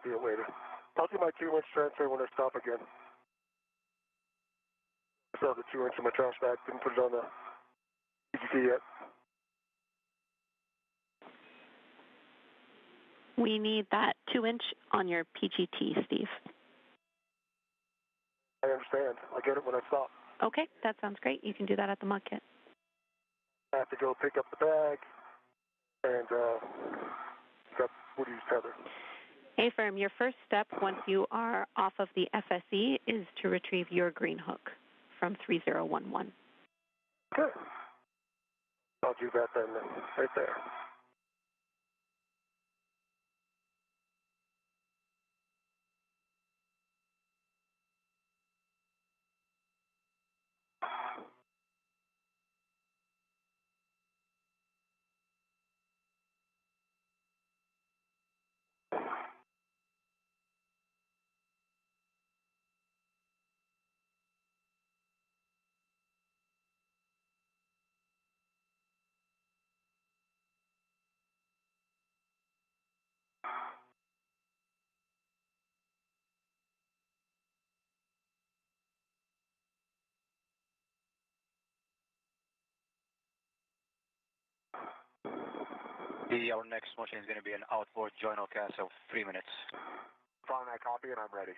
I'll do it later. I'll do my 2-inch transfer when I stop again. I still have the 2-inch in my trash bag. Didn't put it on the PGT yet. We need that 2-inch on your PGT, Steve. I understand. I'll get it when I stop. Okay, that sounds great. You can do that at the mud kit. I have to go pick up the bag and Woody's tether. Hey, firm, your first step once you are off of the FSE is to retrieve your green hook from 3011. Okay. I'll do that then, right there. Our next motion is going to be an outboard journal cast of 3 minutes. Found that copy and I'm ready.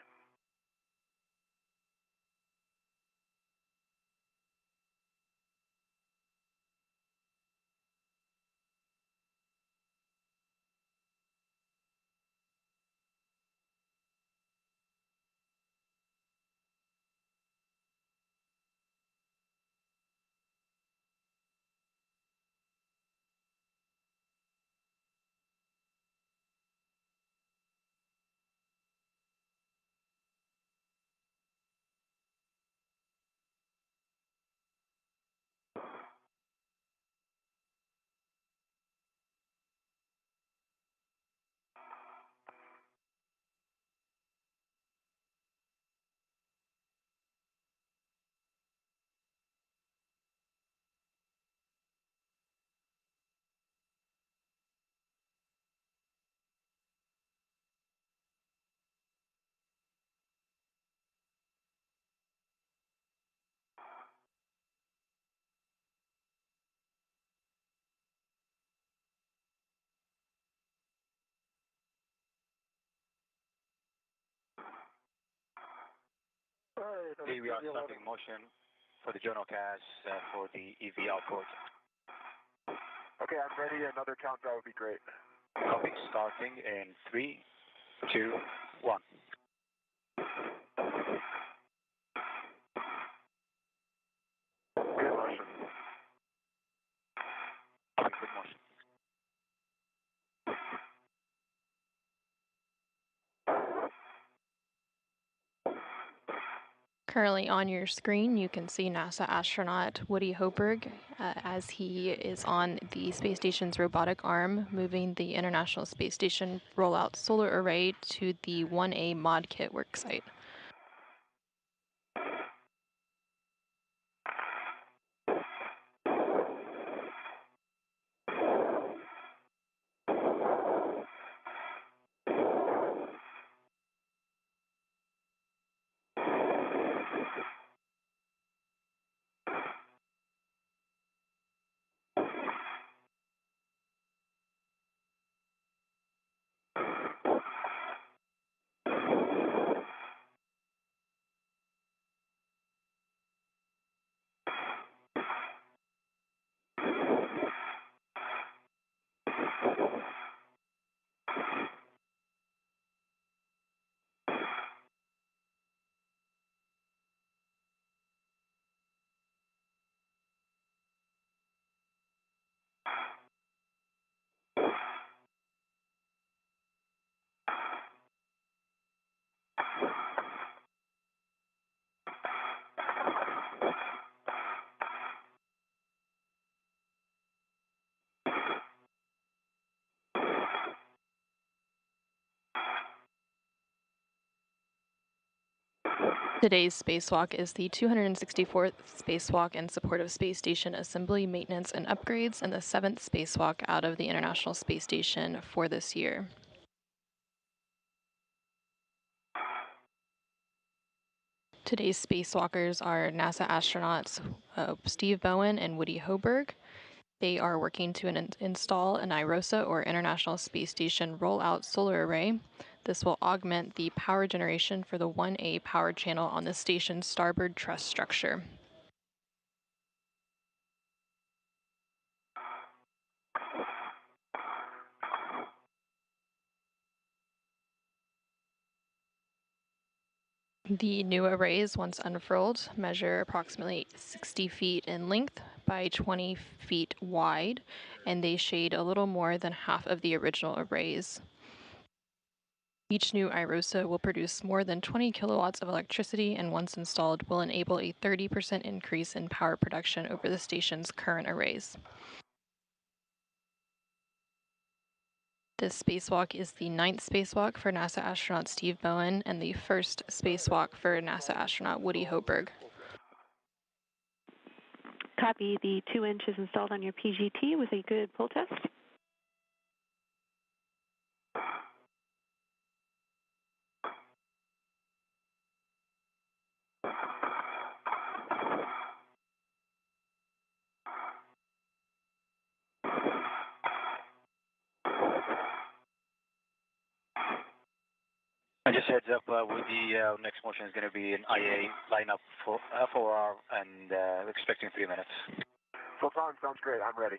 We are starting motion for the journal cast for the EV output. Okay, I'm ready. Another countdown would be great. Copy. Starting in 3, 2, 1. Good motion. Good motion. Currently on your screen, you can see NASA astronaut Woody Hoberg as he is on the space station's robotic arm, moving the International Space Station rollout solar array to the 1A mod kit worksite. Today's spacewalk is the 264th spacewalk in support of space station assembly, maintenance, and upgrades, and the 7th spacewalk out of the International Space Station for this year. Today's spacewalkers are NASA astronauts Steve Bowen and Woody Hoberg. They are working to install an iROSA, or International Space Station Rollout Solar Array. This will augment the power generation for the 1A power channel on the station's starboard truss structure. The new arrays, once unfurled, measure approximately 60 feet in length by 20 feet wide, and they shade a little more than half of the original arrays. Each new iROSA will produce more than 20 kilowatts of electricity, and once installed will enable a 30% increase in power production over the station's current arrays. This spacewalk is the 9th spacewalk for NASA astronaut Steve Bowen and the first spacewalk for NASA astronaut Woody Hoberg. Copy. The 2 inches installed on your PGT with a good pull test. And just heads up, with the next motion is going to be an IA lineup for 4 hour and expecting 3 minutes. Full time, sounds great. I'm ready.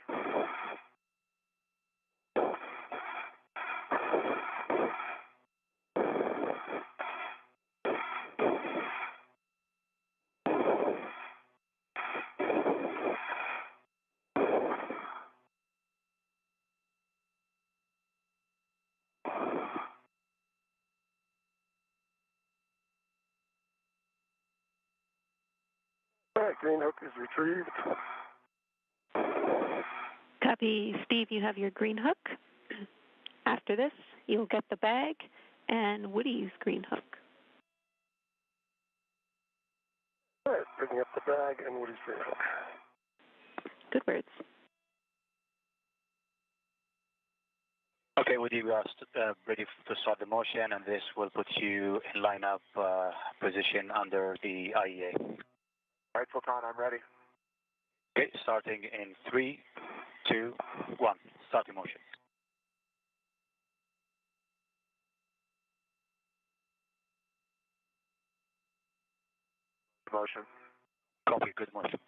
All right, green hook is retrieved. Copy. Steve, you have your green hook. After this, you'll get the bag and Woody's green hook. All right, picking up the bag and Woody's green hook. Good words. Okay, Woody, we are ready to start the motion, and this will put you in lineup position under the IEA. All right, Sultan, I'm ready. Okay, starting in 3, 2, 1. Starting motion. Motion. Copy, good motion.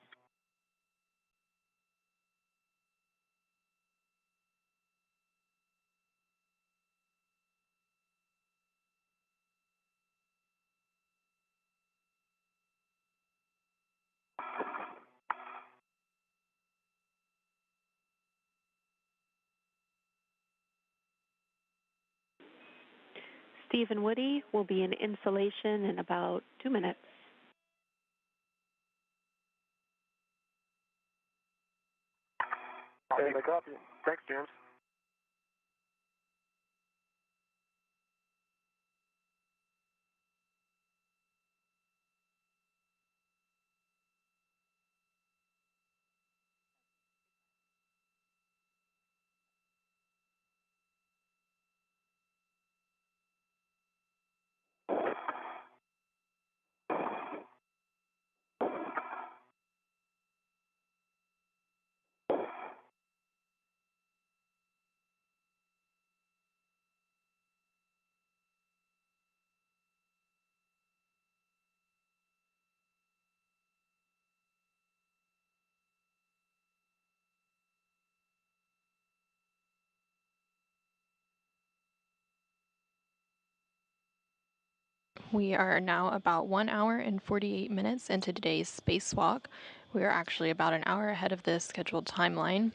Steve and Woody will be in installation in about 2 minutes. Hey, copy. Thanks, James. We are now about 1 hour and 48 minutes into today's spacewalk. We are actually about an hour ahead of the scheduled timeline.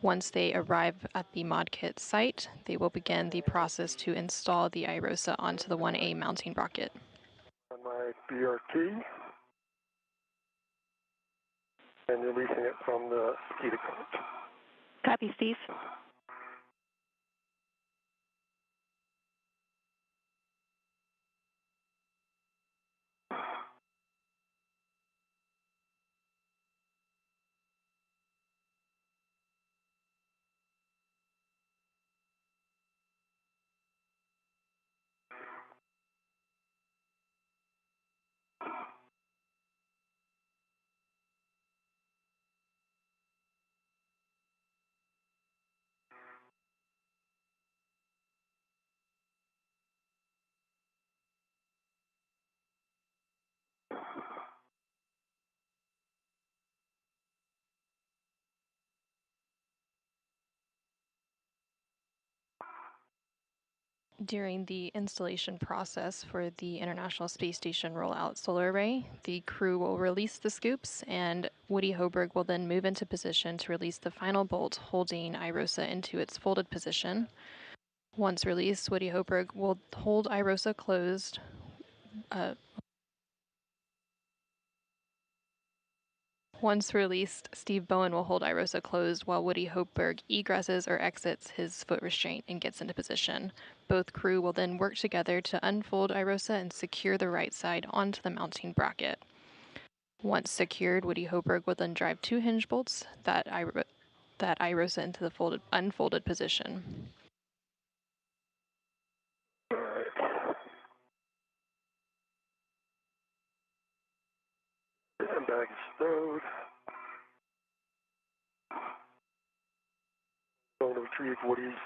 Once they arrive at the ModKit site, they will begin the process to install the iROSA onto the 1A mounting bracket. On my BRT. And releasing it from the SCADA code. Copy, Steve. During the installation process for the International Space Station rollout solar array, the crew will release the scoops, and Woody Hoburg will then move into position to release the final bolt holding iROSA into its folded position. Once released, Woody Hoburg will hold iROSA closed. Once released, Steve Bowen will hold iROSA closed while Woody Hoburg egresses or exits his foot restraint and gets into position. Both crew will then work together to unfold iROSA and secure the right side onto the mounting bracket. Once secured, Woody Hoburg will then drive 2 hinge bolts that iROSA into the unfolded position. All right. And bag is stowed. Going to retrieve Woody's.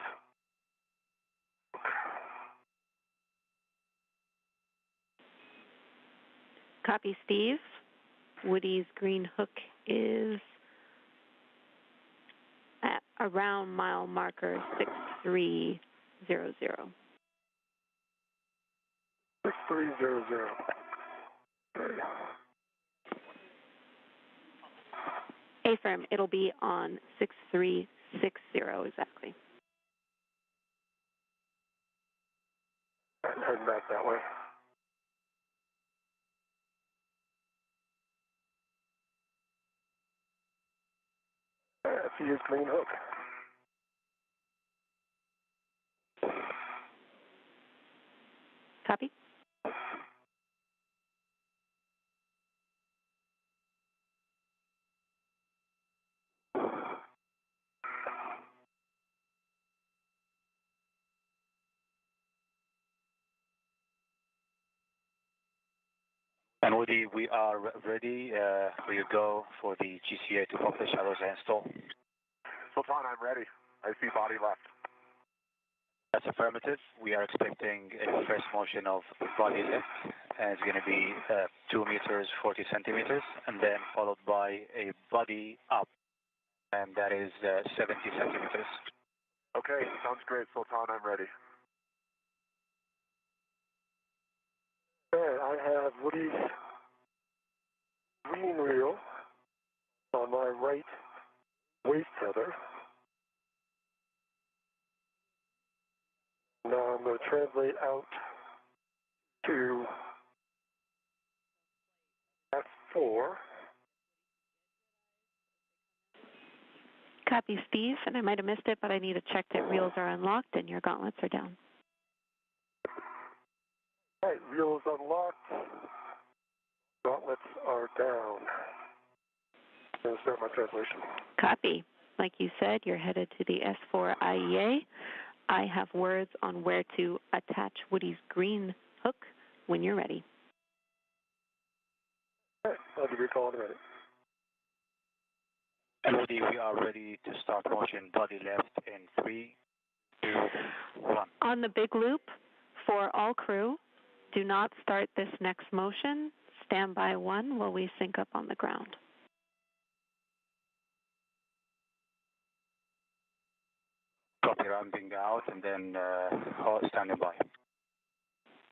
Copy, Steve. Woody's green hook is at around mile marker 6300. 6300. Okay. Affirm, it'll be on 6360 exactly. I'm heading back that way. See his green hook. Copy. And Woody, we are ready for you go for the GCA to publish iROSA install. Sultan, I'm ready. I see body left. That's affirmative. We are expecting a first motion of body left, and it's going to be 2 meters 40 centimeters, and then followed by a body up, and that is 70 centimeters. Okay, sounds great, Sultan. I'm ready. Okay, I have Woody's green reel on my right waist tether. Now I'm going to translate out to F4. Copy, Steve, and I might have missed it, but I need to check that reels are unlocked and your gauntlets are down. All right, reels unlocked. Gauntlets are down. I'm going to start my translation. Copy. Like you said, you're headed to the S4 IEA. I have words on where to attach Woody's green hook when you're ready. All right, I'll give you a call in a minute. And Woody, we are ready to start motion body left in 3, 2, 1. On the big loop, for all crew, do not start this next motion. Stand by 1 while we sync up on the ground. Copy, ramping out, and then standing by.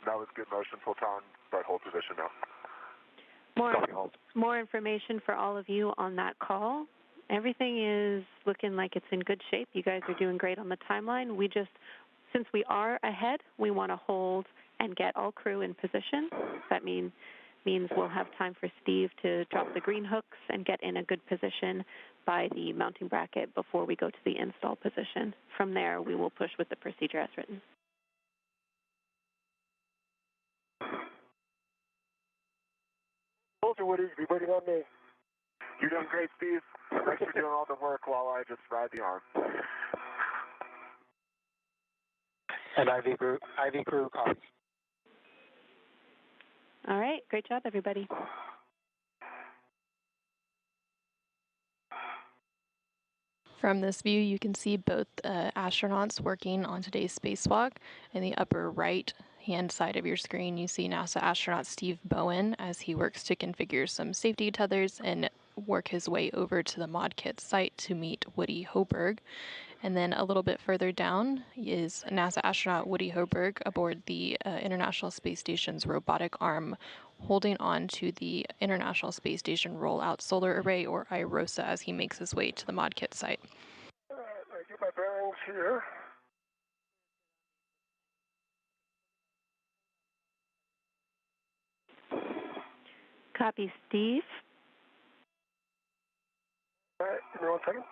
That was good motion, Sultan, but hold position now. Copy, hold. More information for all of you on that call. Everything is looking like it's in good shape. You guys are doing great on the timeline. We just, since we are ahead, we want to hold and get all crew in position. That means we'll have time for Steve to drop the green hooks and get in a good position by the mounting bracket before we go to the install position. From there, we will push with the procedure as written. Soldier Woody, be waiting on me. You're doing great, Steve. Thanks for doing all the work while I just ride the arm. And IV crew, copy. All right, great job, everybody. From this view, you can see both astronauts working on today's spacewalk. In the upper right-hand side of your screen, you see NASA astronaut Steve Bowen as he works to configure some safety tethers and work his way over to the mod kit site to meet Woody Hoberg. And then a little bit further down is NASA astronaut Woody Hoberg aboard the International Space Station's robotic arm, holding on to the International Space Station Rollout Solar Array, or iROSA, as he makes his way to the mod kit site. All right, I get my bearings here. Copy, Steve. All right, give me 1 second.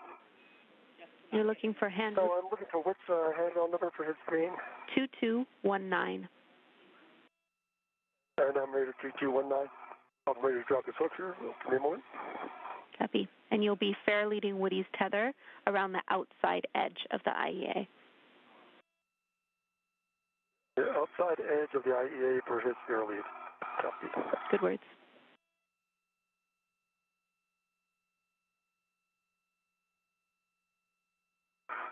You're looking for hand So I'm looking for which handrail number for his screen. 2219. And I'm ready to 2219. I'm ready to drop this hook here. Give me a moment. Copy. And you'll be fair leading Woody's tether around the outside edge of the IEA. The outside edge of the IEA for his fair lead. Copy. Good words.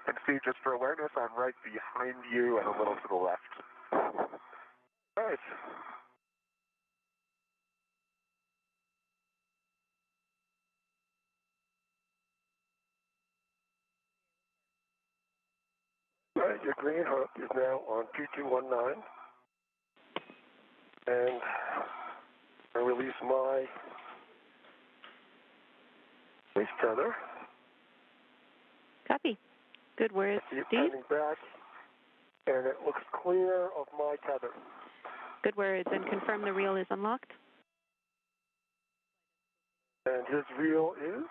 And Steve, just for awareness, I'm right behind you and a little to the left. All right. All right, your green hook is now on 2219. And I release my waist tether. Copy. Good words, Steve Steve. coming back, and it looks clear of my tether. Good words. And confirm the reel is unlocked. And his reel is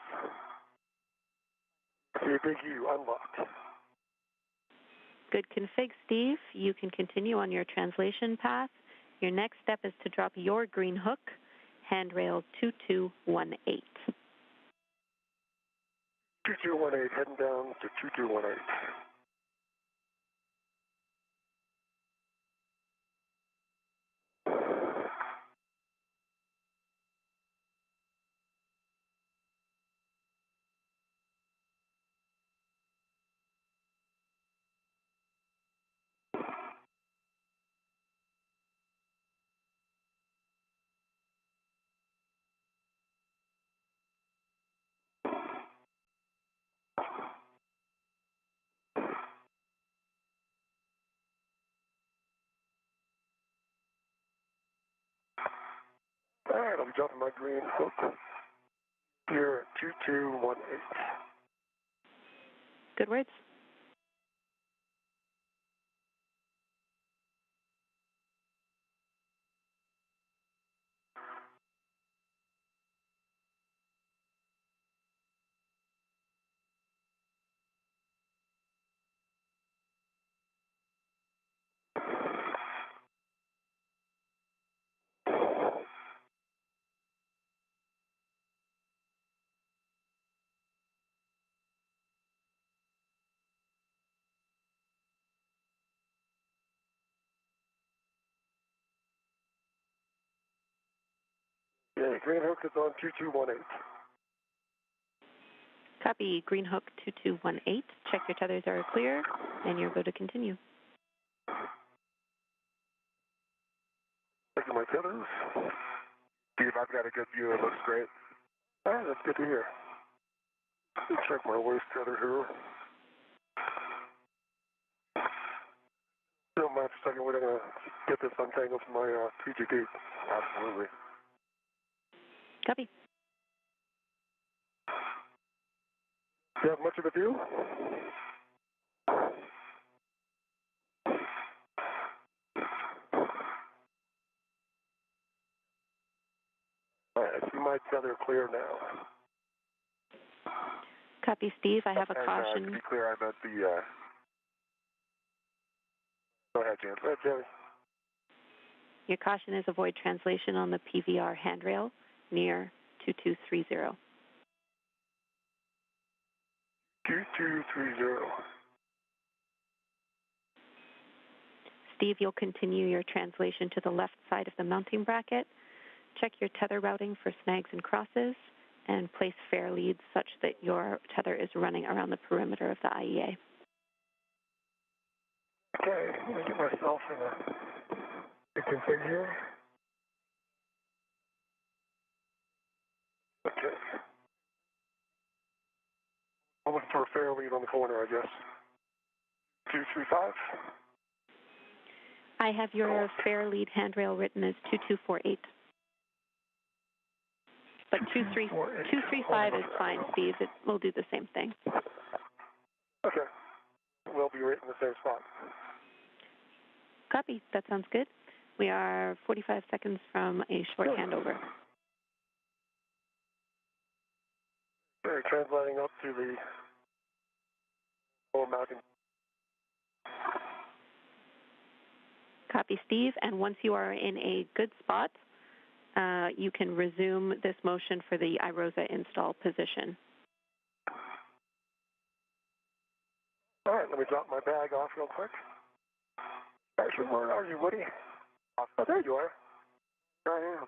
a big U, unlocked. Good config, Steve. You can continue on your translation path. Your next step is to drop your green hook, handrail 2218. 2218, heading down to 2218. All right, I'll be dropping my green hook here at 2218. Good words. Okay, green hook is on 2218. Copy. Green hook 2218. Check your tethers are clear, and you're good to continue. Checking my tethers. Steve, I've got a good view. It looks great. All right, that's good to hear. Check my waist tether here. Don't mind for a second. We're going to get this untangled from my PGD. Absolutely. Copy. Do you have much of a view? All right, I see my tether clear now. Copy, Steve. I have a And, caution. to be clear, I meant the... Go ahead, James. Go ahead, Jerry. Your caution is avoid translation on the PVR handrail near 2230. 2230. Steve, you'll continue your translation to the left side of the mounting bracket. Check your tether routing for snags and crosses, and place fair leads such that your tether is running around the perimeter of the IEA. Okay, let me get myself in a config here. Okay. I'm looking for a fair lead on the corner, I guess. 235. I have your fair lead handrail written as 2248. But 235 is fine, Steve. We'll do the same thing. Okay. We'll be right in the same spot. Copy. That sounds good. We are 45 seconds from a short handover. Okay, translating up to the lower mountain. Copy, Steve. And once you are in a good spot, you can resume this motion for the iROSA install position. All right, let me drop my bag off real quick. Actually, where are you, Woody? Oh, there you are. There I am.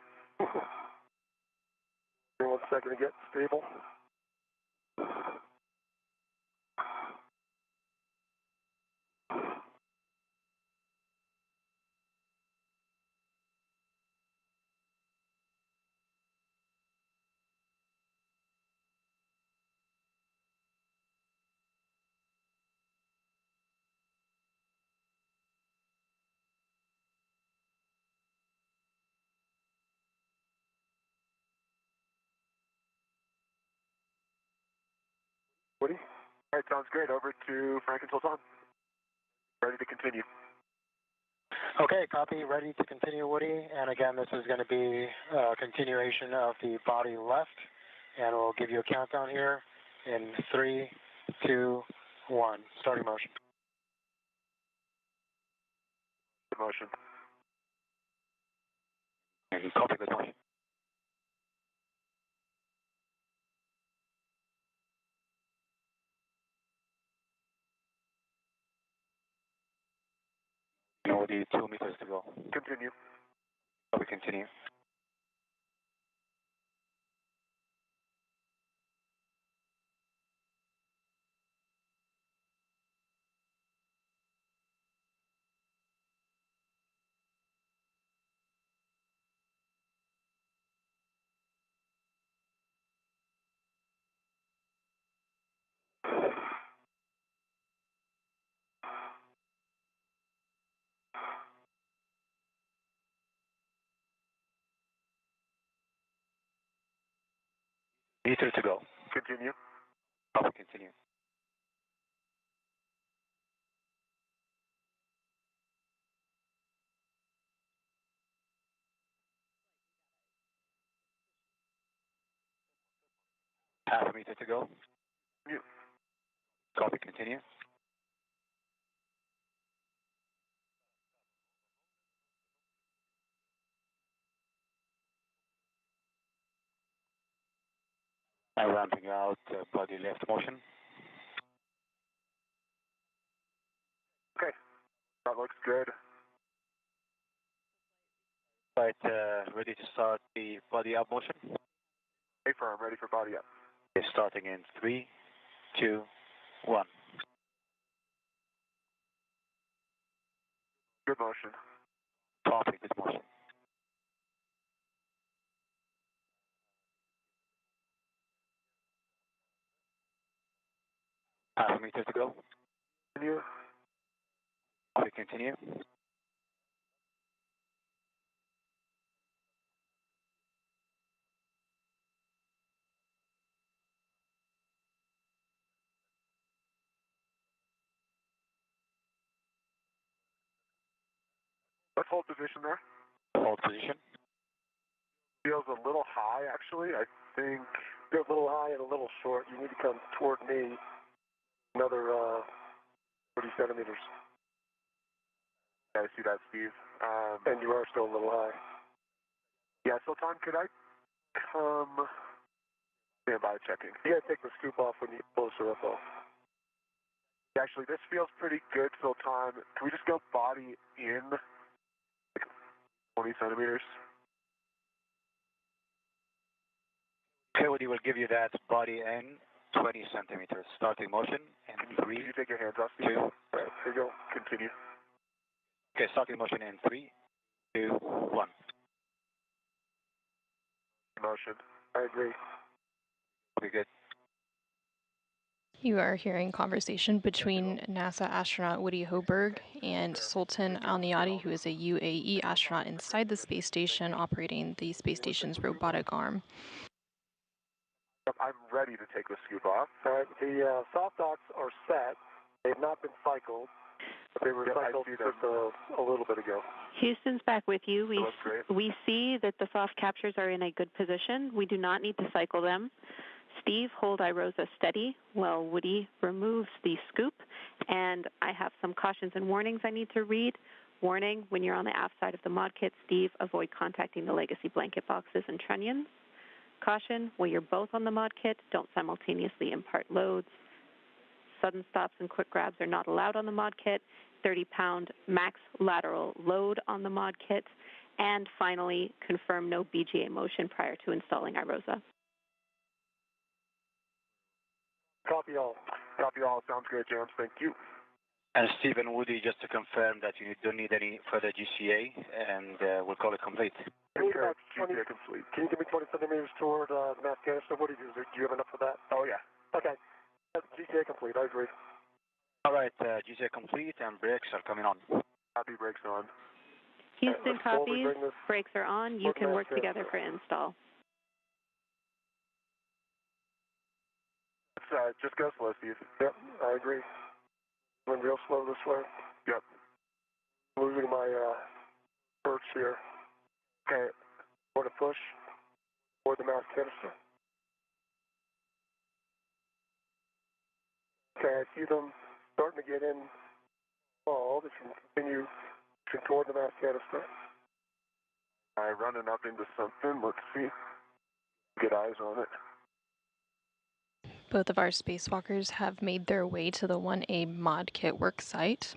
Give me 1 second to get stable. Woody? All right, sounds great. Over to Frank and Sultan. Ready to continue. Okay, copy. Ready to continue, Woody. And again, this is going to be a continuation of the body left. And we'll give you a countdown here in 3, 2, 1. Starting motion. Good motion. And copy the motion. And we'll do 2 meters to go. Continue. Copy, continue. Meter to go. Continue. Copy, continue. Half a meter to go. Continue. Copy, continue. I'm ramping out body left motion. Okay. That looks good. Right, ready to start the body up motion. Stay firm, ready for body up. It's starting in 3, 2, 1. Good motion. Copy, good motion. Half a meter to go. Continue. Copy, continue. Let's hold position there. Hold position. Feels a little high, actually. I think feels a little high and a little short. You need to come toward me another 40 centimeters. I see that, Steve. And you are still a little high. Yeah, Sultan, could I come... Stand by checking. You gotta take the scoop off when you closer up, though. Actually, this feels pretty good, Sultan. Can we just go body in 20 centimeters? Okay, Woody will give you that body in 20 centimeters. Starting motion in 3, Can you take your hands off, Steve? 2. All right, here you go. Continue. Okay, starting motion in 3, 2, 1. Motion. I agree. Okay, good. You are hearing conversation between NASA astronaut Woody Hoberg and Sultan Al Niyadi, who is a UAE astronaut inside the space station operating the space station's robotic arm. I'm ready to take the scoop off. All right, the soft docks are set. They've not been cycled, but they were cycled just a little bit ago. Houston's back with you. We see that the soft captures are in a good position. We do not need to cycle them. Steve, hold iROSA steady while Woody removes the scoop. And I have some cautions and warnings I need to read. Warning, when you're on the aft side of the mod kit, Steve, avoid contacting the legacy blanket boxes and trunnions. Caution, when you're both on the mod kit, don't simultaneously impart loads. Sudden stops and quick grabs are not allowed on the mod kit. 30-pound max lateral load on the mod kit. And finally, confirm no BGA motion prior to installing iROSA. Copy all. Copy all. Sounds great, James. Thank you. And Stephen, Woody, just to confirm that you don't need any further GCA, and we'll call it complete. Okay, GCA complete. Can you give me 20 centimeters toward the mass canister? What do you have enough for that? Oh, yeah. Okay. GCA complete. I agree. All right, GCA complete, and brakes are coming on. Copy, brakes on. Houston copies. Brakes are on. You can work together for install. Just go slow, Steve. Yep, I agree. Went real slow this way. Yep. Moving my perch here. Okay. More to push. Toward the mass canister. Okay, I see them starting to get in. Oh, they can continue toward the mass canister. I'm running up into something. Let's see. Get eyes on it. Both of our spacewalkers have made their way to the 1A mod kit work site.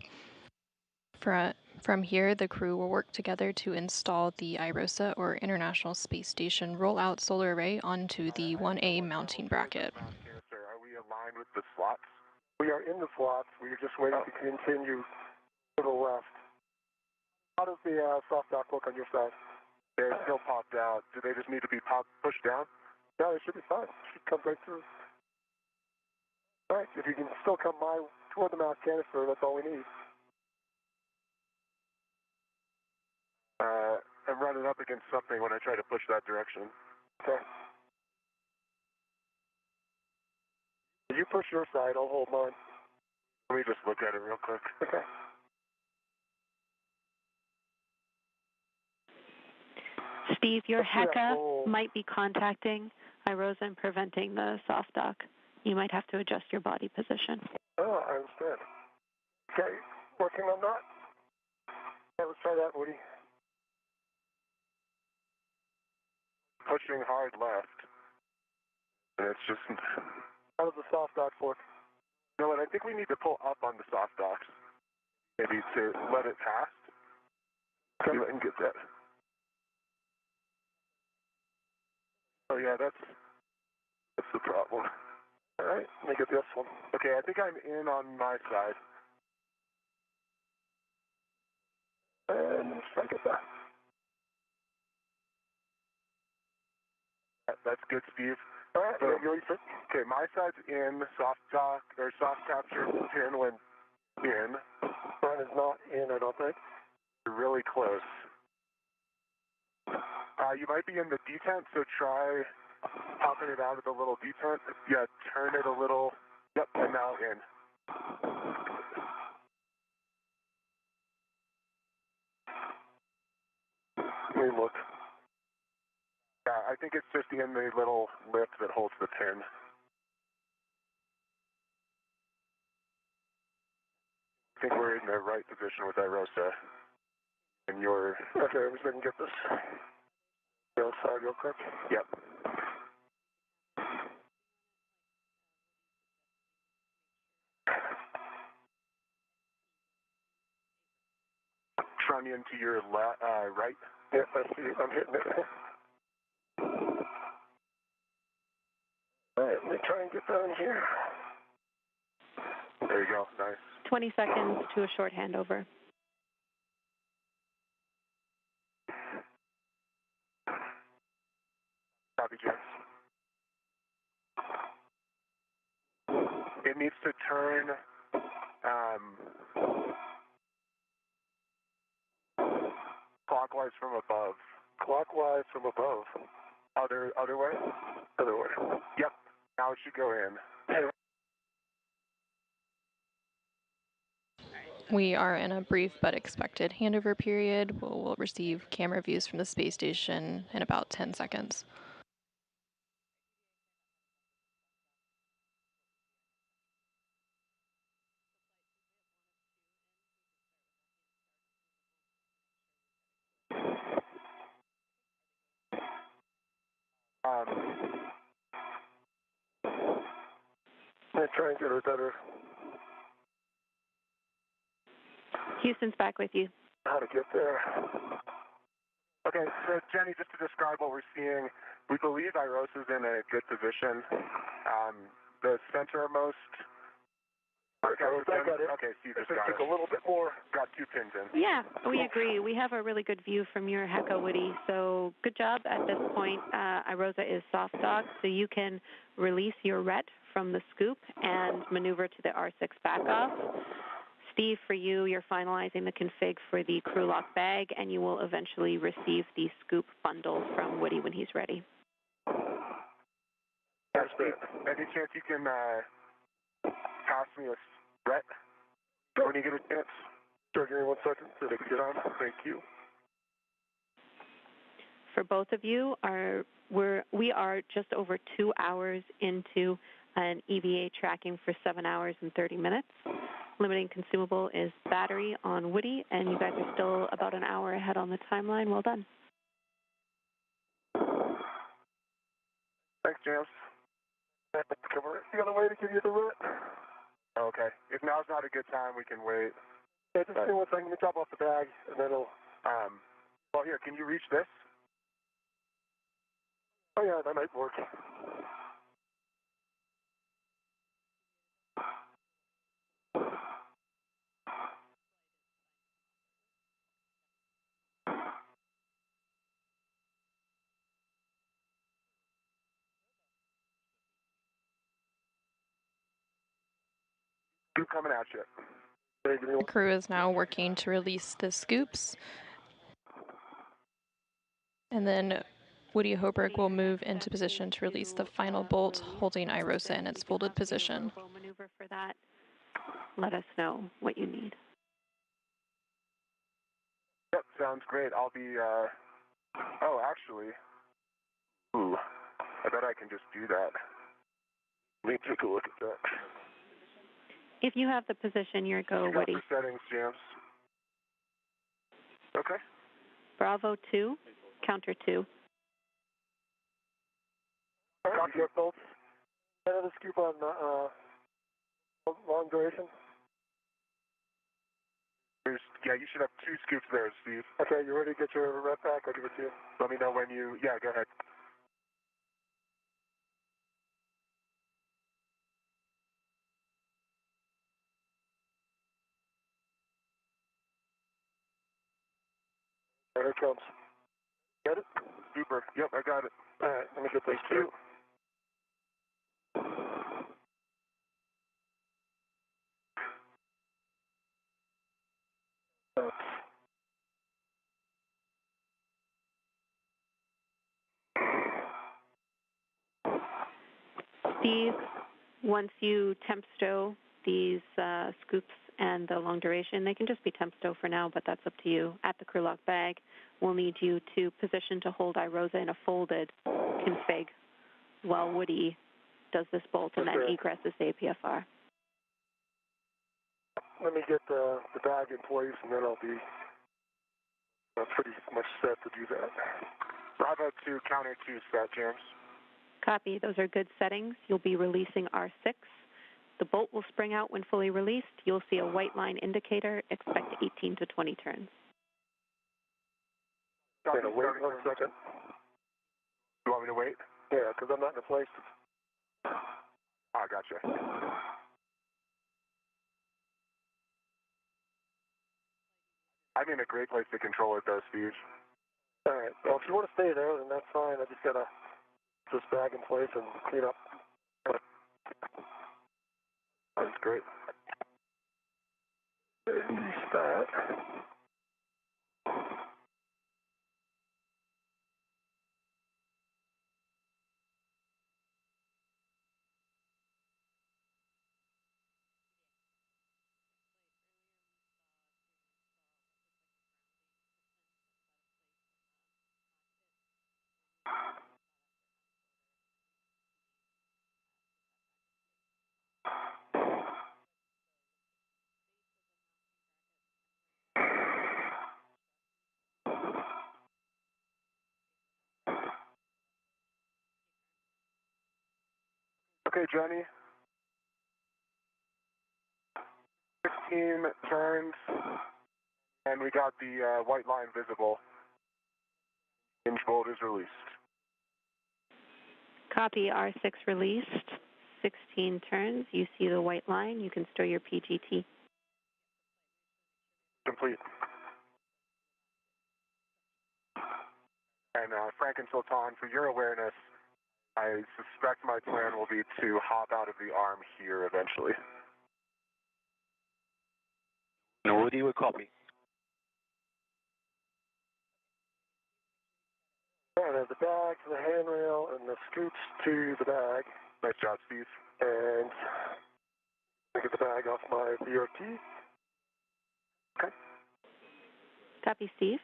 From here, the crew will work together to install the iROSA, or International Space Station Rollout Solar Array, onto the 1A mounting bracket. Are we aligned with the slots? We are in the slots. We are just waiting to continue to the left. How does the soft dock look on your side? They're still popped out. Do they just need to be pushed down? No, they should be fine. Should come right through. All right, if you can still come toward the mass canister, that's all we need. I'm running up against something when I try to push that direction. Okay. You push your side, I'll hold mine. Let me just look at it real quick. Okay. Steve, your HECA might be contacting iROSA and preventing the soft dock. You might have to adjust your body position. Oh, I understand. Okay, working on that. Yeah, let's try that, Woody. Pushing hard left. And it's just... How does the soft dock work? You know what, I think we need to pull up on the soft docks. Maybe to let it pass. See if I can get that. Oh yeah, that's the problem. All right, let me get this one. Okay, I think I'm in on my side. And try to get that. That's good, Steve. All right, okay, my side's in. Soft dock or soft capture pin went in. Mine is not in, I don't think. You're really close. You might be in the detent, so try popping it out of the little detent. Yeah, turn it a little. Yep, and now in. Let me look. Yeah, I think it's just in the little lip that holds the pin. I think we're in the right position with iROSA. And you're... Okay, I'm just going to get this outside real quick. Yep. Trunnion to your right. Yep, I see. I'm hitting it. All right, let me try and get down here. There you go. Nice. 20 seconds to a short handover. Copy, James. In the to turn clockwise from above. Clockwise from above. Other way? Other way. Yep. Now it should go in. We are in a brief but expected handover period. We'll receive camera views from the space station in about 10 seconds. I'm trying to get her better. Houston's back with you. How to get there. Okay, so Jenny, just to describe what we're seeing, we believe iROSA is in a good position. The centermost. Okay, see this got it. A little bit more. Got 2 pins in. Yeah, we agree. We have a really good view from your HECA, Woody. So good job at this point. iROSA is soft docked, so you can release your RET from the scoop and maneuver to the R6 backoff. Steve, for you, you're finalizing the config for the crew lock bag, and you will eventually receive the scoop bundle from Woody when he's ready. Yeah, Steve, any chance you can pass me a RET when you get a chance? Sure, give me 1 second so they can get on. Thank you. For both of you, we are just over 2 hours into an EVA tracking for 7 hours and 30 minutes. Limiting consumable is battery on Woody, and you guys are still about an hour ahead on the timeline. Well done. Thanks, James. You got a way to give you the route? Okay. If now's not a good time, we can wait. Yeah, just give me 1 second. Let me drop off the bag, and then it'll, well, here, can you reach this? Oh, yeah, that might work. Scoop coming at you. The crew is now working to release the scoops. And then Woody Hoburg will move into position to release the final bolt, holding iROSA in its folded position. Maneuver for that. Let us know what you need. Yep, sounds great. I'll be, oh, actually, I bet I can just do that. Let me take a look at that. If you have the position, your go, Woody. Settings, James. Okay. Bravo 2, counter 2. Copy your bolts. Another scoop on long duration. Yeah, you should have 2 scoops there, Steve. Okay, you ready to get your rep back? I'll give it to you. Let me know when you, yeah, go ahead. Here it comes. Get it? Super. Yep, I got it. All right, let me get those 2. Steve, once you temp stow these scoops and the long duration, they can just be temp stow for now, but that's up to you. At the crew lock bag, we'll need you to position to hold iROSA in a folded config while Woody does this bolt and then egresses the APFR. Let me get the bag in place, and then I'll be pretty much set to do that. Bravo 2, counter 2 set, James. Copy. Those are good settings. You'll be releasing R6. The bolt will spring out when fully released. You'll see a white line indicator. Expect 18 to 20 turns. Wait 1 second. You want me to wait? Yeah, because I'm not in a place. I gotcha. I'm in a great place to control it, though, Steve. All right. Well, if you want to stay there, then that's fine. I just got to put this bag in place and clean up. Sounds great. Start. Okay, Jenny. 15 turns, and we got the white line visible. Hinge bolt is released. Copy, R6 released. 16 turns. You see the white line. You can store your PGT. Complete. And Frank and Sultan, for your awareness, I suspect my plan will be to hop out of the arm here eventually. Woody will copy. All right, the bag to the handrail and the scoops to the bag. Nice job, Steve. And I get the bag off my VRT. Okay. Copy, Steve.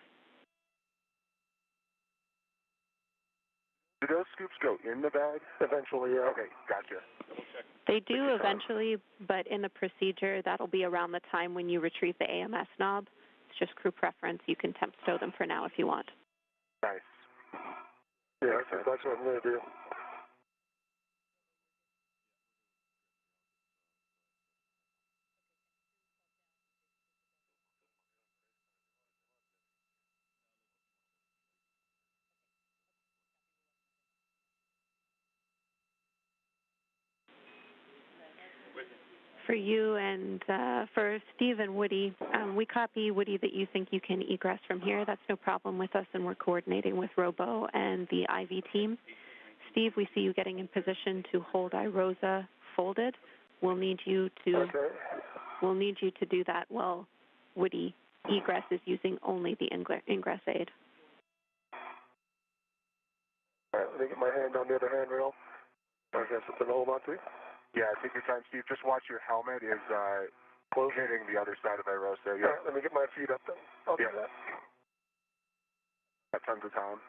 Do those scoops go in the bag? Eventually, yeah. Okay, gotcha. They do eventually, but in the procedure, that'll be around the time when you retrieve the AMS knob. It's just crew preference. You can temp stow them for now if you want. Nice. Yeah, that's what I'm going to do. For you and for Steve and Woody, we copy, Woody, that you think you can egress from here. That's no problem with us, and we're coordinating with Robo and the IV team. Steve, we see you getting in position to hold iROSA folded. We'll need you to do that while Woody egress is using only the ingress aid. All right, let me get my hand on the other handrail. I got something to hold on to. Yeah, take your time, Steve. Just watch your helmet is hitting the other side of iROSA. Yeah. All right, let me get my feet up then. I'll do that. Got tons of time.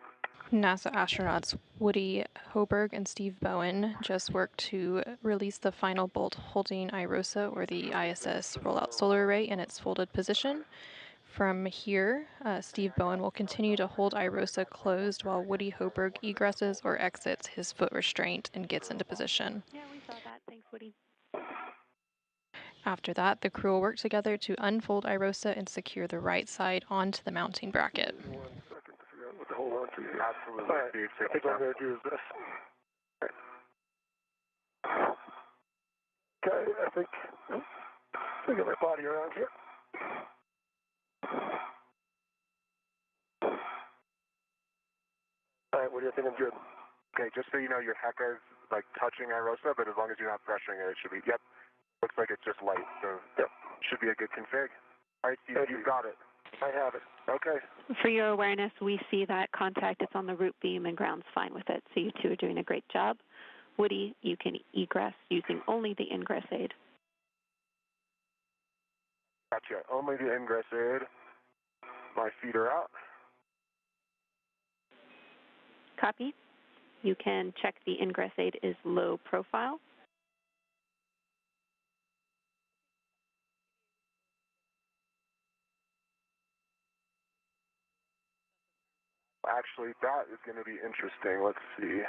NASA astronauts Woody Hoberg and Steve Bowen just worked to release the final bolt holding iROSA, or the ISS rollout solar array, in its folded position. From here, Steve Bowen will continue to hold iROSA closed while Woody Hoberg egresses or exits his foot restraint and gets into position. Yeah, we saw that. Thanks, Woody. After that, the crew will work together to unfold iROSA and secure the right side onto the mounting bracket. 1 second to figure out what to hold on to. Absolutely. All right, Steve. I think what I'm going to do is this. All right. Okay, I think I get my body around here. All right, what do you think I'm good? Okay, just so you know, your HECA is like touching iROSA, but as long as you're not pressuring it, it should be, yep. Looks like it's just light, so yep. Should be a good config. All right, Steve, you've got it. I have it. Okay. For your awareness, we see that contact. It's on the root beam and ground's fine with it, so you two are doing a great job. Woody, you can egress using only the ingress aid. Gotcha. Only the ingress aid. My feet are out. Copy. You can check the ingress aid is low profile. Actually, that is going to be interesting. Let's see.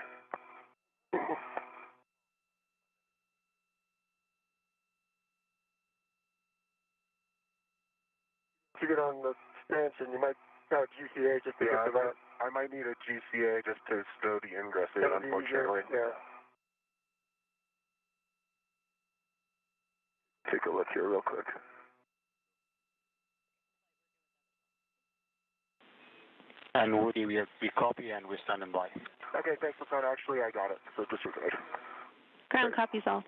To get on the expansion, you might have GCA just to get to that. I might need a GCA just to stow the ingress in, unfortunately. Yeah. Take a look here real quick. And Woody, we copy and we're standing by. Okay, thanks for phone. Actually, I got it. So disregard. Ground copies all.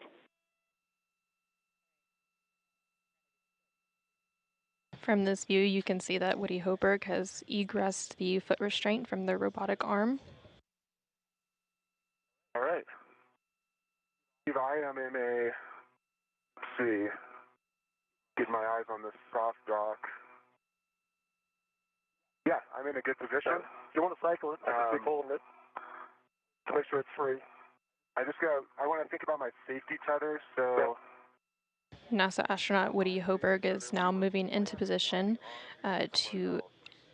From this view, you can see that Woody Hoberg has egressed the foot restraint from the robotic arm. All right. Steve, I am in a, let's see, get my eyes on this soft dock. Yeah, I'm in a good position. You want to cycle it? I just keep holding it to make sure it's free. I want to think about my safety tether, so... NASA astronaut Woody Hoberg is now moving into position to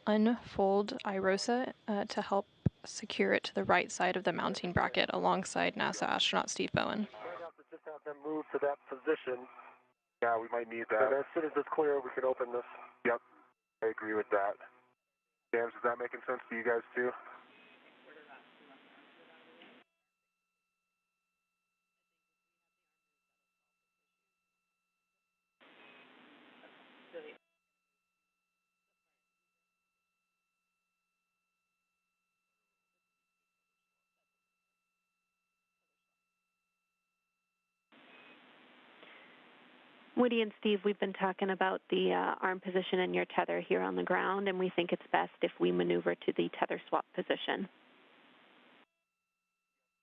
unfold iROSA to help secure it to the right side of the mounting bracket alongside NASA astronaut Steve Bowen. We might have to just have them move to that position. Yeah, we might need that. And as soon as it's clear, we can open this. Yep, I agree with that. James, is that making sense to you guys too? Woody and Steve, we've been talking about the arm position and your tether here on the ground, and we think it's best if we maneuver to the tether swap position.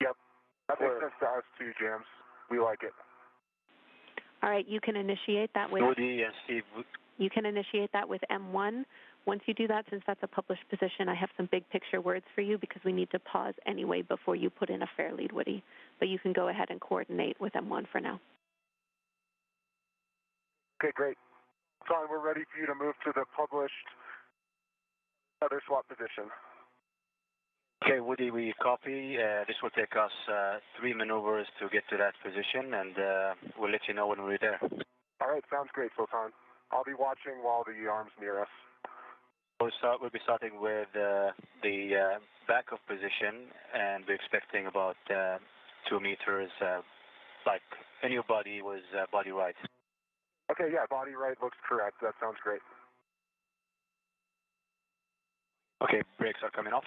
Yep, that makes sense to us too, James. We like it. All right, you can initiate that with... Woody and Steve. You can initiate that with M1. Once you do that, since that's a published position, I have some big picture words for you because we need to pause anyway before you put in a fair lead, Woody. But you can go ahead and coordinate with M1 for now. Okay, great. John, we're ready for you to move to the published tether swap position. Okay, Woody, we copy. This will take us 3 maneuvers to get to that position, and we'll let you know when we're there. All right, sounds great, Sultan. I'll be watching while the arm's near us. We'll be starting with the backup position, and we're expecting about 2 meters, like in your body was body right. Okay, yeah, body right looks correct. That sounds great. Okay, brakes are coming off.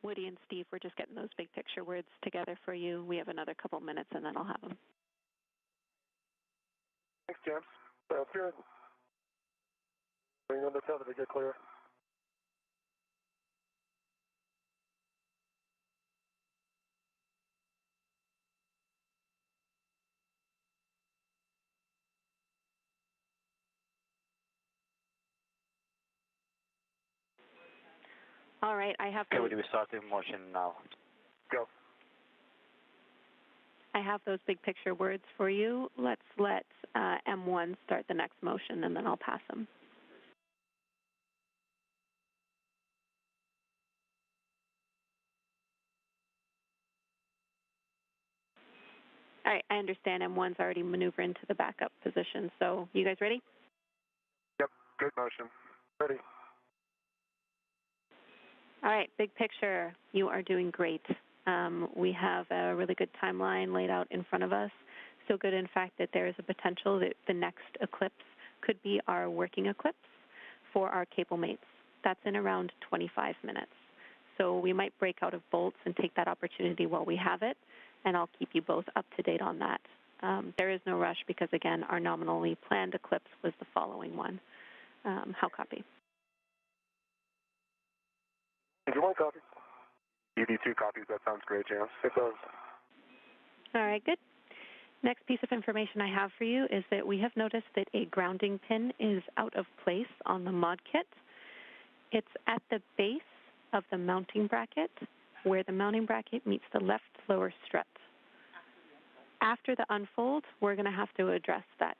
Woody and Steve, we're just getting those big picture words together for you. We have another couple minutes, and then I'll have them. Thanks, James. Sounds good. Bring on the tether to get clear. All right, I have... Okay, Woody, we start in motion now. Go. I have those big picture words for you. Let's let M1 start the next motion, and then I'll pass them. All right, I understand M1's already maneuvering to the backup position. So you guys ready? Yep, good motion. Ready. All right, big picture. You are doing great. We have a really good timeline laid out in front of us. So good, in fact, that there is a potential that the next eclipse could be our working eclipse for our cable mates. That's in around 25 minutes. So we might break out of bolts and take that opportunity while we have it, and I'll keep you both up to date on that. There is no rush because, again, our nominally planned eclipse was the following one. How copy? Did you want a copy? You need 2 copies. That sounds great, James. It does. All right, good. Next piece of information I have for you is that we have noticed that a grounding pin is out of place on the mod kit. It's at the base of the mounting bracket where the mounting bracket meets the left lower strut. After the unfold, we're going to have to address that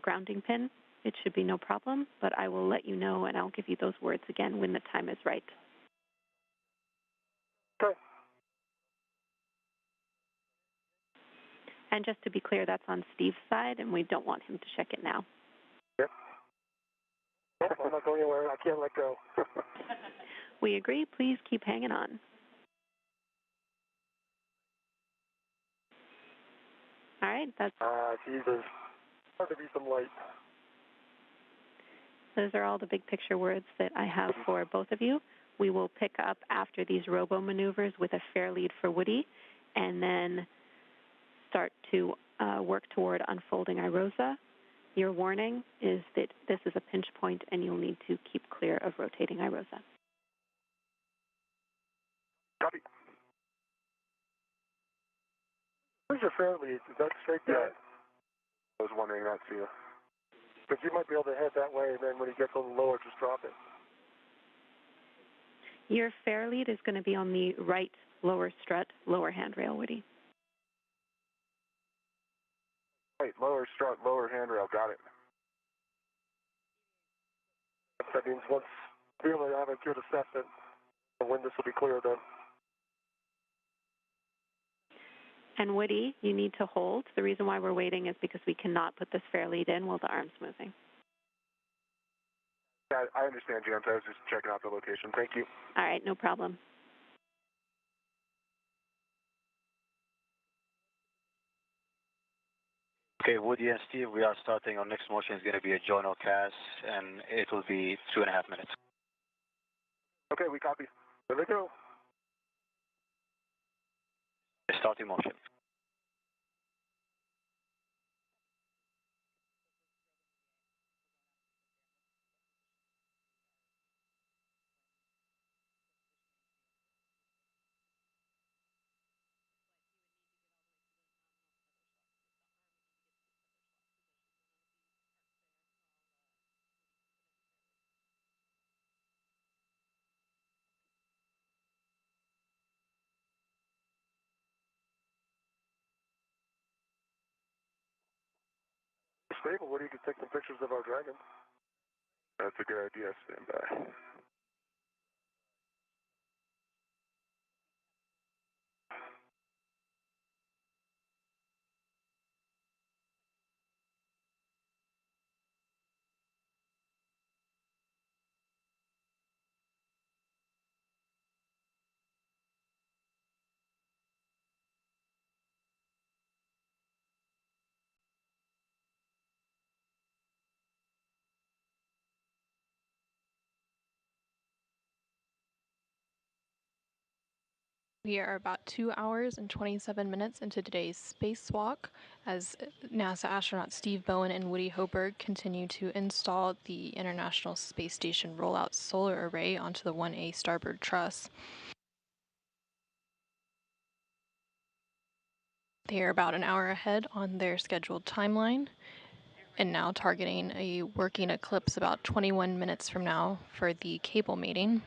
grounding pin. It should be no problem, but I will let you know, and I'll give you those words again when the time is right. Okay. And just to be clear, that's on Steve's side, and we don't want him to check it now. Yep. Nope, I'm not going anywhere. I can't let go. We agree. Please keep hanging on. All right, that's... Jesus. Hard to be some light. Those are all the big picture words that I have for both of you. We will pick up after these robo maneuvers with a fair lead for Woody, and then start to work toward unfolding iROSA. Your warning is that this is a pinch point, and you'll need to keep clear of rotating iROSA. Copy. Where's your fair lead? Is that straight there? Yeah. I was wondering that too. Because you might be able to head that way, and then when he gets a little lower, just drop it. Your fair lead is going to be on the right lower strut, lower handrail, Woody. Right, lower strut, lower handrail, got it. That means once we really have a good assessment of when this will be clear, then. And Woody, you need to hold. The reason why we're waiting is because we cannot put this fair lead in while the arm's moving. Yeah, I understand, James. I was just checking out the location. Thank you. All right, no problem. Okay, Woody and Steve, we are starting. Our next motion is going to be a journal cast, and it will be 2.5 minutes. Okay, we copy. There we go. Starting motion. Stable, Woody, you can take some pictures of our dragon. That's a good idea. Stand by. We are about 2 hours and 27 minutes into today's spacewalk as NASA astronauts Steve Bowen and Woody Hoburg continue to install the International Space Station rollout solar array onto the 1A starboard truss. They are about an hour ahead on their scheduled timeline and now targeting a working eclipse about 21 minutes from now for the cable mating.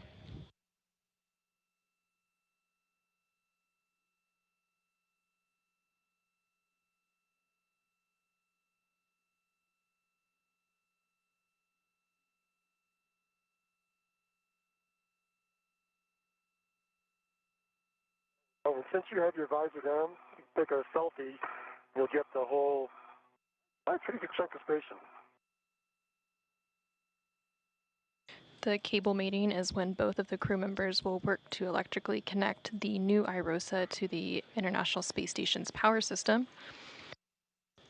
Oh, and since you have your visor down, take a selfie, you'll get the whole, pretty good chunk of station. The cable mating is when both of the crew members will work to electrically connect the new iROSA to the International Space Station's power system.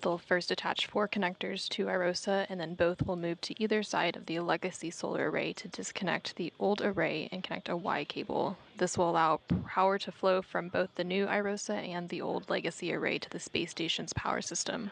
They'll first attach 4 connectors to iROSA, and then both will move to either side of the legacy solar array to disconnect the old array and connect a Y cable. This will allow power to flow from both the new iROSA and the old legacy array to the space station's power system.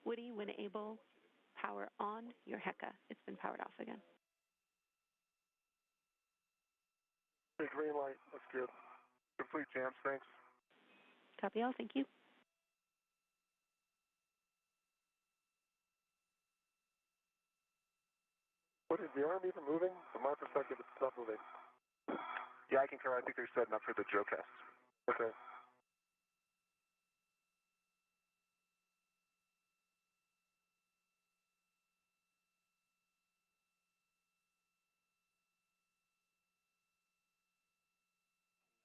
Woody, when able, power on your HECA. It's been powered off again. Okay, green light. That's good. Complete jams, thanks. Copy all. Thank you. What is the arm even moving? From my perspective, it's not moving. Yeah, I concur. I think they're setting up for the Joe cast. Okay.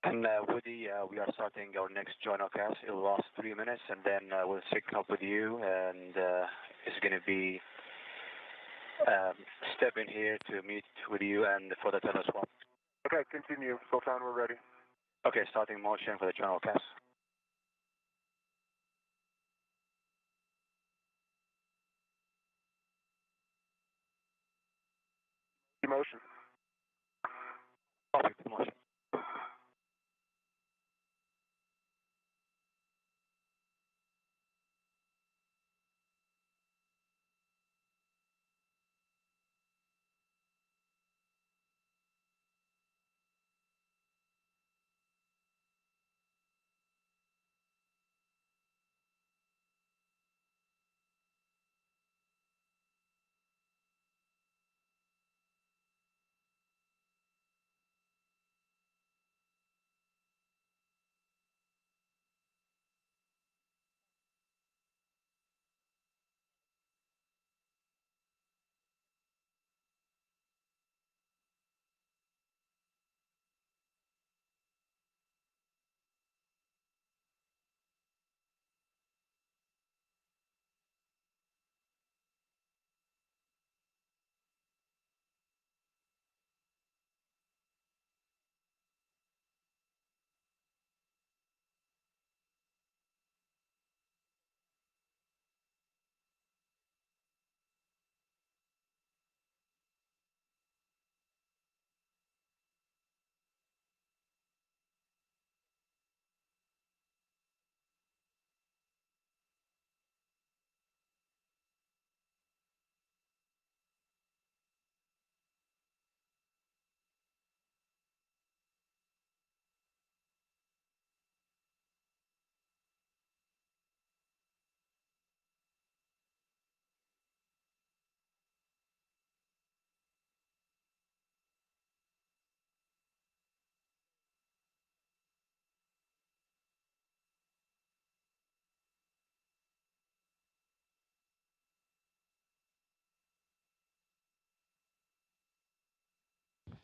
And Woody, we are starting our next journal cast. It will last 3 minutes, and then we'll sync up with you, and it's going to be step in here to meet with you and for the telescope. Okay, continue. Sultan, we're ready. Okay, starting motion for the journal cast. Emotion. Perfect motion.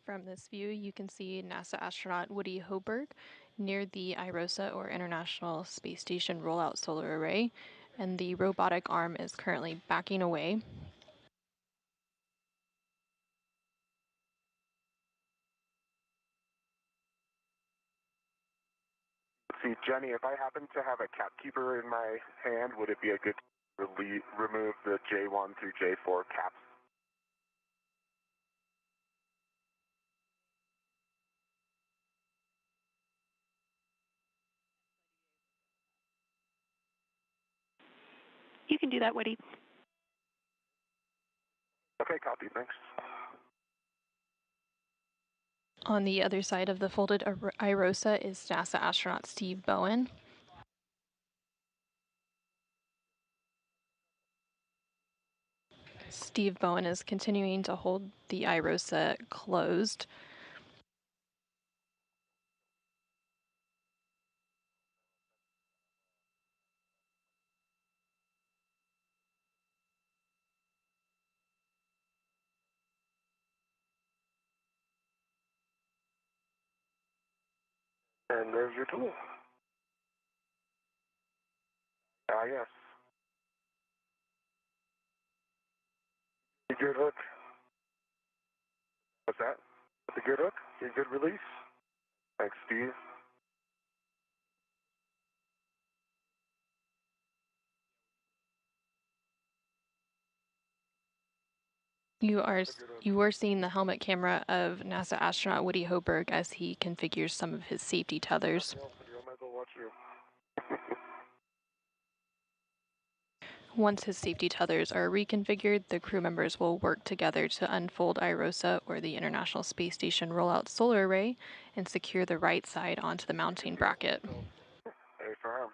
From this view, you can see NASA astronaut Woody Hoberg near the iROSA, or International Space Station Rollout Solar Array, and the robotic arm is currently backing away. See, Jenny, if I happen to have a cap keeper in my hand, would it be a good remove the J1 through J4 caps? You can do that, Woody. Okay, copy, thanks. On the other side of the folded iROSA is NASA astronaut Steve Bowen. Steve Bowen is continuing to hold the iROSA closed. And there's your tool. Ah, yes. The good hook. What's that? The good hook? Your good release? Thanks, Steve. You are seeing the helmet camera of NASA astronaut Woody Hoberg as he configures some of his safety tethers. Once his safety tethers are reconfigured, the crew members will work together to unfold iROSA, or the International Space Station Rollout Solar Array, and secure the right side onto the mounting bracket. Hey, firm.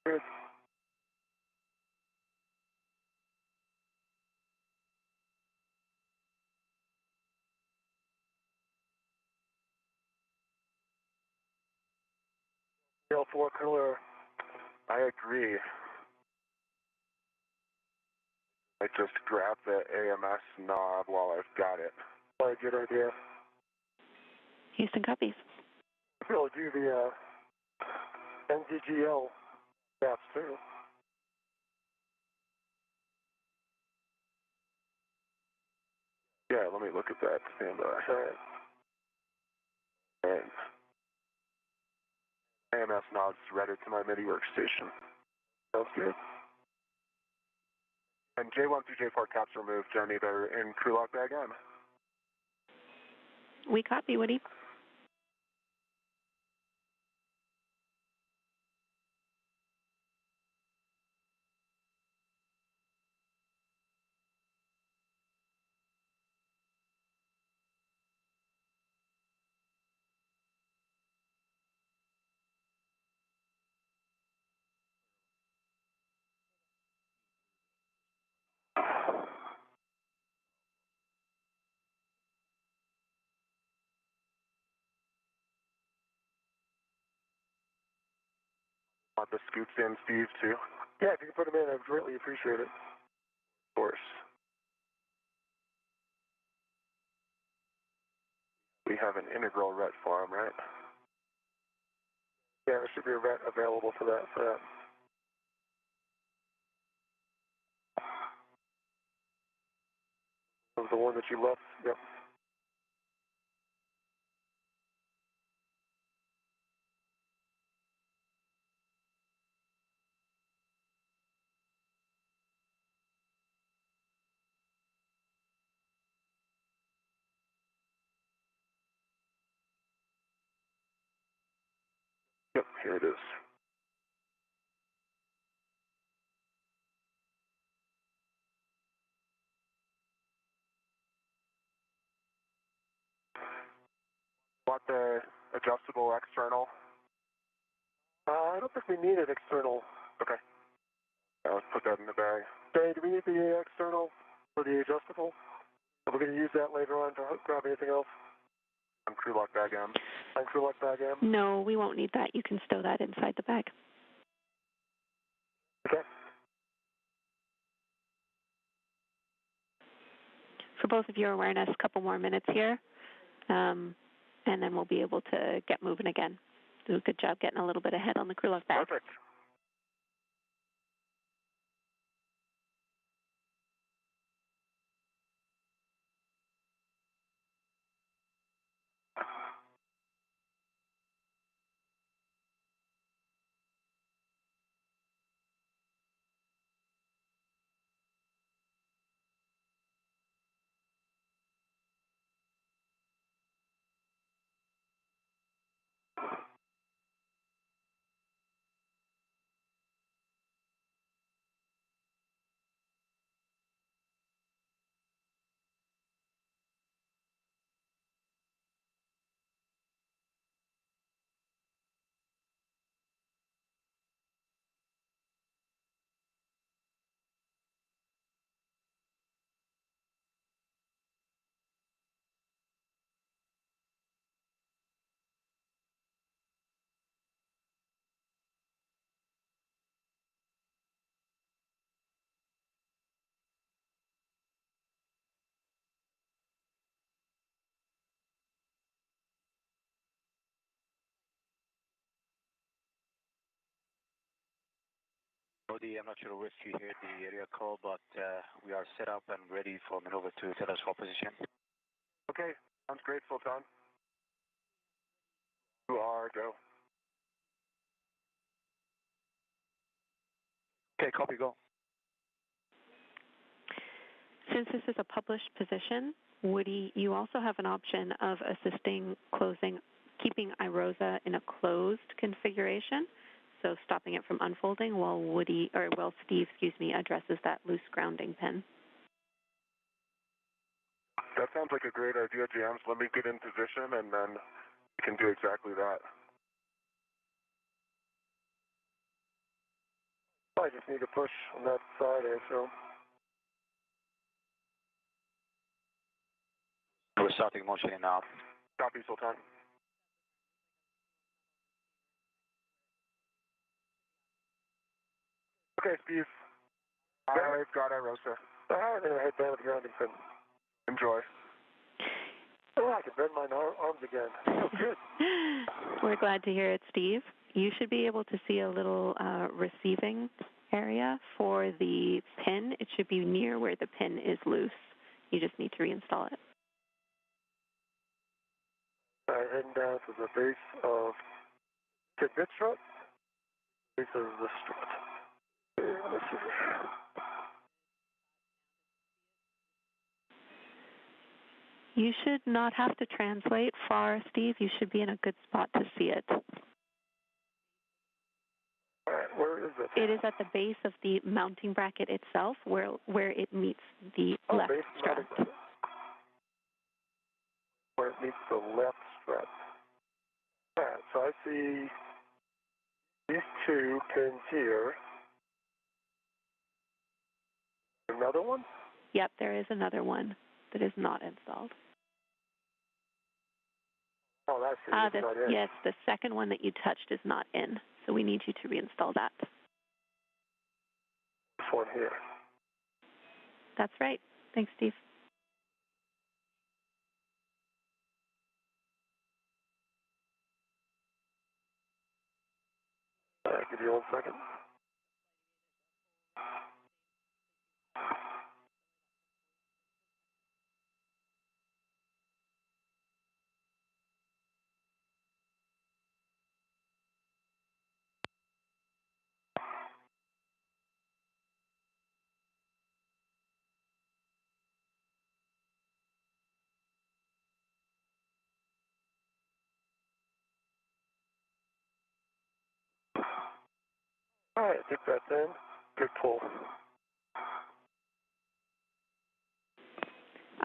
Good. L4 cooler. I agree. I just grab the AMS knob while I've got it. Probably a good idea. Houston copies. We'll do the NDGL maps too. Yeah, let me look at that. Stand by. All right. And AMS knobs routed to my MIDI workstation. Sounds good. And J1 through J4 caps removed, Jenny. They're in crew lock bag M. We copy, Woody. Want the scoops in, Steve, too? Yeah, if you can put them in, I'd greatly appreciate it. Of course. We have an integral RET farm, right? Yeah, there should be a RET available for that. That was the one that you left? Yep. Yep, here it is. Want the adjustable external? I don't think we need an external. Okay. Let's put that in the bag. Okay, do we need the external for the adjustable? Are we going to use that later on to grab anything else? I'm crew lock bag M. I'm crew lock bag M. No, we won't need that. You can stow that inside the bag. Okay. For both of your awareness, a couple more minutes here, and then we'll be able to get moving again. Do a good job getting a little bit ahead on the crew lock bag. Perfect. Brody, I'm not sure if you heard the area call, but we are set up and ready for maneuver to telescope position. Okay, sounds great, Sultan. You are go. Okay, copy, go. Since this is a published position, Woody, you also have an option of assisting keeping iROSA in a closed configuration, so stopping it from unfolding while Steve, addresses that loose grounding pin. That sounds like a great idea, James. Let me get in position, and then we can do exactly that. I just need to push on that side, so. We're starting motioning now. Copy, Sultan. Okay, Steve. I've got iROSA. All right, then head down with the grounding pin. Enjoy. Oh, I can bend my arms again. Oh, good. We're glad to hear it, Steve. You should be able to see a little receiving area for the pin. It should be near where the pin is loose. You just need to reinstall it. All right, heading down to the base of tidbit strut. Base of the strut. Let's see. You should not have to translate far, Steve. You should be in a good spot to see it. All right, where is it? It is at the base of the mounting bracket itself, where it meets the left strut. Where it meets the left strut. All right, so I see these two pins here. Another one? Yep, there is another one that is not installed. Oh, that's it. Not in. Yes, the second one that you touched is not in, so we need you to reinstall that. This one here. That's right. Thanks, Steve. Give you 1 second. All right, I think that's in. Good pull.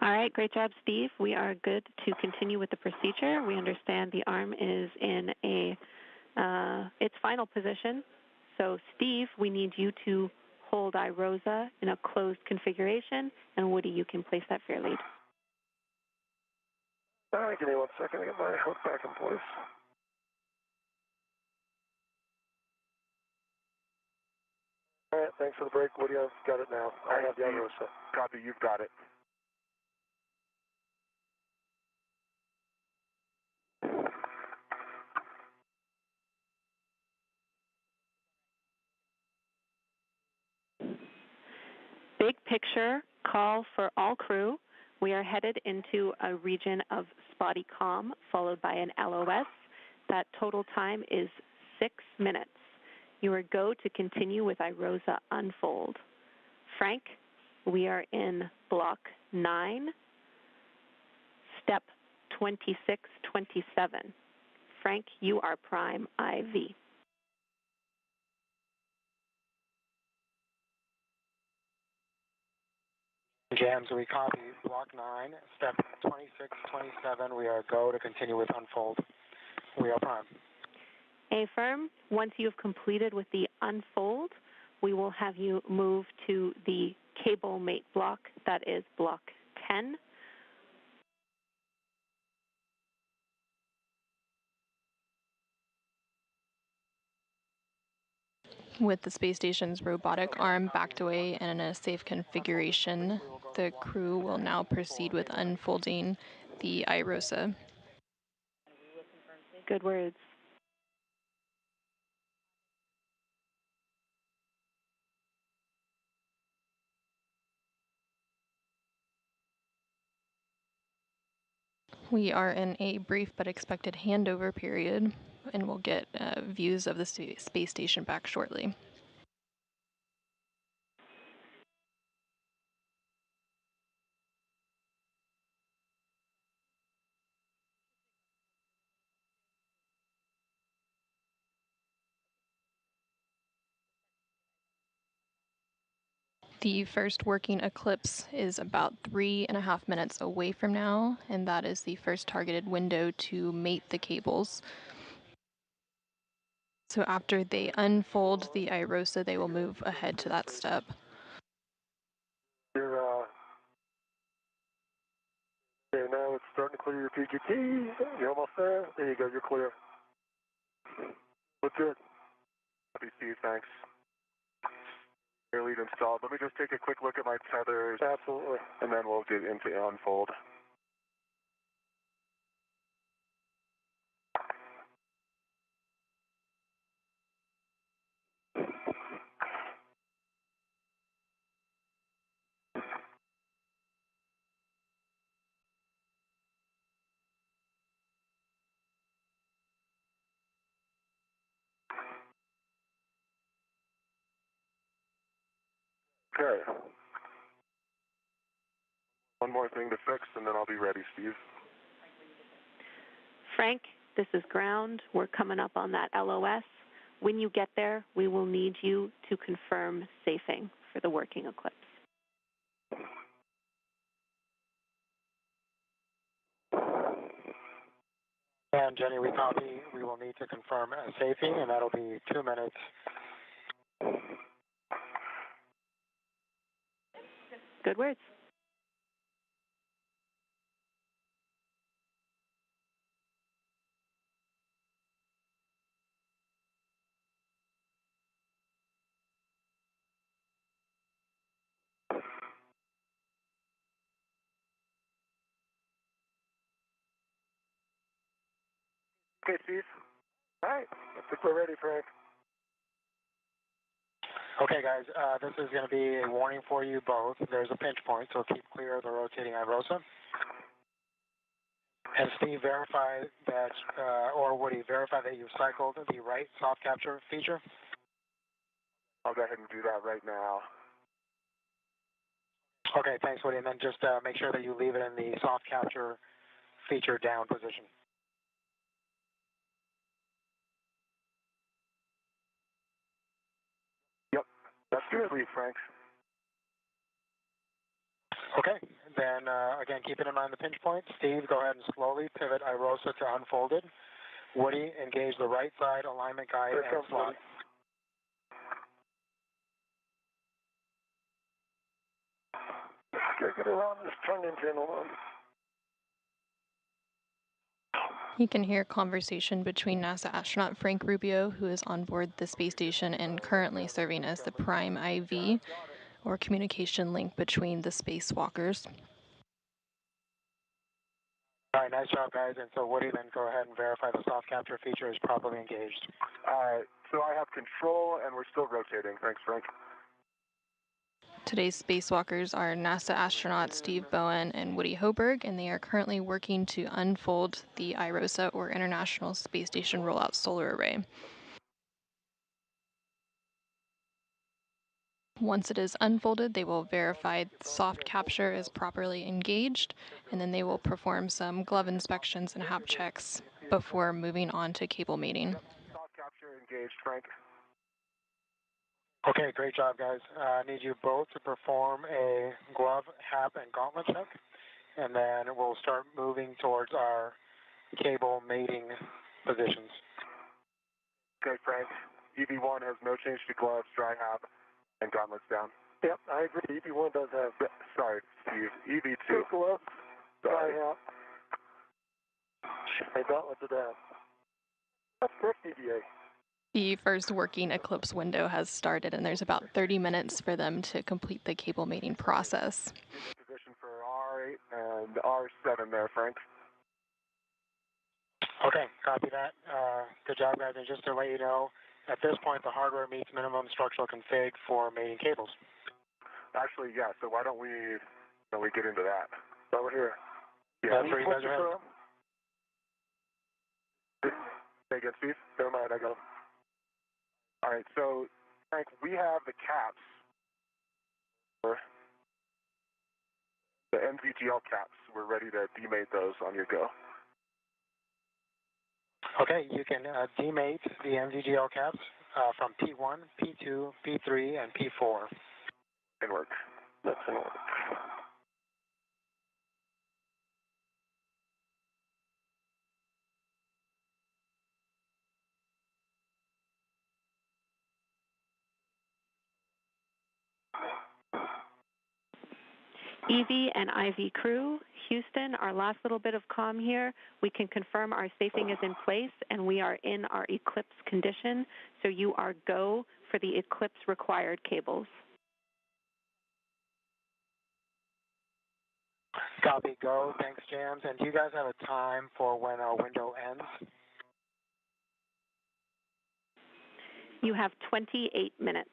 All right, great job, Steve. We are good to continue with the procedure. We understand the arm is in its final position. So, Steve, we need you to hold iROSA in a closed configuration, and Woody, you can place that for your lead. All right, give me 1 second to get my hook back in place. All right, thanks for the break, Woody. I've got it now. I have the iROSA. Copy, you've got it. Big picture call for all crew. We are headed into a region of spotty calm, followed by an LOS. That total time is 6 minutes. You are go to continue with iROSA unfold. Frank, we are in block 9, step 2627. Frank, you are prime IV. Jams, we copy block 9, step 2627. We are go to continue with unfold. We are prime. Affirm, once you have completed with the unfold, we will have you move to the cable mate block. That is block 10. With the space station's robotic arm backed away and in a safe configuration, the crew will now proceed with unfolding the iROSA. Good words. We are in a brief but expected handover period, and we'll get views of the space station back shortly. The first working eclipse is about 3.5 minutes away from now, and that is the first targeted window to mate the cables. So after they unfold the iROSA, they will move ahead to that step. Okay, now it's starting to clear your PGT. You're almost there. There you go, you're clear. Look good. Happy to see you, thanks. Air lead installed. Let me just take a quick look at my tethers. Absolutely. And then we'll get into unfold. Okay. One more thing to fix, and then I'll be ready, Steve. Frank, this is ground. We're coming up on that LOS. When you get there, we will need you to confirm safing for the working eclipse. And Jenny, we copy. We will need to confirm safing, and that'll be 2 minutes. Good words. Okay, Steve. All right. I think we're ready, Frank. Okay, guys, this is going to be a warning for you both. There's a pinch point, so keep clear of the rotating iROSA. And Steve, verify that, or Woody, verify that you've cycled the right soft capture feature. I'll go ahead and do that right now. Okay, thanks, Woody. And then just make sure that you leave it in the soft capture feature down position. Yep, that's good, Frank. Okay, then again, keeping in mind the pinch point. Steve, go ahead and slowly pivot iROSA to unfolded. Woody, engage the right side alignment guide and slot. Get around this turn engine on. You can hear conversation between NASA astronaut Frank Rubio, who is on board the space station and currently serving as the prime IV, or communication link between the spacewalkers. All right, nice job, guys. And so Woody, then go ahead and verify the soft capture feature is properly engaged. So I have control, and we're still rotating. Thanks, Frank. Today's spacewalkers are NASA astronauts Steve Bowen and Woody Hoburg, and they are currently working to unfold the iROSA, or International Space Station Rollout Solar Array. Once it is unfolded, they will verify soft capture is properly engaged, and then they will perform some glove inspections and hap checks before moving on to cable mating. Soft capture engaged, Frank. Okay, great job, guys. I need you both to perform a glove, hap, and gauntlet check, and then we'll start moving towards our cable mating positions. Okay, Frank. EV1 has no change to gloves, dry hap, and gauntlets down. Yep, I agree. EV1 does have. Sorry, Steve. EV2. Gloves, dry hap, and gauntlets are down. That's correct, EVA. The first working eclipse window has started, and there's about 30 minutes for them to complete the cable mating process. Position for R8 and R7 there, Frank. Okay, copy that. Good job, guys. And just to let you know, at this point, the hardware meets minimum structural config for mating cables. Actually, yeah, so why don't we get into that? Over here. Yeah, that's where you guys are heading. Say again, Steve? Never mind, I got them. All right, so, Frank, we have the caps, for the MVGL caps. We're ready to demate those on your go. Okay, you can demate the MVGL caps from P1, P2, P3, and P4. Inward. That's inward. EV and IV crew, Houston, our last little bit of comm here. We can confirm our safing is in place and we are in our eclipse condition, so you are go for the eclipse required cables. Copy, go. Thanks, Jams. And do you guys have a time for when our window ends? You have 28 minutes.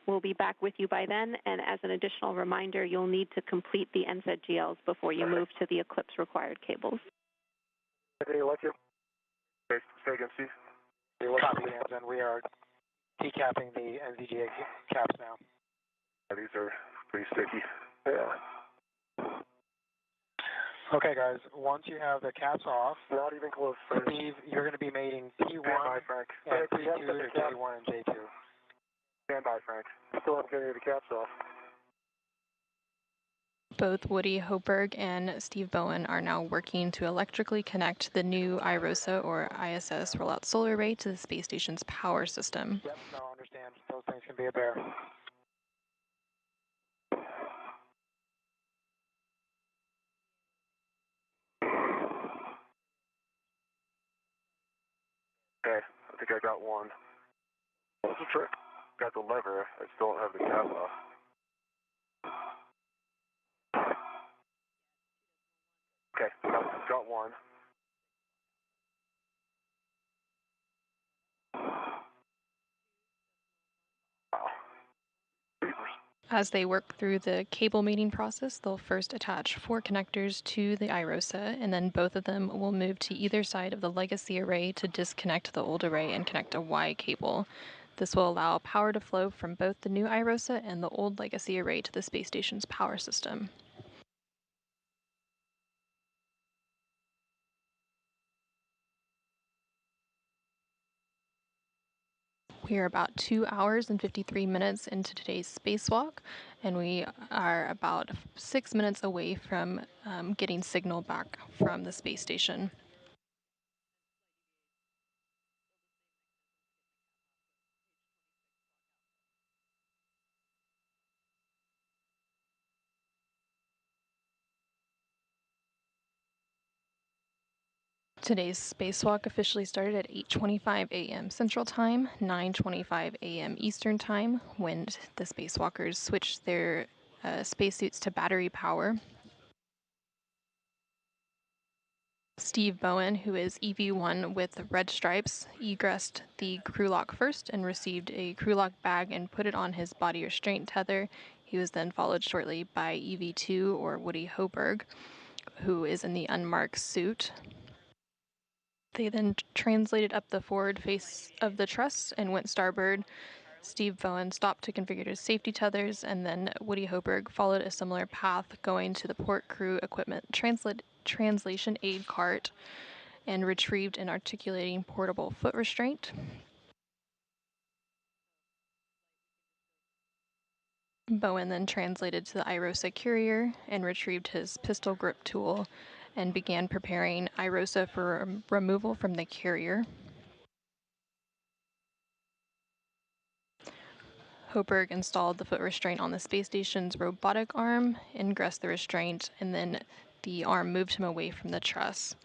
We'll be back with you by then, and as an additional reminder, you'll need to complete the NZGLs before you move to the eclipse required cables. Any electric? Stay against Steve. Copy, Jams, and we are decapping the NZGA caps now. These are pretty sticky. Yeah. Okay, guys, once you have the caps off, Not even close. Steve, you're going to be mating P1 by, Frank. and P2 to J1 and J2. Stand by, Frank. Still haven't getting the caps off. Both Woody Hoberg and Steve Bowen are now working to electrically connect the new iROSA or ISS rollout solar array to the space station's power system. Yep, no, I understand. Those things can be a bear. Okay, I think I got one. What's the trick? Got the lever. I still don't have the cap off. Okay, got one. Wow. As they work through the cable mating process, they'll first attach 4 connectors to the iROSA, and then both of them will move to either side of the legacy array to disconnect the old array and connect a Y cable. This will allow power to flow from both the new iROSA and the old legacy array to the space station's power system. We are about 2 hours and 53 minutes into today's spacewalk, and we are about 6 minutes away from getting signal back from the space station. Today's spacewalk officially started at 8:25 a.m. Central Time, 9:25 a.m. Eastern Time, when the spacewalkers switched their spacesuits to battery power. Steve Bowen, who is EV1 with red stripes, egressed the crew lock first and received a crew lock bag and put it on his body restraint tether. He was then followed shortly by EV2, or Woody Hoberg, who is in the unmarked suit. They then translated up the forward face of the truss and went starboard. Steve Bowen stopped to configure his safety tethers, and then Woody Hoberg followed a similar path, going to the port crew equipment translation aid cart and retrieved an articulating portable foot restraint. Bowen then translated to the iROSA courier and retrieved his pistol grip tool and began preparing iROSA for removal from the carrier. Hoberg installed the foot restraint on the space station's robotic arm, ingressed the restraint, and then the arm moved him away from the truss.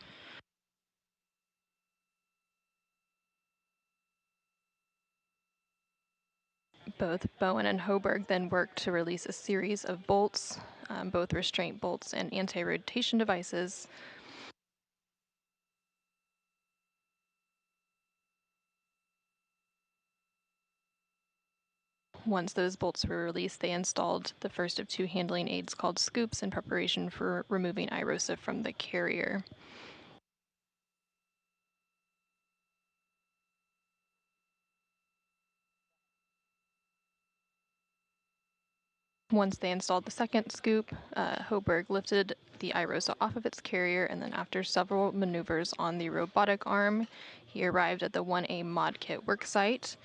Both Bowen and Hoberg then worked to release a series of bolts, both restraint bolts and anti-rotation devices. Once those bolts were released, they installed the first of 2 handling aids called scoops in preparation for removing iROSA from the carrier. Once they installed the second scoop, Hoberg lifted the iROSA off of its carrier, and then after several maneuvers on the robotic arm, he arrived at the 1A mod kit worksite.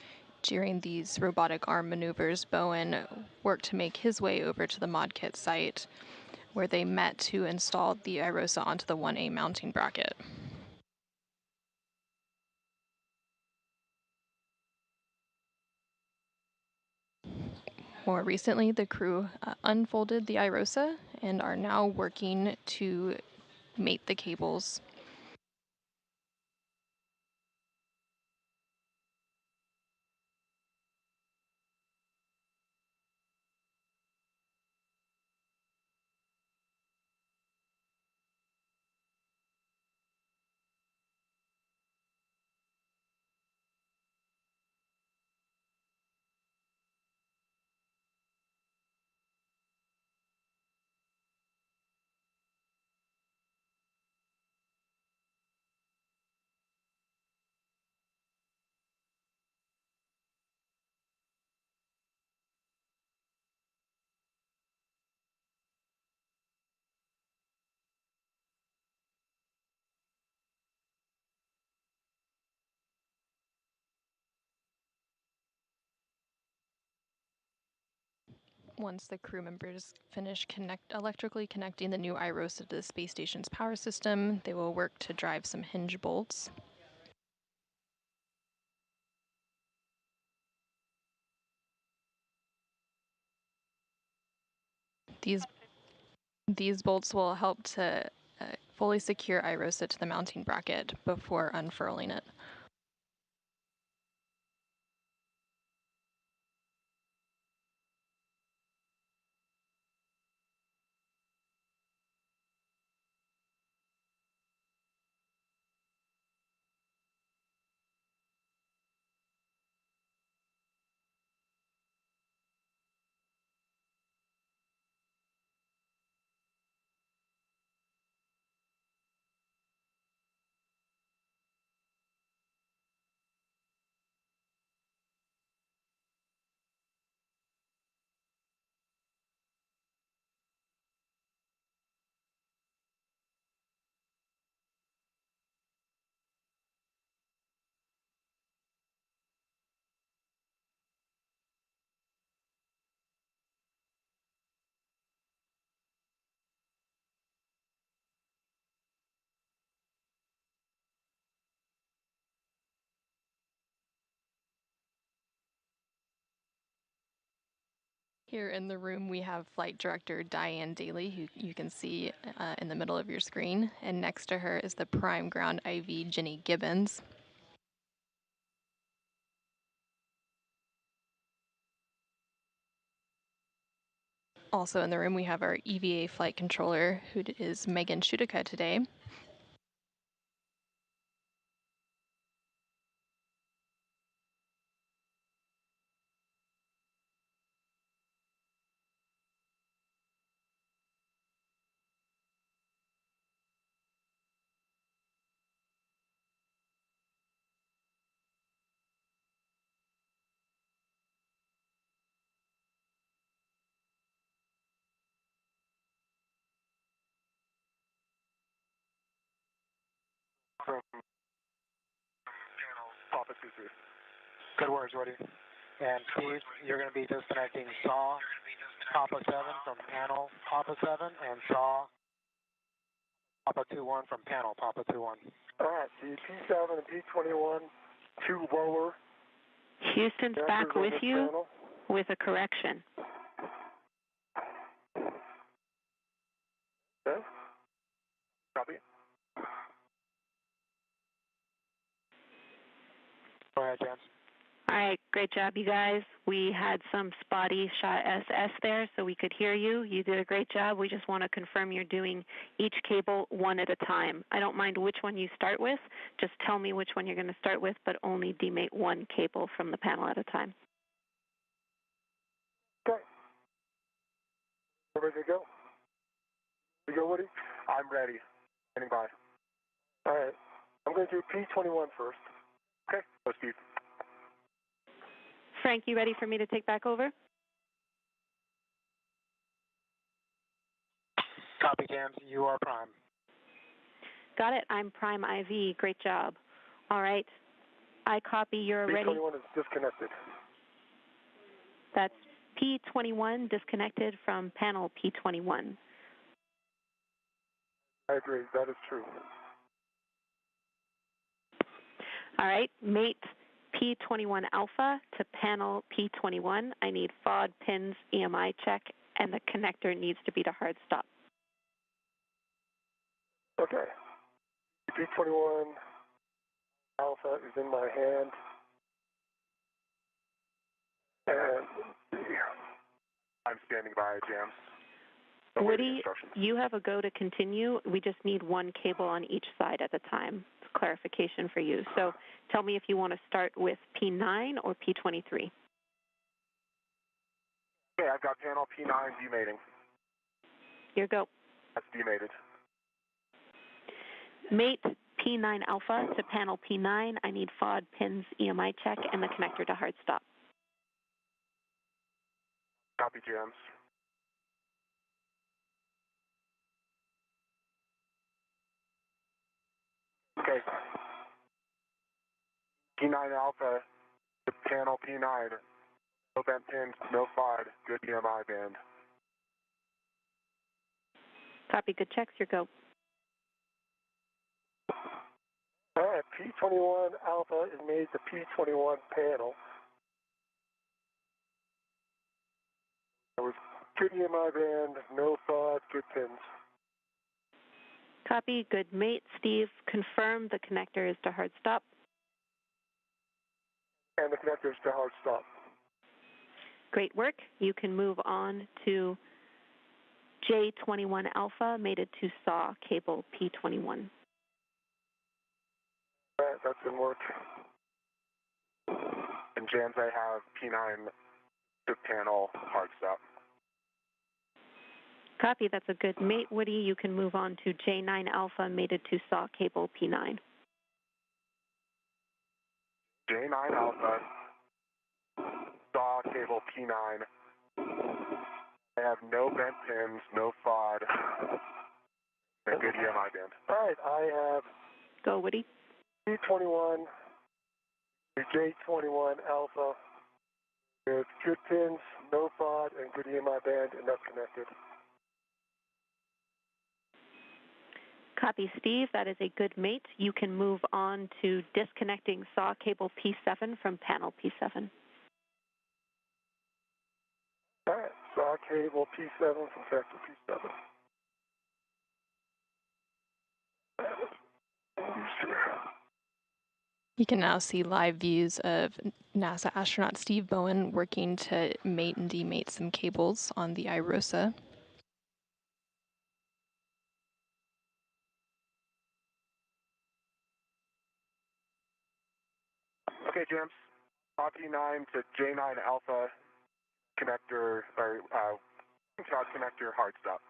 During these robotic arm maneuvers, Bowen worked to make his way over to the ModKit site, where they met to install the iROSA onto the 1A mounting bracket. More recently, the crew unfolded the iROSA and are now working to mate the cables. Once the crew members finish electrically connecting the new iROSA to the space station's power system, they will work to drive some hinge bolts. These bolts will help to fully secure iROSA to the mounting bracket before unfurling it. Here in the room, we have Flight Director Diane Daly, who you can see in the middle of your screen. And next to her is the Prime Ground IV, Jenny Gibbons. Also in the room, we have our EVA flight controller, who is Megan Shudica today. From Papa 2-3. Good words, Woody. And Steve, you're going to be disconnecting SAW Papa 7 from panel Papa 7 and SAW Papa 2-1 from panel Papa 2-1. All right, the P7 and P21, 2 lower. Houston's back with you panel. with a correction. Okay. Copy. Go ahead, James. All right, great job, you guys. We had some spotty shot SS there, so we could hear you. You did a great job. We just want to confirm you're doing each cable one at a time. I don't mind which one you start with. Just tell me which one you're going to start with, but only demate one cable from the panel at a time. Okay. We're ready to go. You go, Woody? I'm ready. Standing by. All right. I'm going to do P21 first. Okay. Go, Steve. Frank, you ready for me to take back over? Copy, James. You are prime. Got it. I'm Prime IV. Great job. All right. I copy. You're ready. P21 is disconnected. That's P21 disconnected from panel P21. I agree. That is true. All right, mate P21 alpha to panel P21. I need FOD, pins, EMI check, and the connector needs to be to hard stop. Okay. P21 alpha is in my hand. And I'm standing by, Jams. Woody, you have a go to continue. We just need one cable on each side at a time. It's clarification for you. So tell me if you want to start with P9 or P23. Okay, I've got panel P9 demating. Your go. That's demated. Mate P9 alpha to panel P9. I need FOD, pins, EMI check, and the connector to hard stop. Copy, Jams. Okay. P9 alpha to panel P9. No bent pins, no FOD, good EMI band. Copy, good checks, your go. All right, P21 alpha is made to P21 panel. There was good EMI band, no FOD, good pins. Copy, good mate. Steve, confirm the connector is to hard stop. And the connector is to hard stop. Great work. You can move on to J21 alpha, mated to SAW cable P21. All right, that's been worked. And Jams, I have P9 to panel hard stop. Copy, that's a good mate. Woody, you can move on to J9 alpha, mated to SAW cable P9. J9 alpha, SAW cable P9. I have no bent pins, no FOD, and good EMI band. All right, I have Go, Woody. P21 to J21 alpha with good pins, no FOD, and good EMI band, and that's connected. Copy, Steve. That is a good mate. You can move on to disconnecting SAW cable P7 from panel P7. All right, SAW cable P7 from sector P7. You can now see live views of NASA astronaut Steve Bowen working to mate and demate some cables on the iROSA. Okay, James. P9 to J9 alpha connector, or shot connector hard stop.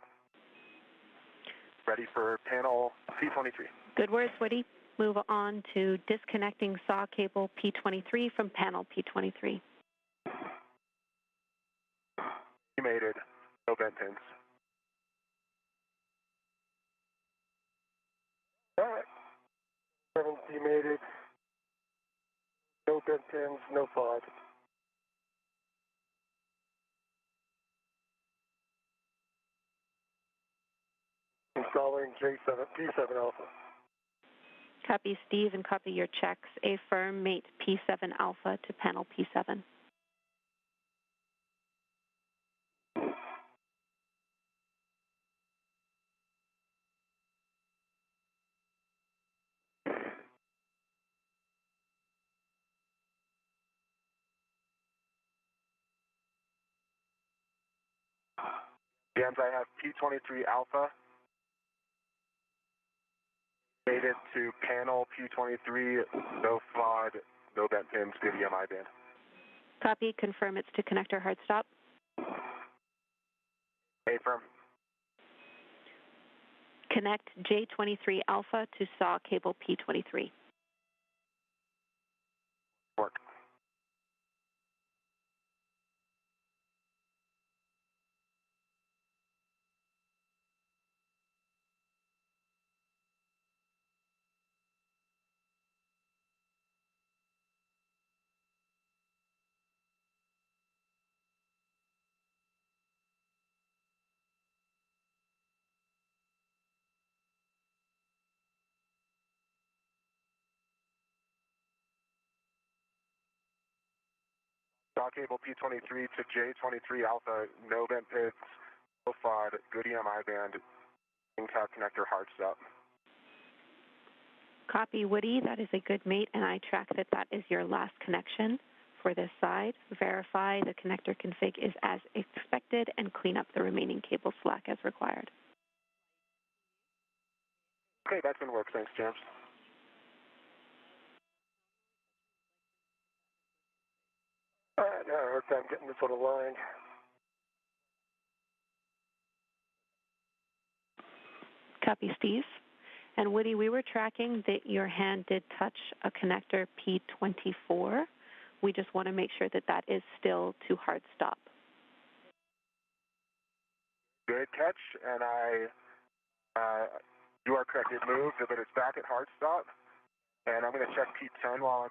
Ready for panel P23. Good words, Woody. Move on to disconnecting SAW cable P23 from panel P23. Demated, no bent pins. All right. 7 demated, no bent pins, no FOD. Installing J7, P7 alpha. Copy, Steve, and copy your checks. Affirm mate P7 alpha to panel P7. James, I have P23 alpha. Mated to panel P23, no FOD, no bent pins, good EMI band. Copy, confirm it's to connector hard stop. Affirm. Connect J23 alpha to SAW cable P23. Work. Saw cable P23 to J23 Alpha, no bent pits, no FOD, good EMI band, in-cab connector, hard stop. Copy, Woody. That is a good mate, and I track that that is your last connection for this side. Verify the connector config is as expected and clean up the remaining cable slack as required. Okay, that's in work. Thanks, James. All right, now hard time getting this on the line. Copy, Steve. And Woody, we were tracking that your hand did touch a connector P24. We just want to make sure that that is still to hard stop. Good catch, and you are correct. It moved, but it's back at hard stop. And I'm going to check P10 while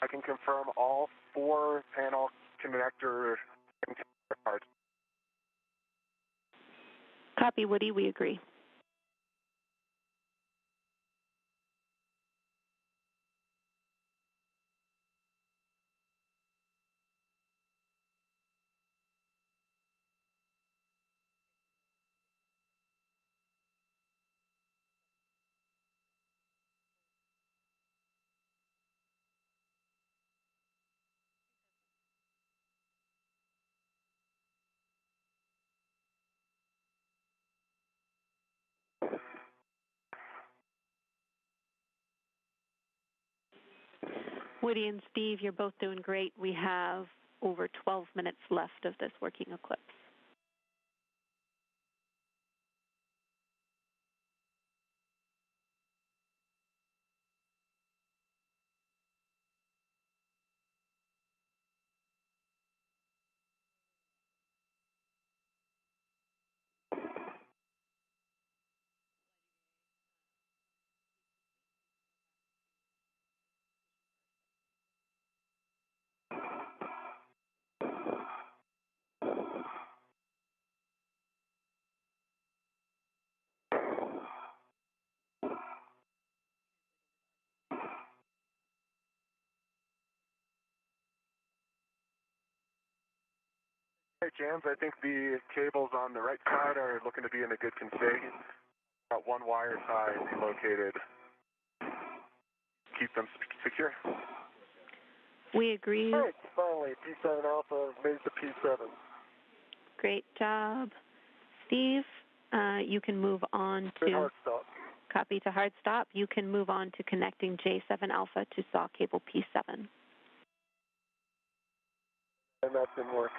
I can confirm all 4 panel connector parts. Copy, Woody. We agree. Woody and Steve, you're both doing great. We have over 12 minutes left of this working eclipse. Hey, James, I think the cables on the right side are looking to be in a good config. Got one wire tie located. Keep them secure. We agree. All right, finally, P7 Alpha made the P7. Great job. Steve, you can move on to hard stop. Copy to hard stop. You can move on to connecting J7 Alpha to saw cable P7. And that didn't work.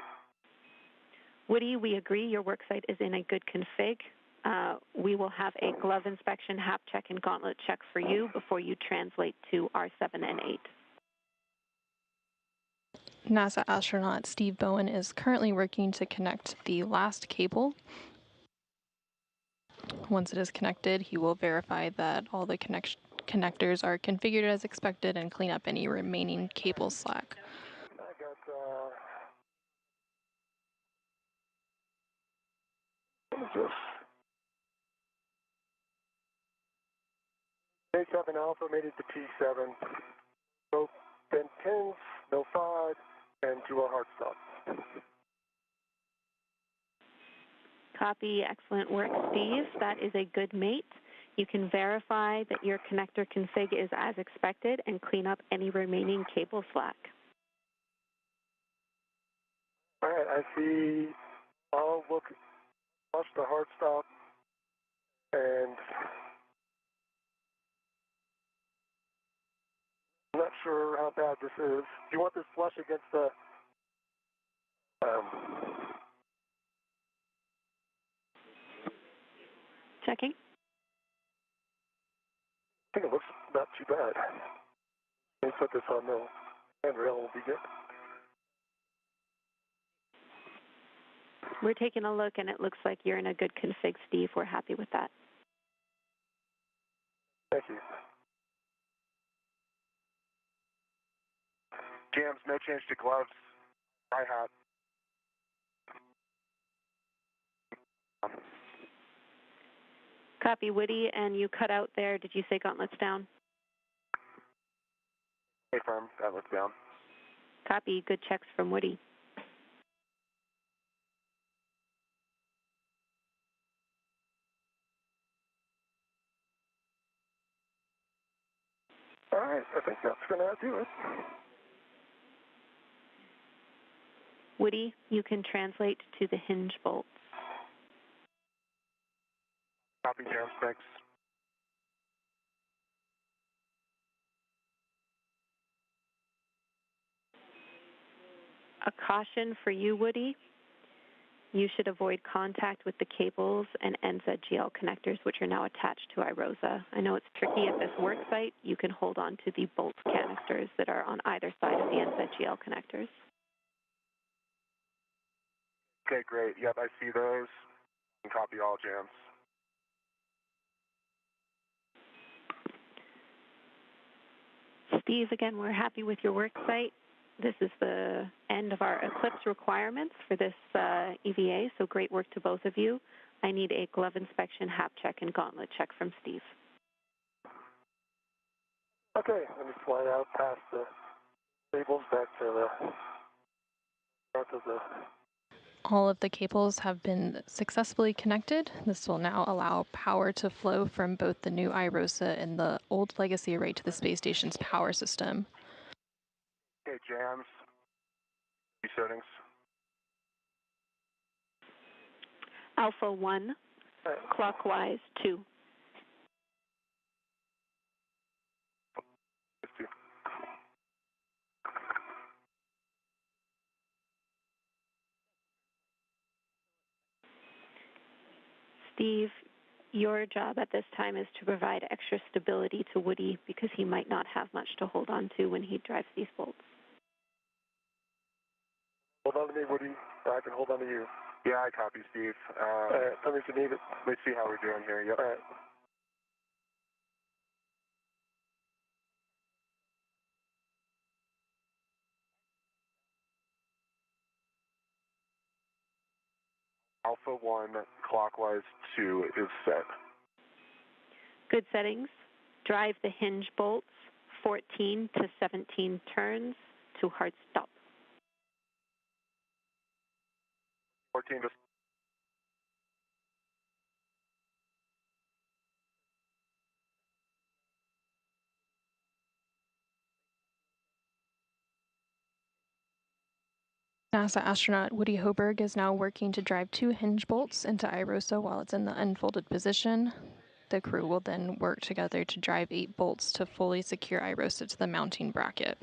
Woody, we agree your work site is in a good config. We will have a glove inspection, hap check, and gauntlet check for you before you translate to R7 and 8. NASA astronaut Steve Bowen is currently working to connect the last cable. Once it is connected, he will verify that all the connectors are configured as expected and clean up any remaining cable slack. I got, what is this? J7 Alpha made it to P7. No bent pins, no FOD, and to a hard stop. Copy. Excellent work, Steve. That is a good mate. You can verify that your connector config is as expected and clean up any remaining cable slack. All right, I see. I'll watch the hard stop, and I'm not sure how bad this is. Do you want this flush against the Checking. I think it looks not too bad. Let me put this on the handrail, will be good. We're taking a look, and it looks like you're in a good config, Steve. We're happy with that. Thank you. Jams, no change to gloves. Hi-hat. Copy, Woody, and you cut out there. Did you say gauntlets down? Affirm, that looks down. Copy. Good checks from Woody. All right, I think that's going to do it. Woody, you can translate to the hinge bolts. Copy, Jam, thanks. A caution for you, Woody. You should avoid contact with the cables and NZGL connectors, which are now attached to iROSA. I know it's tricky at this work site. You can hold on to the bolt canisters that are on either side of the NZGL connectors. Okay, great. Yep, I see those. And copy all jams. Steve, again, we're happy with your work site. This is the end of our Eclipse requirements for this EVA, so great work to both of you. I need a glove inspection, hap check, and gauntlet check from Steve. Okay, let me fly out past the cables back to the front of the... All of the cables have been successfully connected. This will now allow power to flow from both the new iROSA and the old legacy array to the space station's power system. Okay, jams. Settings. Alpha 1, clockwise 2. Steve, your job at this time is to provide extra stability to Woody because he might not have much to hold on to when he drives these bolts. Hold on to me, Woody. I can hold on to you. Yeah, I copy, Steve. Tell me if you need it. Let's see how we're doing here. Yep. All right. Alpha 1, clockwise 2 is set. Good settings. Drive the hinge bolts 14 to 17 turns to hard stop. 14 to... NASA astronaut Woody Hoberg is now working to drive 2 hinge bolts into iROSA while it's in the unfolded position. The crew will then work together to drive 8 bolts to fully secure iROSA to the mounting bracket.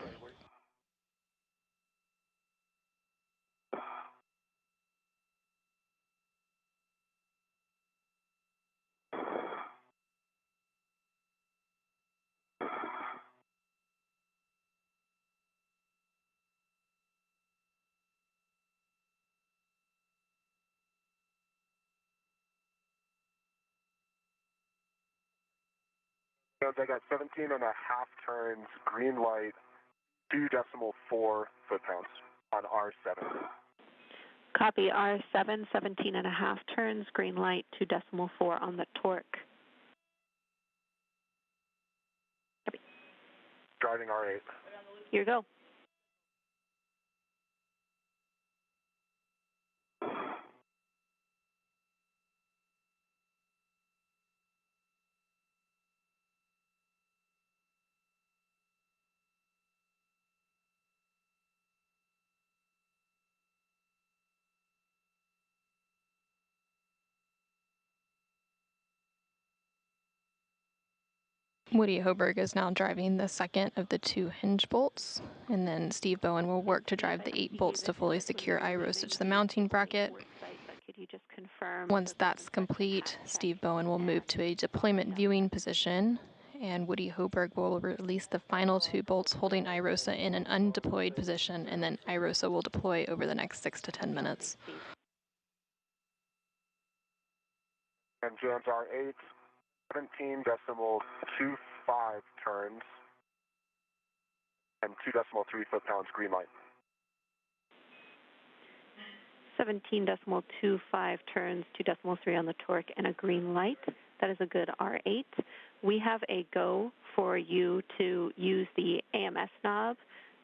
I got 17 and a half turns, green light, 2.4 foot-pounds on R7. Copy R7, 17 and a half turns, green light, 2.4 on the torque. Copy. Driving R8. Here you go. Woody Hoberg is now driving the second of the 2 hinge bolts, and then Steve Bowen will work to drive the 8 bolts to fully secure iROSA to the mounting bracket. Could you just confirm? Once that's complete, Steve Bowen will move to a deployment viewing position, and Woody Hoberg will release the final 2 bolts holding iROSA in an undeployed position, and then iROSA will deploy over the next 6 to 10 minutes. And jams R8, 17.25 turns, and 2.3 foot-pounds, green light. 17.25 turns, 2.3 on the torque, and a green light. That is a good R8. We have a go for you to use the AMS knob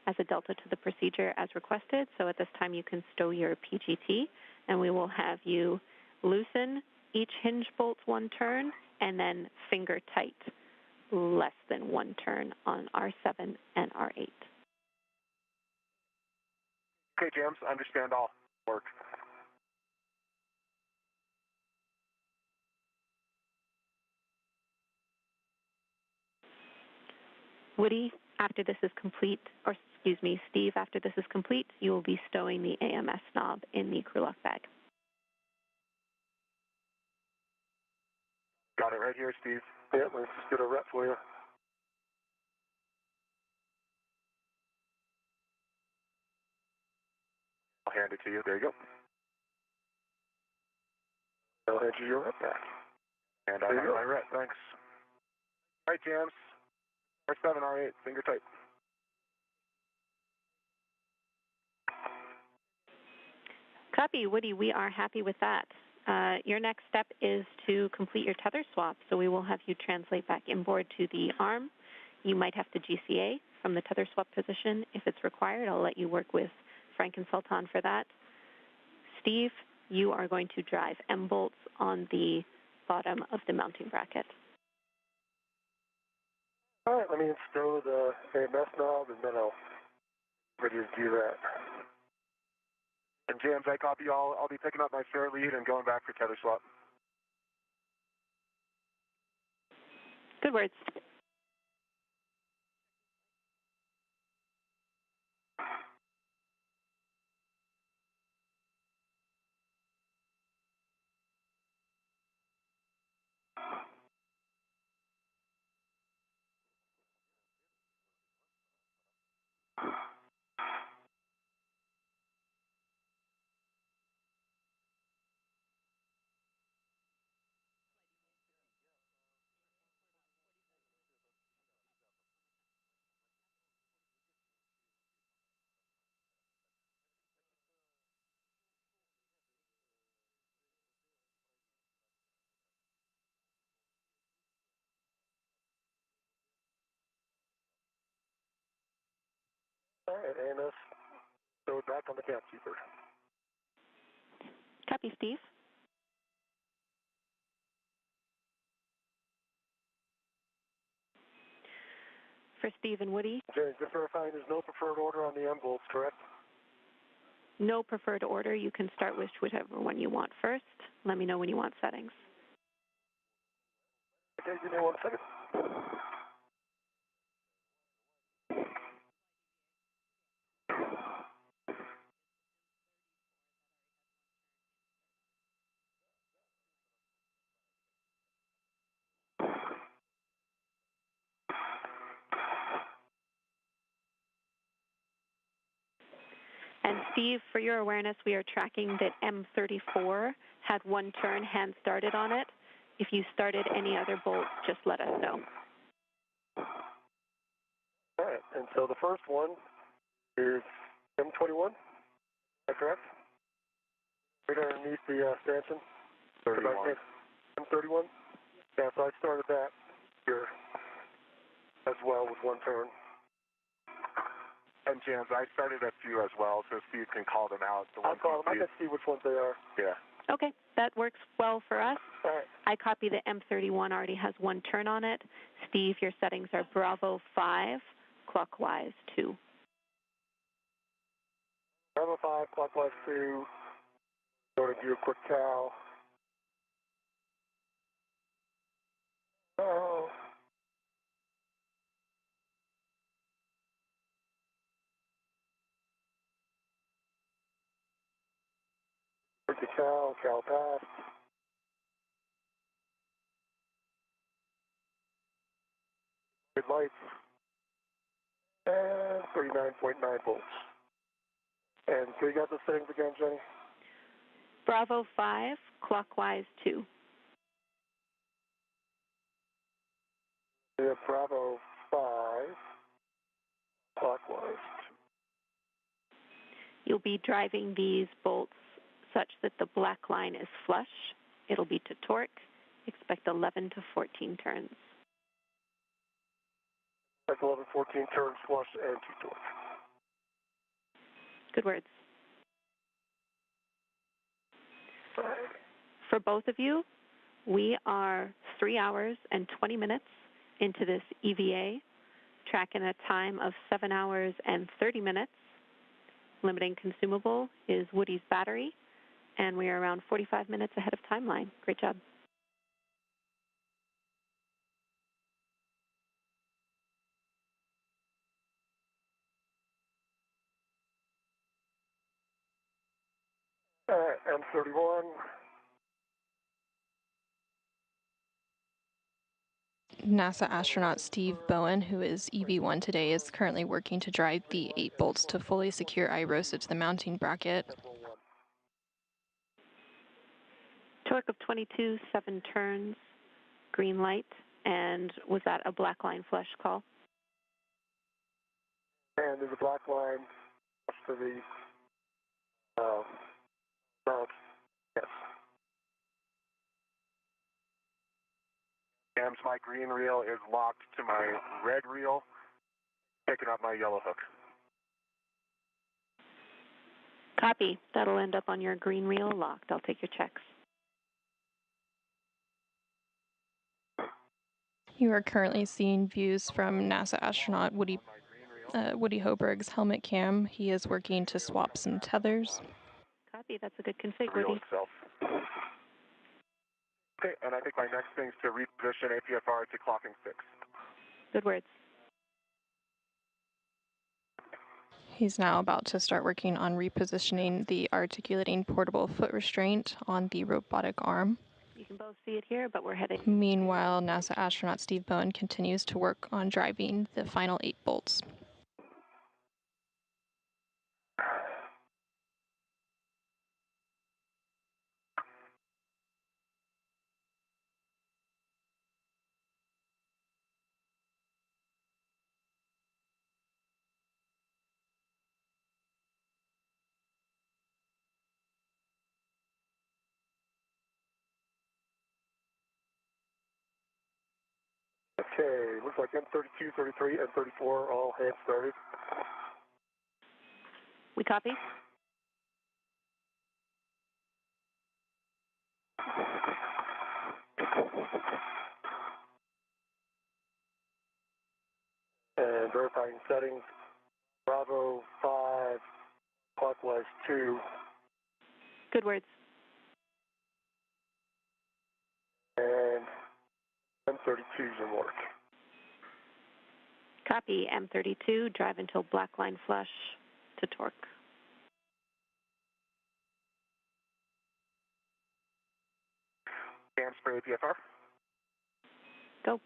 as a delta to the procedure as requested. So at this time you can stow your PGT, and we will have you loosen each hinge bolt one turn and then finger tight less than one turn on R7 and R8. Okay, James, understand all. Work. Woody, after this is complete, or excuse me, Steve, after this is complete, you will be stowing the AMS knob in the crew lock bag. Got it right here, Steve. Yeah, let's just get a rep for you. I'll hand it to you. There you go. I'll hand you your rep back. And I have my rep, thanks. All right, James. R7, R8, finger tight. Copy, Woody. We are happy with that. Your next step is to complete your tether swap. So we will have you translate back inboard to the arm. You might have to GCA from the tether swap position if it's required. I'll let you work with Frank and Sultan for that. Steve, you are going to drive M bolts on the bottom of the mounting bracket. All right, let me install the AMS knob, and then I'll ready to do that. And James, I copy all. I'll be picking up my spare lead and going back for tether swap. Good words. All right, AMS, throw it back on the cap keeper. Copy, Steve. For Steve and Woody, James, just verifying there's no preferred order on the M bolts, correct? no preferred order. You can start with whichever one you want first. Let me know when you want settings. Okay, give me 1 second. And Steve, for your awareness, we are tracking that M34 had one turn hand started on it. If you started any other bolts, just let us know. All right, and so the first one is M21, is that correct? Right underneath the stanchion? 31. M31? Yeah, so I started that here as well with one turn. And James, I started a few as well, so Steve can call them out. I'll call them. I can see which ones they are. Yeah. Okay, that works well for us. All right. I copy the M31 already has one turn on it. Steve, your settings are Bravo 5, clockwise 2. Bravo 5, clockwise 2. Going to do a quick cow. Oh. Quick the cow passed. Good lights. And 39.9 volts. And so you got the settings again, Jenny? Bravo 5, clockwise 2. Yeah, Bravo 5, clockwise. You'll be driving these bolts such that the black line is flush. It'll be to torque. Expect 11 to 14 turns. That's 11, 14 turns, flush, and 2 torque. Good words. For both of you, we are 3 hours and 20 minutes into this EVA, tracking a time of 7 hours and 30 minutes. Limiting consumable is Woody's battery, and we are around 45 minutes ahead of timeline. Great job. M31. NASA astronaut Steve Bowen, who is EV1 today, is currently working to drive the 8 bolts to fully secure iROSA to the mounting bracket. Torque of 22, 7 turns, green light, and was that a black line flush call? And there's a black line to the mount. Yes. And my green reel is locked to my red reel, picking up my yellow hook. Copy. That'll end up on your green reel locked. I'll take your checks. You are currently seeing views from NASA astronaut Woody Hoberg's helmet cam. He is working to swap some tethers. Copy. That's a good config, Reel Woody. itself. Okay, and I think my next thing is to reposition APFR to clocking 6. Good words. He's now about to start working on repositioning the articulating portable foot restraint on the robotic arm. You can both see it here, but we're heading. Meanwhile, NASA astronaut Steve Bowen continues to work on driving the final 8 bolts. Okay, looks like M32, 33, and 34 all hands started. We copy? And verifying settings, Bravo 5, clockwise 2, Good words. and M32's in work. Copy. M32, drive until black line flush to torque. Cam spray APFR. Go.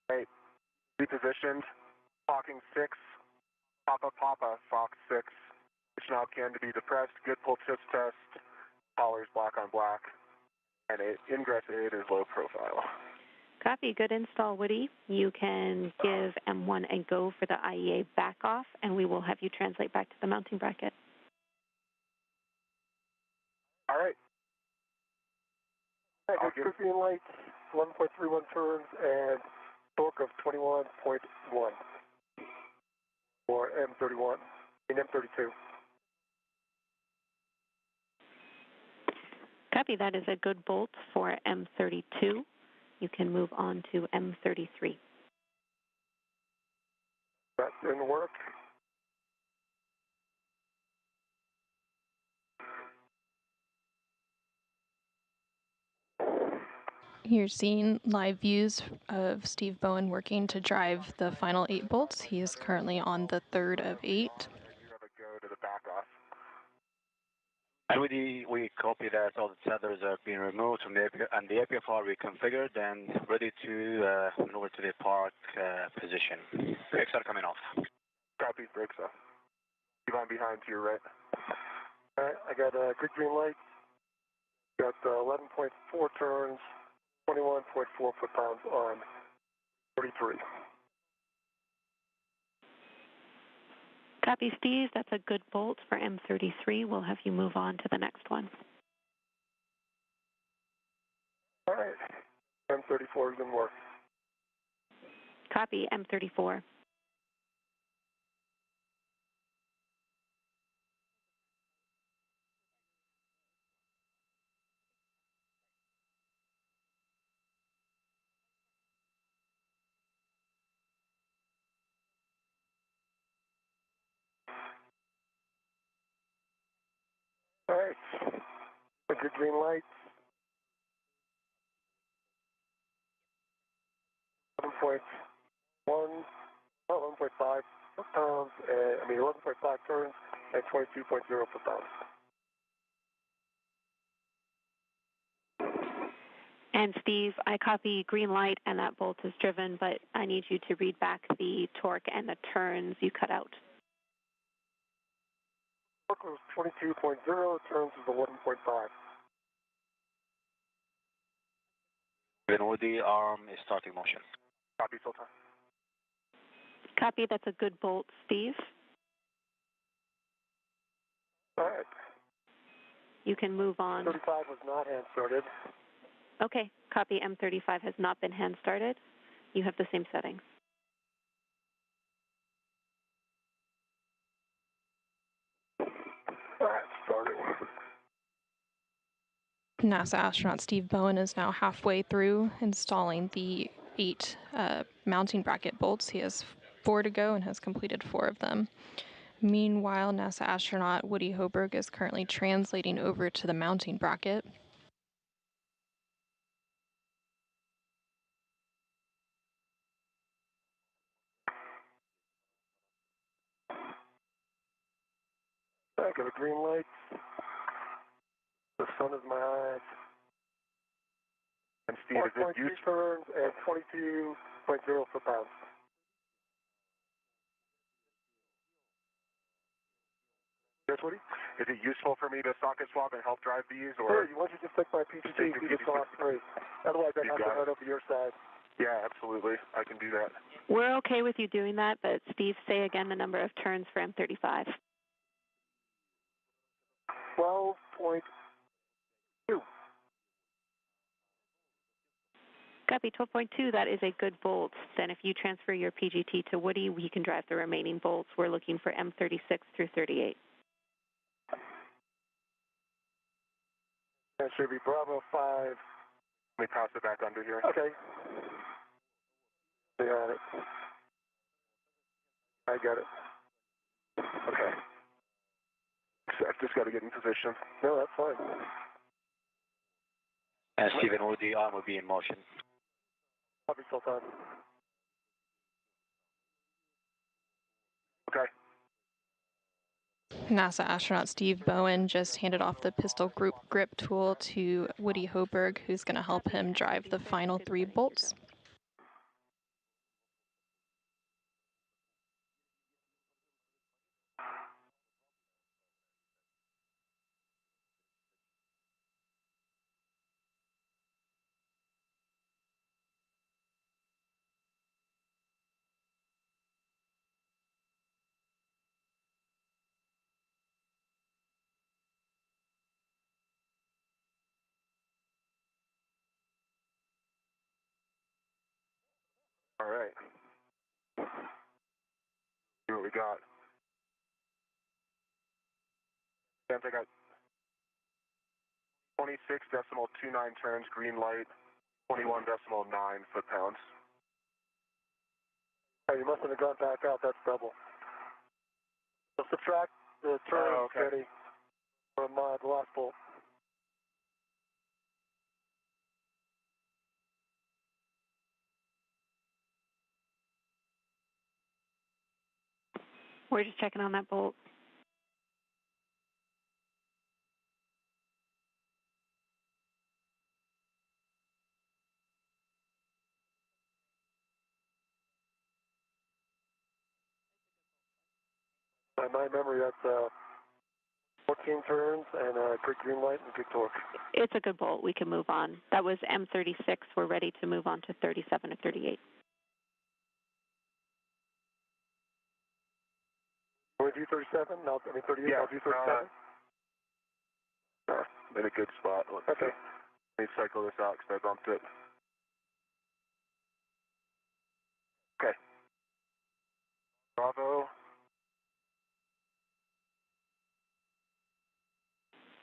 Hey, repositioned, clocking 6, Papa, Fox 6, which now can to be depressed, good pull tips test, collars black on black, and ingress aid is low profile. Copy. Good install, Woody. You can give M1 a go for the IEA back off, and we will have you translate back to the mounting bracket. All right. Good green light, 11.31 turns, and torque of 21.1 for M31 in M32. Copy. That is a good bolt for M32. You can move on to M33. That's in work. You're seeing live views of Steve Bowen working to drive the final 8 bolts. He is currently on the 3rd of 8. You have a go to the back off. And we copy that all the tethers are being removed from the and the APFR reconfigured and ready to maneuver to the park position. Brakes are coming off. Copy, brakes off. Keep on behind to your right. All right, I got a good green light. Got 11.4 turns, 21.4 foot-pounds on 33. Copy, Steve. That's a good bolt for M33. We'll have you move on to the next one. All right. M34 is in work. Copy, M34. All right. A good green light. 11.1, 11.5 pounds, 11.5 turns and 22.0 foot-pounds. And Steve, I copy green light and that bolt is driven, but I need you to read back the torque and the turns you cut out. Torque was 22.0, turns is 11.5. Then Woody, arm is starting motion. Copy, Sultan. Copy, that's a good bolt, Steve. All right. You can move on. 35 was not hand-started. Okay, copy, M35 has not been hand-started. You have the same settings. All right, starting. NASA astronaut Steve Bowen is now halfway through installing the 8 mounting bracket bolts. He has 4 to go and has completed 4 of them. Meanwhile, NASA astronaut Woody Hoburg is currently translating over to the mounting bracket. I got a green light. The sun is my eyes. And Steve, is it 4.2 turns and 22.0 foot-pounds. Yes, Woody? Is it useful for me to socket swap and help drive these, or? Sure, why don't you just take my PGT and get off three. Otherwise, I'd have to run over your side. Yeah, absolutely. I can do that. We're okay with you doing that, but Steve, say again the number of turns for M35. 12.2. Copy, 12.2, that is a good bolt. Then if you transfer your PGT to Woody, we can drive the remaining bolts. We're looking for M36 through 38. That should be Bravo 5. Let me pass it back under here. Okay. I got it. I got it. Okay. I've just got to get in position. No, that's fine. And Stephen, Woody, arm will be in motion. Copy, Sultan. Okay. NASA astronaut Steve Bowen just handed off the pistol grip tool to Woody Hoburg, who's going to help him drive the final 3 bolts. All right. See what we got. Sam, I got 26.29 turns, green light, 21.9 foot-pounds. Oh, you mustn't have gone back out. That's double. So subtract the turns, Eddie, from the last bolt. We're just checking on that bolt. By my memory, that's 14 turns and a good green light and good torque. It's a good bolt. We can move on. That was M36. We're ready to move on to 37 or 38. Can we do 37? No, I mean 38. Yeah, I'll do 37. in a good spot. Let's Okay. Let me cycle this out because I bumped it. Okay. Bravo.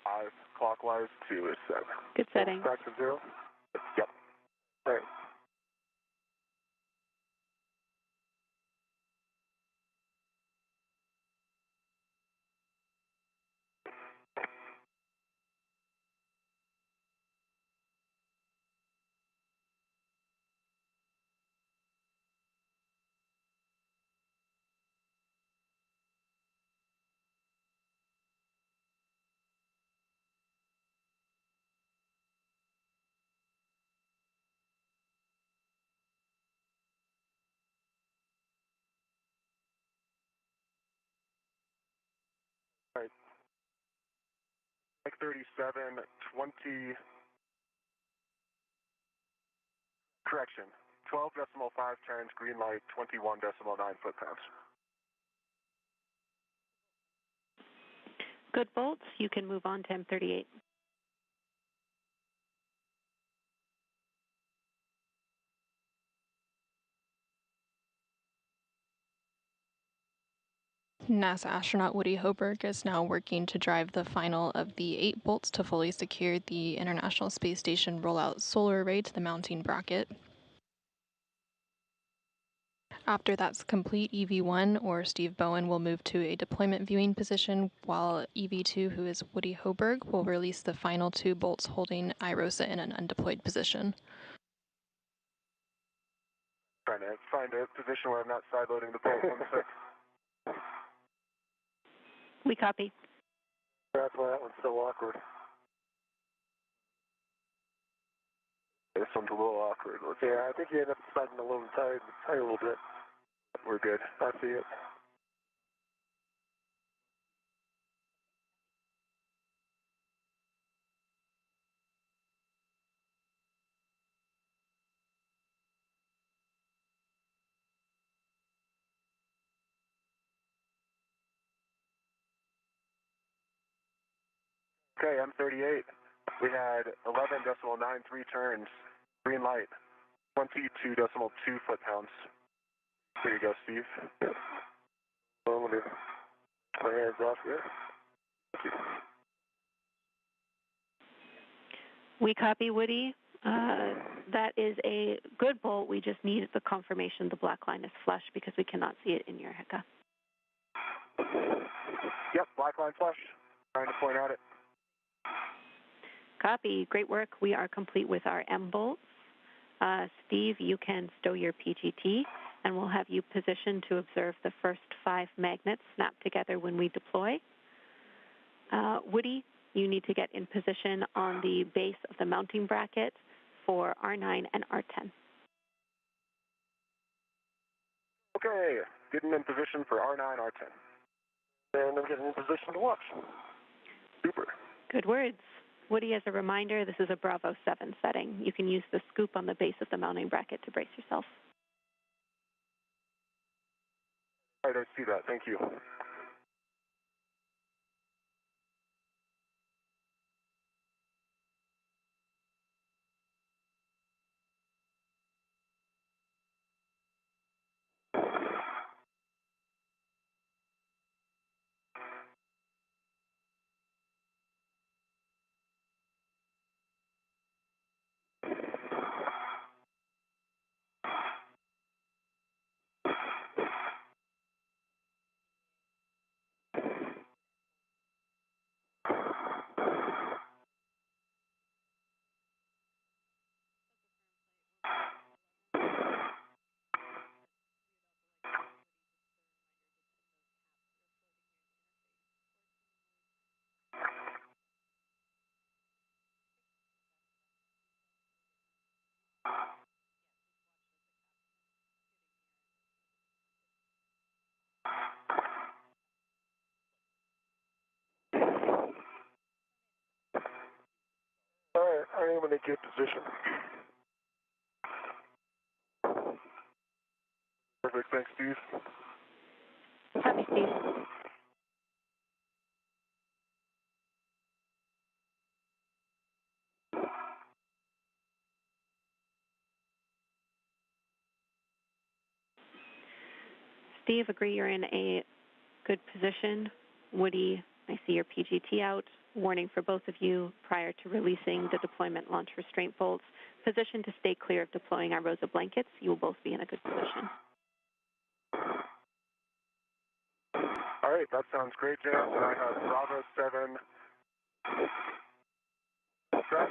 5 clockwise, 2 is 7. Good setting. Back to 0? Yep. All right. All right. Mike 37, 20, correction, 12.5 turns, green light, 21.9 foot-pounds. Good bolts. You can move on to M38. NASA astronaut Woody Hoberg is now working to drive the final of the 8 bolts to fully secure the International Space Station rollout solar array to the mounting bracket. After that's complete, EV1 or Steve Bowen will move to a deployment viewing position, while EV2, who is Woody Hoberg, will release the final 2 bolts holding iROSA in an undeployed position. Trying to find a position where I'm not sideloading the bolt. 1 sec. We copy. That's why that one's so awkward. This one's a little awkward. Yeah, I think you end up sliding a little tight a little bit. We're good. I see it. Okay, M38. We had 11.93 turns, green light, 22.2 foot-pounds. Here you go, Steve. Yep. Well, let me my hands off here. Thank you. We copy, Woody. That is a good bolt. We just need the confirmation the black line is flush because we cannot see it in your HECA. Yep, black line flush. Trying to point at it. Copy. Great work. We are complete with our M bolts. Steve, you can stow your PGT, and we'll have you positioned to observe the first 5 magnets snap together when we deploy. Woody, you need to get in position on the base of the mounting bracket for R9 and R10. Okay, getting in position for R9, R10. And I'm getting in position to watch. Super. Good words. Woody, as a reminder, this is a Bravo 7 setting. You can use the scoop on the base of the mounting bracket to brace yourself. All right, I see that. Thank you. All right, I am in a good position. Perfect, thanks, Steve. Copy, Steve. Steve, agree you're in a good position. Woody, I see your PGT out. Warning for both of you prior to releasing the deployment launch restraint bolts. Position to stay clear of deploying iROSA blankets. You will both be in a good position. All right, that sounds great, Jay. And I have Bravo 7. Set.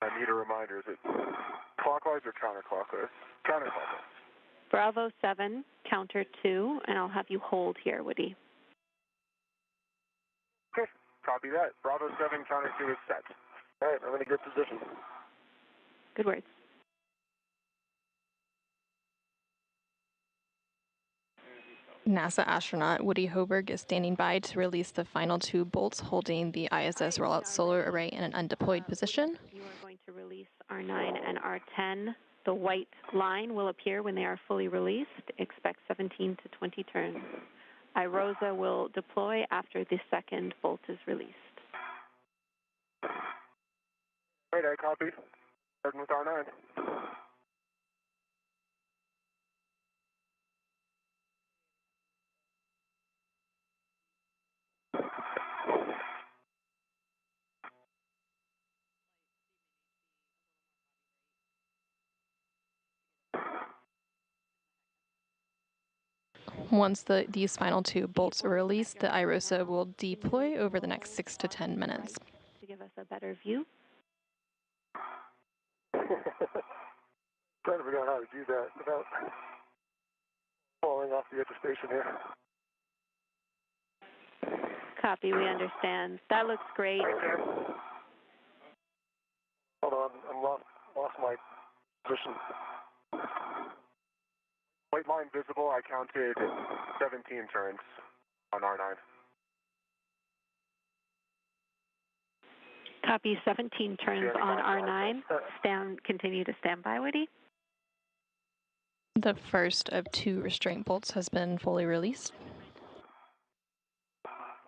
I need a reminder. Is it clockwise or counterclockwise? Counterclockwise. Bravo 7, counter 2, and I'll have you hold here, Woody. Okay, copy that. Bravo 7, counter 2 is set. All right, I'm in a good position. Good words. NASA astronaut Woody Hoberg is standing by to release the final 2 bolts holding the ISS rollout solar array in an undeployed position. You are going to release R9 and R10. The white line will appear when they are fully released. Expect 17 to 20 turns. iROSA will deploy after the second bolt is released. All right, I copy. Starting with R9. Once these final 2 bolts are released, the iROSA will deploy over the next 6 to 10 minutes. To give us a better view. Trying to figure out how to do that without falling off the edge of station here. Copy, we understand. That looks great. Okay. Hold on, I'm lost my position. White line visible, I counted 17 turns on R9. Copy, 17 turns on R9. Continue to stand by, Woody. The first of 2 restraint bolts has been fully released.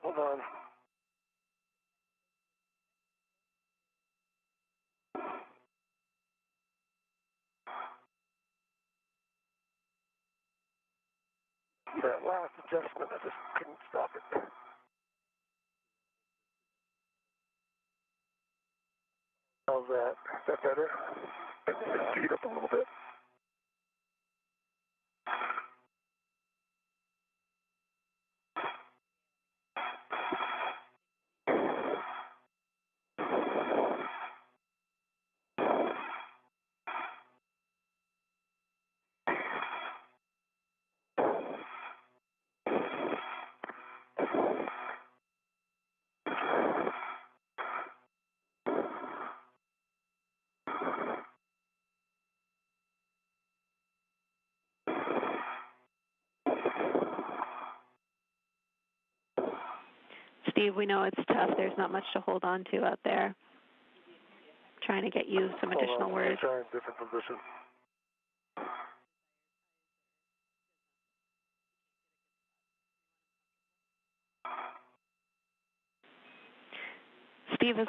Hold on. That last adjustment, I just couldn't stop it. How's that? Is that better? Speed up a little bit. Steve, we know it's tough. There's not much to hold on to out there. Trying to get you some additional words. Try a different position. Steve, as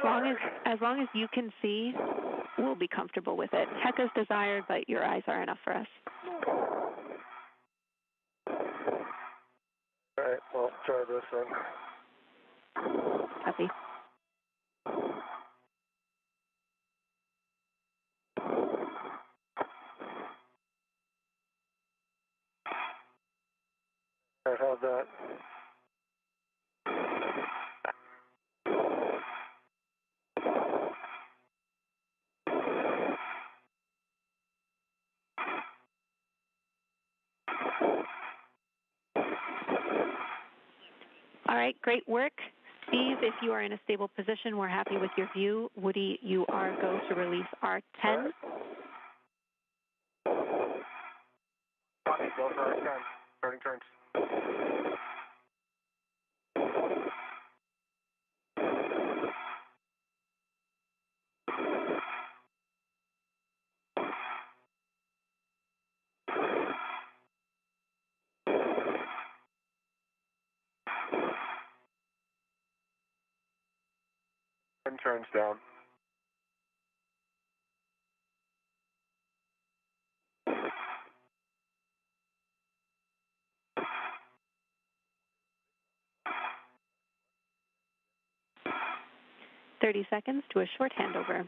long as you can see, we'll be comfortable with it. Heck is desired, but your eyes are enough for us. All right, well, try this then. Copy. All right, how's that? All right, great work. Steve, if you are in a stable position, we're happy with your view. Woody, you are go to release R10. Copy, go for R10. Starting turns. And turns down. 30 seconds to a short handover.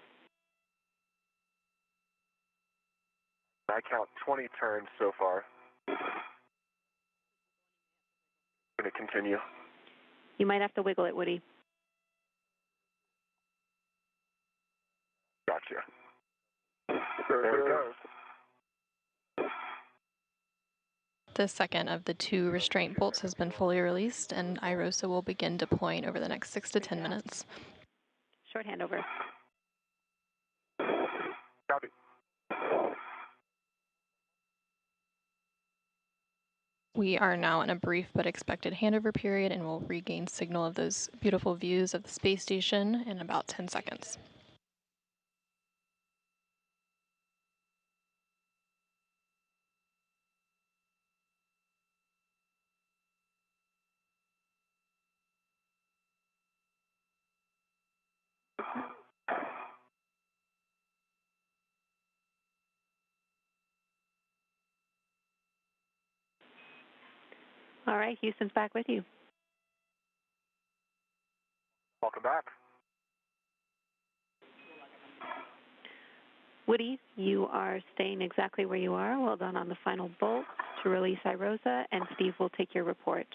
I count 20 turns so far. Going to continue. You might have to wiggle it, Woody. Gotcha. There it goes. The second of the 2 restraint bolts has been fully released, and iROSA will begin deploying over the next 6 to 10 minutes. Short handover. Copy. We are now in a brief but expected handover period, and will regain signal of those beautiful views of the space station in about 10 seconds. All right, Houston's back with you. Welcome back. Woody, you are staying exactly where you are. Well done on the final bolt to release iROSA, and Steve will take your report.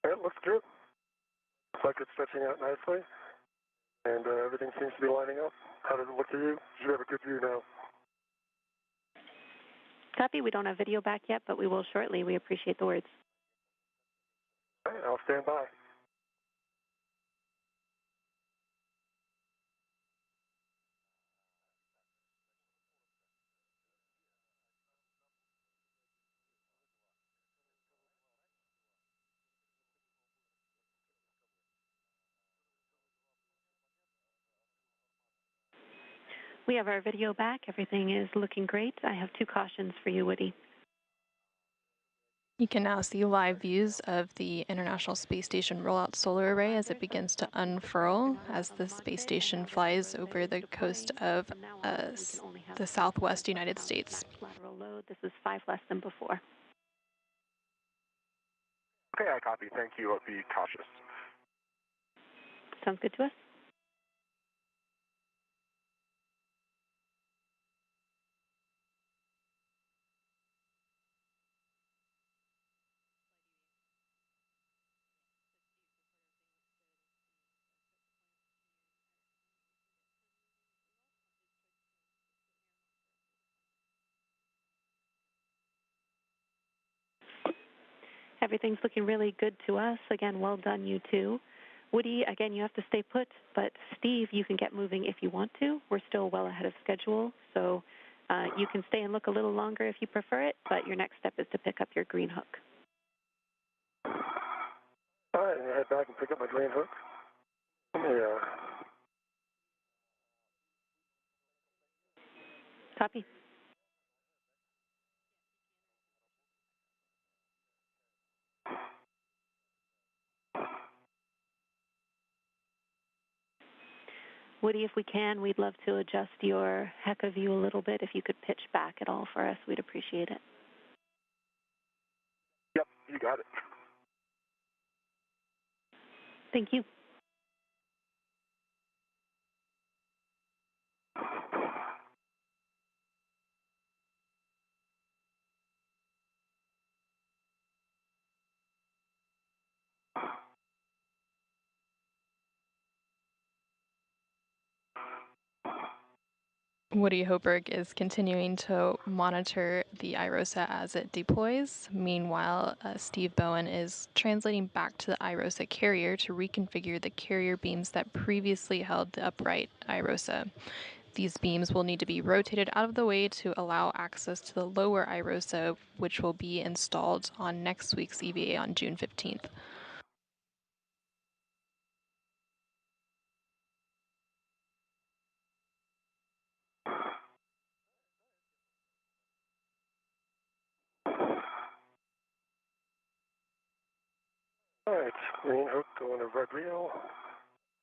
It looks good. Looks like it's stretching out nicely, and everything seems to be lining up. How does it look to you? You have a good view now. Copy. We don't have video back yet, but we will shortly. We appreciate the words. All right, I'll stand by. We have our video back. Everything is looking great. I have 2 cautions for you, Woody. You can now see live views of the International Space Station rollout solar array as it begins to unfurl as the space station flies over the coast of the southwest United States. Lateral load. This is 5 less than before. Okay, I copy. Thank you. I'll be cautious. Sounds good to us. Everything's looking really good to us. Again, well done, you two. Woody, again, you have to stay put, but Steve, you can get moving if you want to. We're still well ahead of schedule, so you can stay and look a little longer if you prefer it, but your next step is to pick up your green hook. All right, I'm going to head back and pick up my green hook. Yeah. Copy. Woody, if we can, we'd love to adjust your HECA view a little bit. If you could pitch back at all for us, we'd appreciate it. Yep, you got it. Thank you. Woody Hoburg is continuing to monitor the iROSA as it deploys. Meanwhile, Steve Bowen is translating back to the iROSA carrier to reconfigure the carrier beams that previously held the upright iROSA. These beams will need to be rotated out of the way to allow access to the lower iROSA, which will be installed on next week's EVA on June 15th. All right, green hook going to red reel.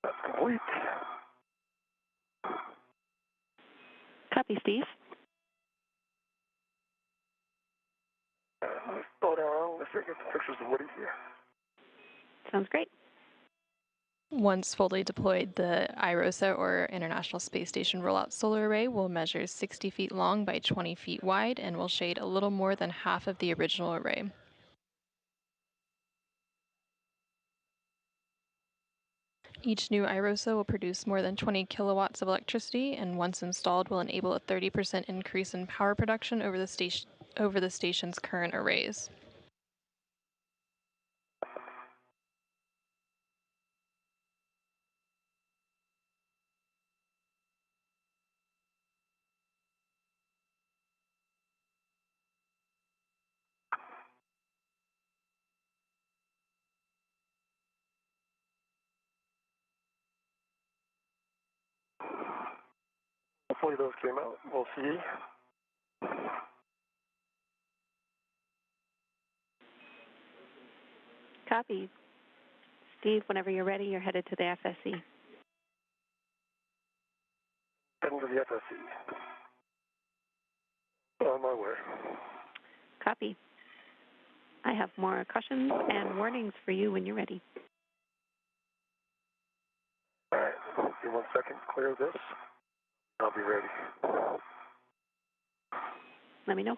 That's complete. Copy, Steve. Let's slow down. Let's get the pictures of Woody here. Sounds great. Once fully deployed, the iROSA, or International Space Station Rollout Solar Array, will measure 60 feet long by 20 feet wide and will shade a little more than half of the original array. Each new iROSA will produce more than 20 kilowatts of electricity, and once installed will enable a 30% increase in power production over the station's current arrays. Hopefully those came out. We'll see. Copy. Steve, whenever you're ready, you're headed to the FSE. Heading to the FSE. On my way. Copy. I have more cautions and warnings for you when you're ready. All right. Give me 1 second. Clear this. I'll be ready. Let me know.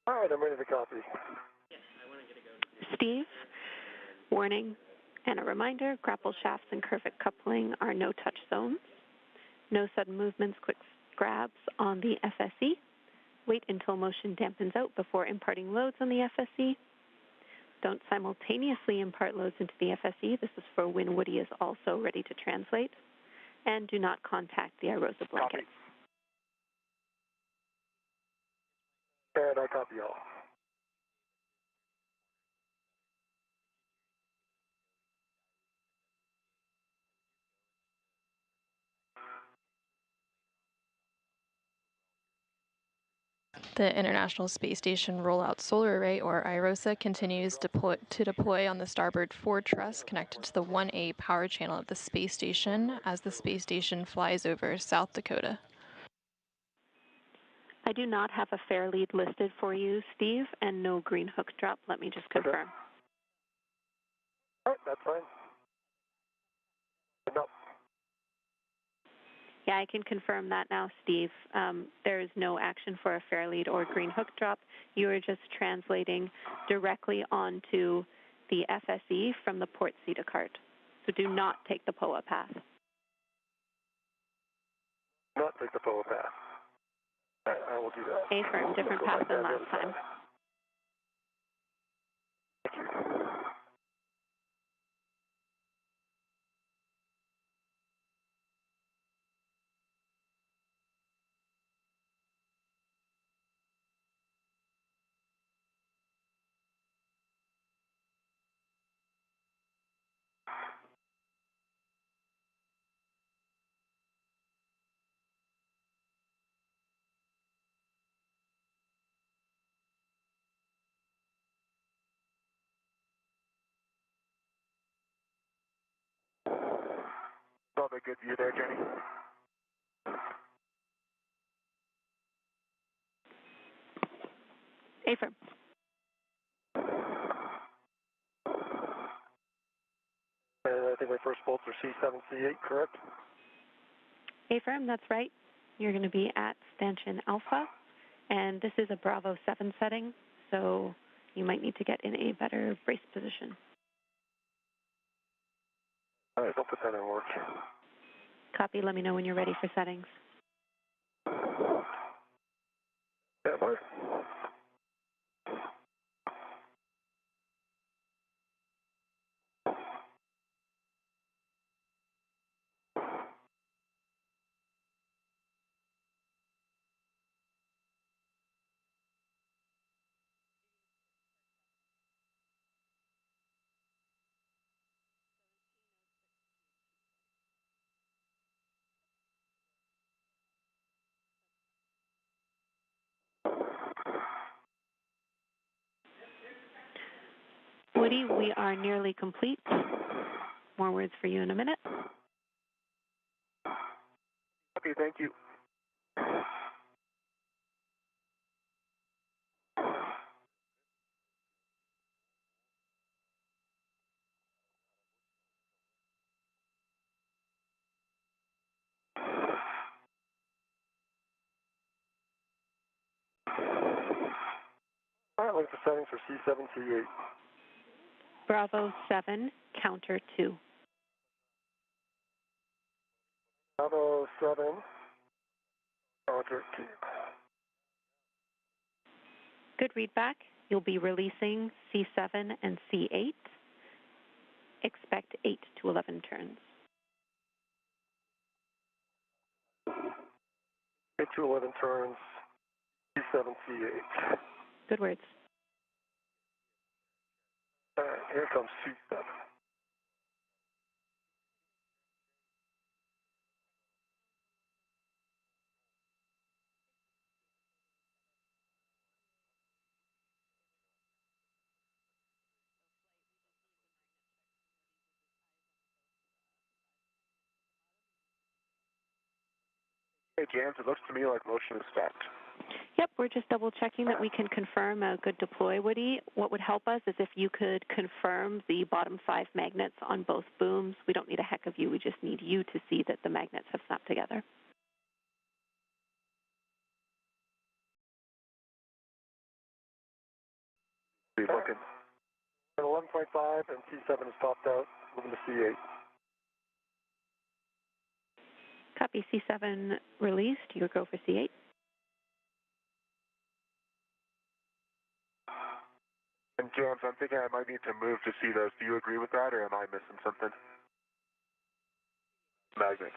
All right, I'm ready to copy. Steve, warning and a reminder, grapple shafts and curved coupling are no-touch zones. No sudden movements, quick grabs on the FSE. Wait until motion dampens out before imparting loads on the FSE. Don't simultaneously impart loads into the FSE. This is for when Woody is also ready to translate. And do not contact the iROSA blankets. And I copy all. The International Space Station Rollout Solar Array, or iROSA, continues to deploy on the starboard forward truss connected to the 1A power channel of the space station as the space station flies over South Dakota. I do not have a fair lead listed for you, Steve, and no green hook drop. Let me just confirm. Okay. All right, that's fine. No. Yeah, I can confirm that now, Steve. There is no action for a fair lead or green hook drop. You are just translating directly onto the FSE from the port CETA cart. So do not take the POA path. Not take the POA path. I will do that. A-firm, different path than last time. Probably good view there, Jenny. A-firm. And I think my first bolts are C7, C8, correct? A-firm, that's right. You're going to be at stanchion alpha, and this is a Bravo 7 setting, so you might need to get in a better brace position. All right, don't put that in work. Copy, let me know when you're ready for settings. Yeah, boy. Woody, we are nearly complete. More words for you in a minute. Okay, thank you. All right, link the settings for C7, C8. Bravo 7, counter 2. Bravo 7, counter 2. Good readback. You'll be releasing C7 and C8. Expect 8 to 11 turns. 8 to 11 turns, C7, C8. Good words. All right, here comes C7. Hey, James, it looks to me like motion is stopped. Yep, we're just double checking that we can confirm a good deploy, Woody. What would help us is if you could confirm the bottom 5 magnets on both booms. We don't need a heck of you. We just need you to see that the magnets have snapped together. Be looking. At 11.5 and C7 is popped out. Moving to C8. Copy C7 released. You go for C8. And James, I'm thinking I might need to move to see those. Do you agree with that, or am I missing something? Magnets.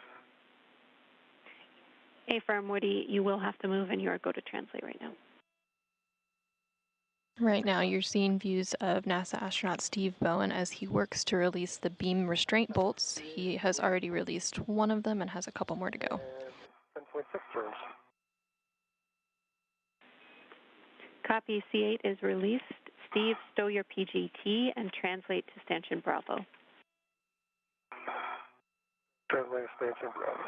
Affirm, Woody, you will have to move, and you are go to translate right now. Right now, you're seeing views of NASA astronaut Steve Bowen as he works to release the beam restraint bolts. He has already released one of them and has a couple more to go. 10.6 turns. Copy C8 is released. Steve, stow your PGT and translate to stanchion Bravo. Translate expansion, Bravo.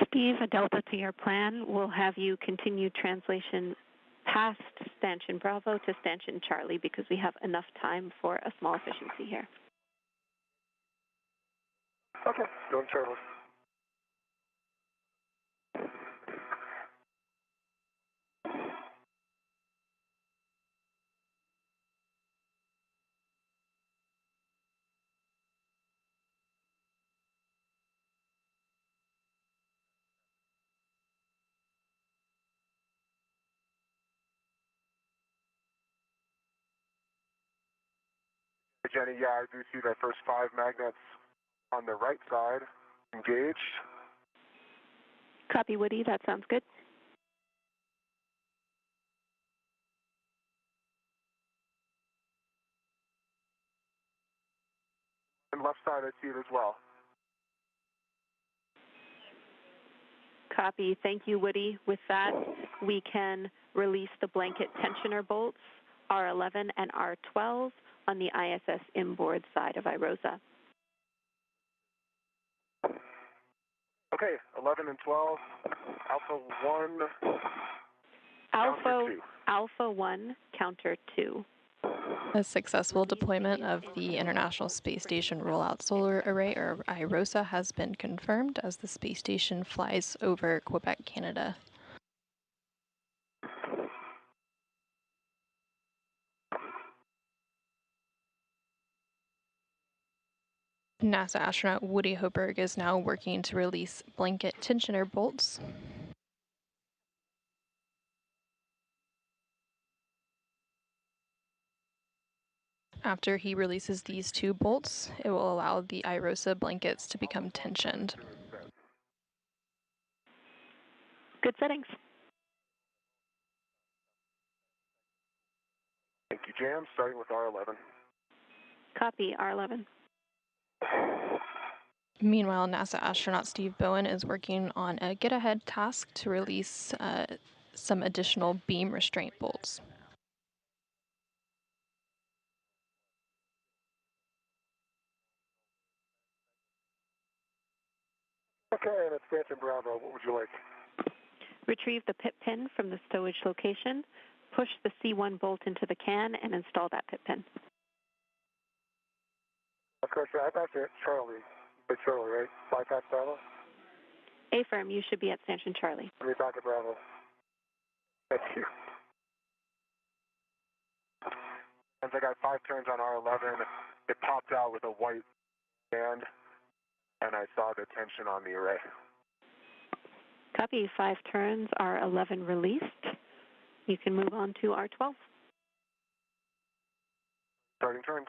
Steve, a delta to your plan. We'll have you continue translation past stanchion Bravo to stanchion Charlie because we have enough time for a small efficiency here. Okay, going Charlie. Hey, Jenny, yeah, I do see that first 5 magnets on the right side engaged. Copy, Woody. That sounds good. And left side, I see it as well. Copy. Thank you, Woody. With that, we can release the blanket tensioner bolts, R11 and R12, on the ISS inboard side of iROSA. Okay, 11 and 12, Alpha 1, counter 2. Alpha 1, counter 2. A successful deployment of the International Space Station Rollout Solar Array, or iROSA, has been confirmed as the space station flies over Quebec, Canada. NASA astronaut Woody Hoberg is now working to release blanket tensioner bolts. After he releases these 2 bolts, it will allow the iROSA blankets to become tensioned. Good settings. Thank you, Jam. Starting with R11. Copy, R11. Meanwhile, NASA astronaut Steve Bowen is working on a get-ahead task to release some additional beam restraint bolts. Okay, and expansion Bravo, what would you like? Retrieve the pit pin from the stowage location, push the C1 bolt into the can, and install that pit pin. Of course, I back to Charlie. It's Charlie, right? Bypass Bravo? Affirm, you should be at Stanchion Charlie. Let me back at Bravo. Thank you. Since I got 5 turns on R11, it popped out with a white band, and I saw the tension on the array. Copy, 5 turns, R11 released. You can move on to R12. Starting turns.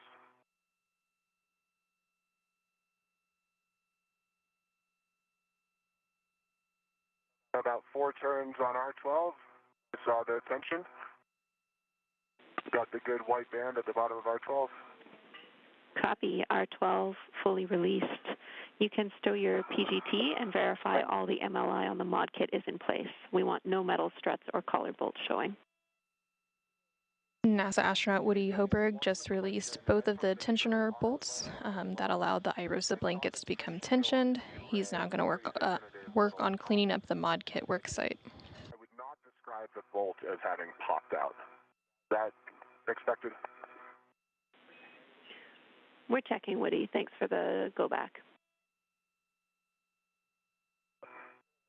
About 4 turns on R12. I saw the tension. Got the good white band at the bottom of R12. Copy, R12 fully released. You can stow your PGT and verify all the MLI on the mod kit is in place. We want no metal struts or collar bolts showing. NASA astronaut Woody Hoberg just released both of the tensioner bolts that allowed the iROSA blankets to become tensioned. He's now going to work on cleaning up the mod kit worksite. I would not describe the bolt as having popped out. Is that expected? We're checking, Woody. Thanks for the go back.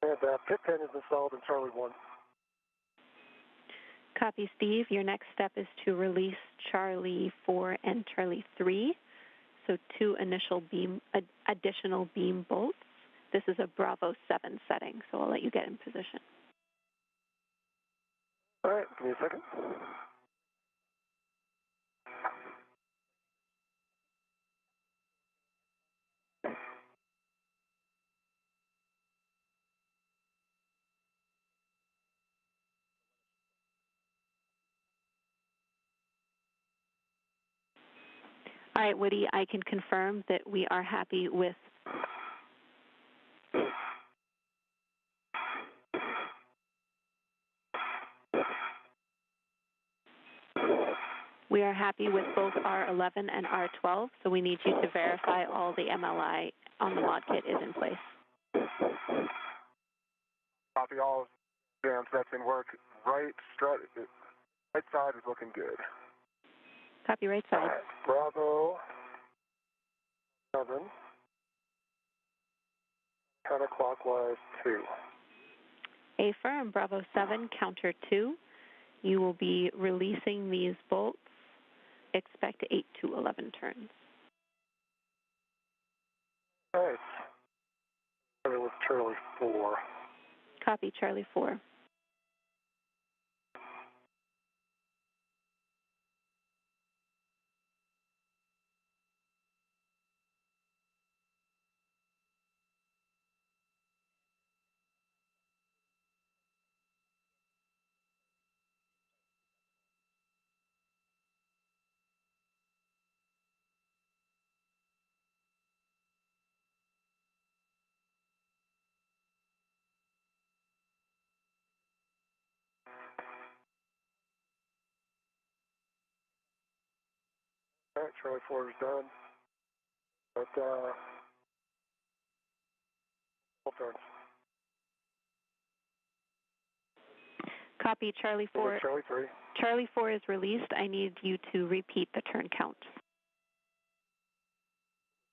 And pit pin is installed in Charlie 1. Copy, Steve. Your next step is to release Charlie 4 and Charlie 3. So 2 additional beam bolts. This is a Bravo 7 setting, so I'll let you get in position. All right, give me a second. All right, Woody, I can confirm that we are happy with both R11 and R12, so we need you to verify all the MLI on the mod kit is in place. Copy all jams that's in work. Right side is looking good. Copy, right side. Bravo 7, counterclockwise 2. Affirm, Bravo 7, counter 2. You will be releasing these bolts. Expect 8 to 11 turns. All right. Starting with Charlie 4. Copy, Charlie 4. All right, Charlie 4 is done. But, 12 turns. Copy, Charlie 4. Charlie 3. Charlie 4 is released. I need you to repeat the turn count.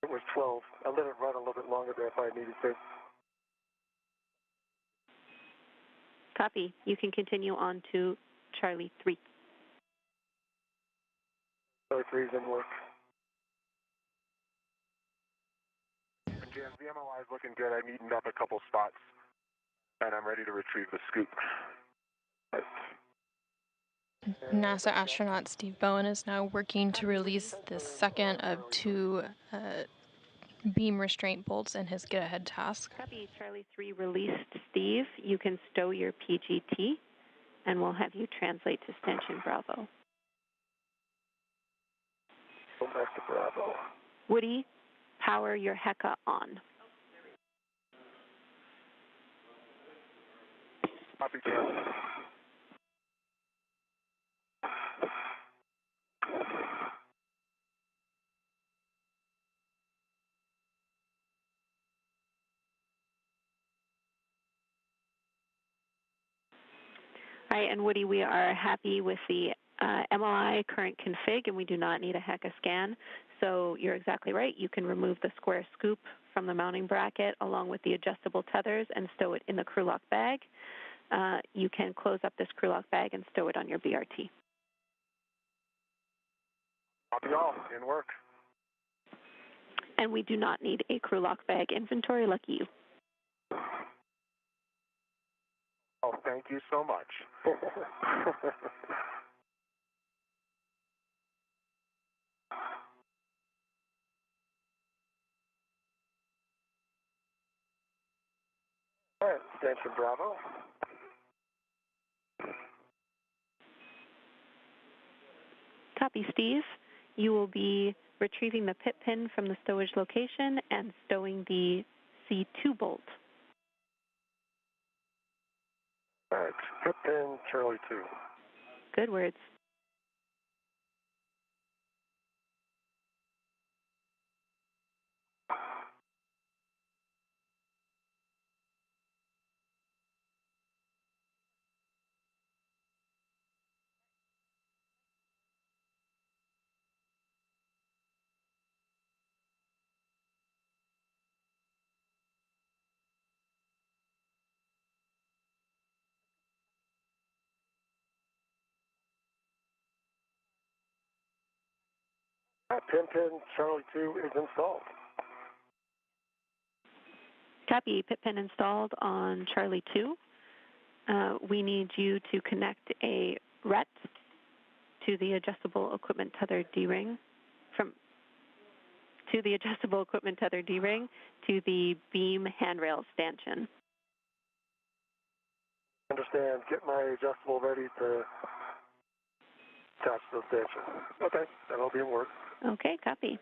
It was 12. I let it run a little bit longer there if I needed to. Copy. You can continue on to Charlie 3. Charlie 3 is in work. And James, the MLI is looking good. I neatened up a couple spots, and I'm ready to retrieve the scoop. Right. NASA astronaut Steve Bowen is now working to release the second of 2 beam restraint bolts in his get-ahead task. Copy, Charlie 3 released. Steve, you can stow your PGT, and we'll have you translate to Stanchion Bravo. Go back to Bravo. Woody, power your HECA on. Copy, Charlie. All right, and Woody, we are happy with the MOI current config, and we do not need a HECA scan. So you're exactly right. You can remove the square scoop from the mounting bracket along with the adjustable tethers and stow it in the crew lock bag. You can close up this crew lock bag and stow it on your BRT. Copy all. In work. And we do not need a crew lock bag inventory. Lucky you. Oh, thank you so much. All right, Stanchion Bravo. Copy, Steve. You will be retrieving the pit pin from the stowage location and stowing the C2 bolt. All right, pit pin, Charlie 2. Good words. All right, pin, Charlie 2 is installed. Copy, pit pin installed on Charlie 2. We need you to connect a RET to the adjustable equipment tether D-ring to the beam handrail stanchion. Understand, get my adjustable ready to attach to the stanchion. Okay, that'll be in work. Okay, copy.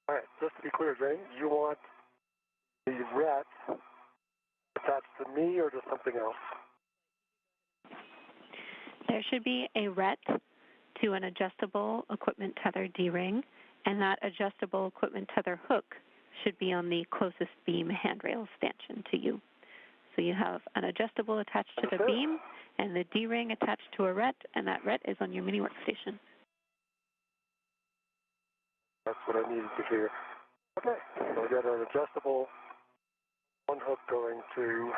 All right, just to be clear, Jane, you want the RET attached to me or to something else? There should be a RET to an adjustable equipment tether D-ring, and that adjustable equipment tether hook should be on the closest beam handrail stanchion to you. So you have an adjustable attached to the beam and the D-ring attached to a RET, and that RET is on your mini workstation. That's what I needed to hear. Okay, so we got an adjustable one hook going to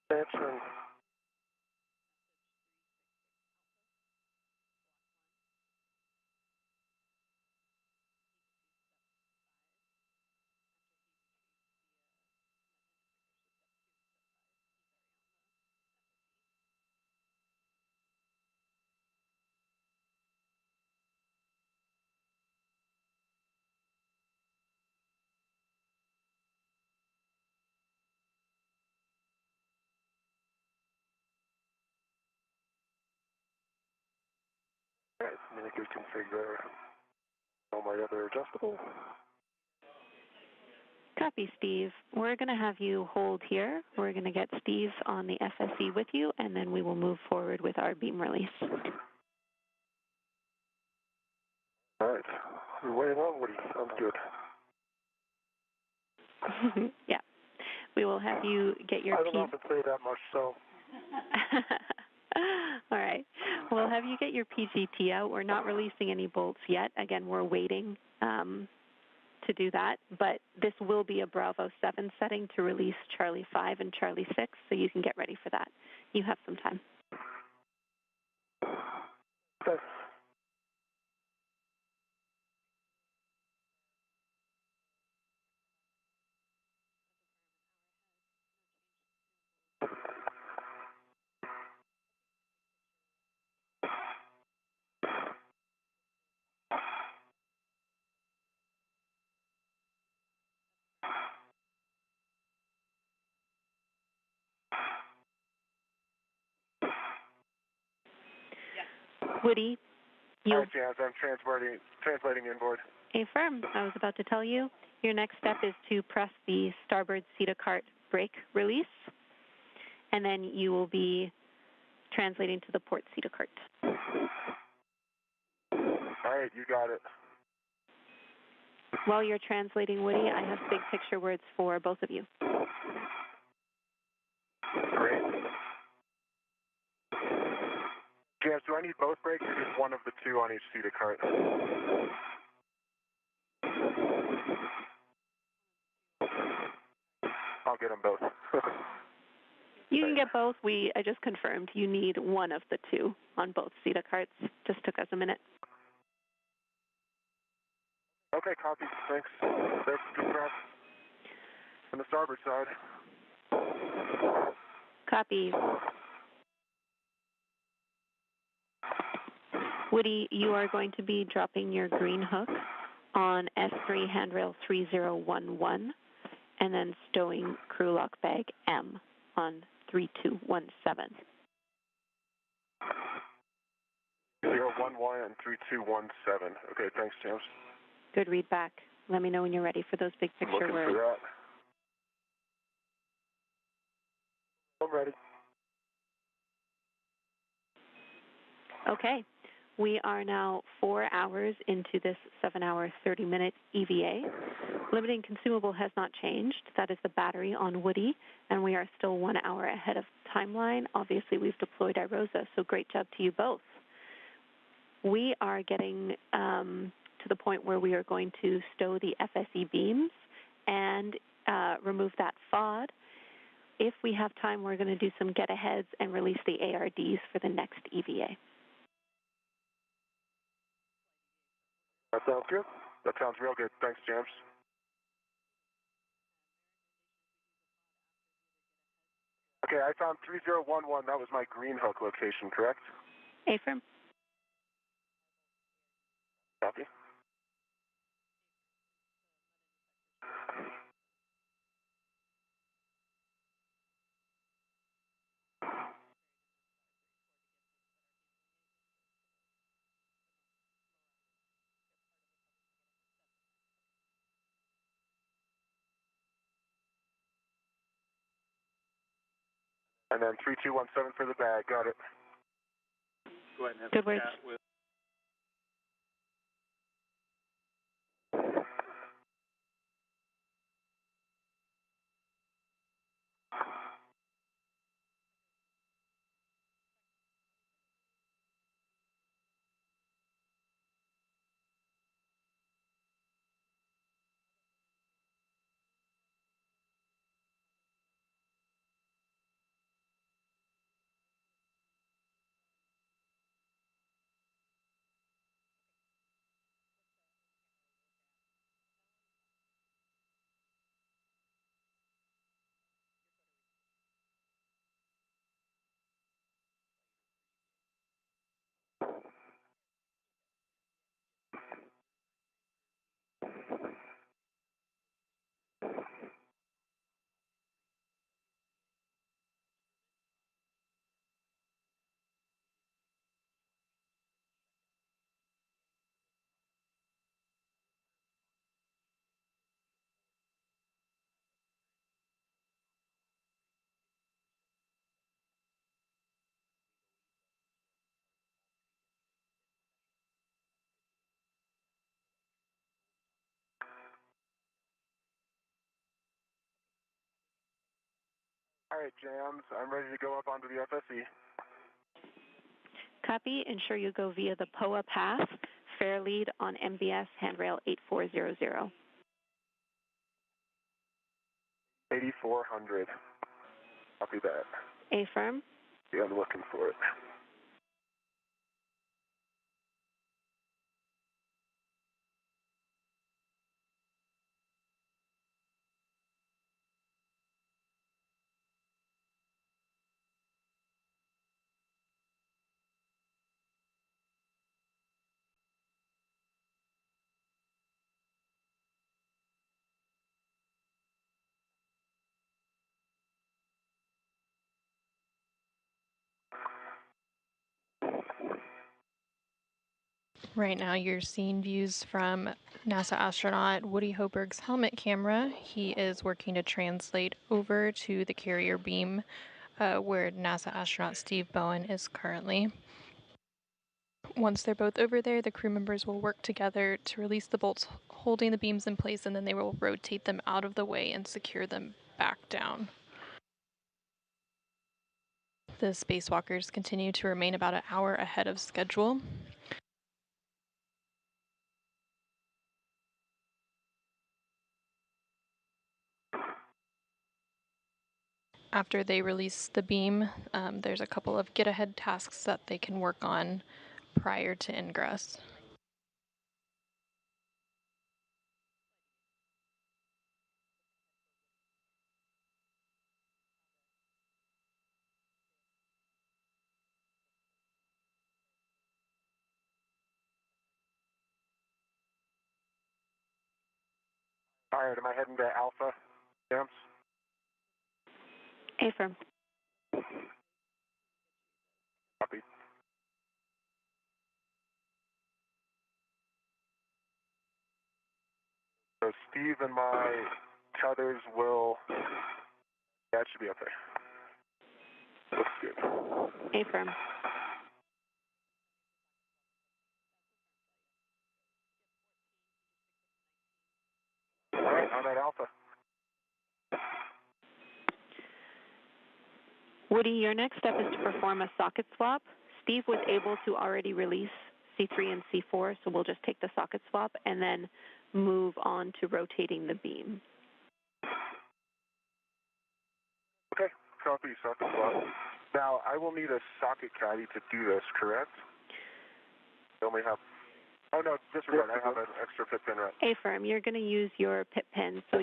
stanchion. All right, mini good config there. All my other adjustable. Copy, Steve. We're going to have you hold here. We're going to get Steve on the FSE with you, and then we will move forward with our beam release. All right. We're waiting on Woody. Sounds good. Yeah. We will have you get your I don't often say that much, so. All right. We'll have you get your PGT out. We're not releasing any bolts yet. Again, we're waiting to do that, but this will be a Bravo 7 setting to release Charlie 5 and Charlie 6, so you can get ready for that. You have some time. Okay. Woody, All right, Jazz, I'm translating inboard. Affirm. I was about to tell you, your next step is to press the starboard CETA cart brake release, and then you will be translating to the port CETA cart. All right, you got it. While you're translating, Woody, I have big picture words for both of you. Great. Jazz, do I need both brakes or just one of the two on each CETA cart? I'll get them both. You can get both. I just confirmed you need one of the two on both CETA carts. Just took us a minute. Okay, copy. Thanks. There's good press. On the starboard side. Copy. Woody, you are going to be dropping your green hook on S3 handrail 3011 and then stowing crew lock bag M on 3217. 011 and 3217. Okay, thanks, James. Good read back. Let me know when you're ready for those big picture Looking words. for that. I'm ready. Okay. We are now 4 hours into this 7-hour, 30-minute EVA. Limiting consumable has not changed. That is the battery on Woody, and we are still 1 hour ahead of timeline. Obviously, we've deployed iROSA, so great job to you both. We are getting to the point where we are going to stow the FSE beams and remove that FOD. If we have time, we're going to do some get-aheads and release the ARDs for the next EVA. That sounds good. That sounds real good. Thanks, James. Okay, I found 3011. That was my green hook location, correct? Affirm. Copy. And then 3217 for the bag. Got it. Go ahead and have Good a words. chat with. All right, Jams, I'm ready to go up onto the FSE. Copy. Ensure you go via the POA path, fair lead on MBS handrail 8400. 8400. Copy that. Affirm. Yeah, I'm looking for it. Right now you're seeing views from NASA astronaut Woody Hoberg's helmet camera. He is working to translate over to the carrier beam where NASA astronaut Steve Bowen is currently. Once they're both over there, the crew members will work together to release the bolts holding the beams in place, and then they will rotate them out of the way and secure them back down. The spacewalkers continue to remain about an hour ahead of schedule. After they release the beam, there's a couple of get-ahead tasks that they can work on prior to ingress. All right, am I heading to Alpha, Jams? Affirm. Copy. So Steve and my tethers will... That should be okay. Looks good. Affirm. All right, I'm at Alpha. Woody, your next step is to perform a socket swap. Steve was able to already release C3 and C4, so we'll just take the socket swap and then move on to rotating the beam. Okay, copy, socket swap. Now, I will need a socket caddy to do this, correct? I only have... Oh, no, disregard. I have an extra pit pin right. Affirm. You're going to use your pit pin, so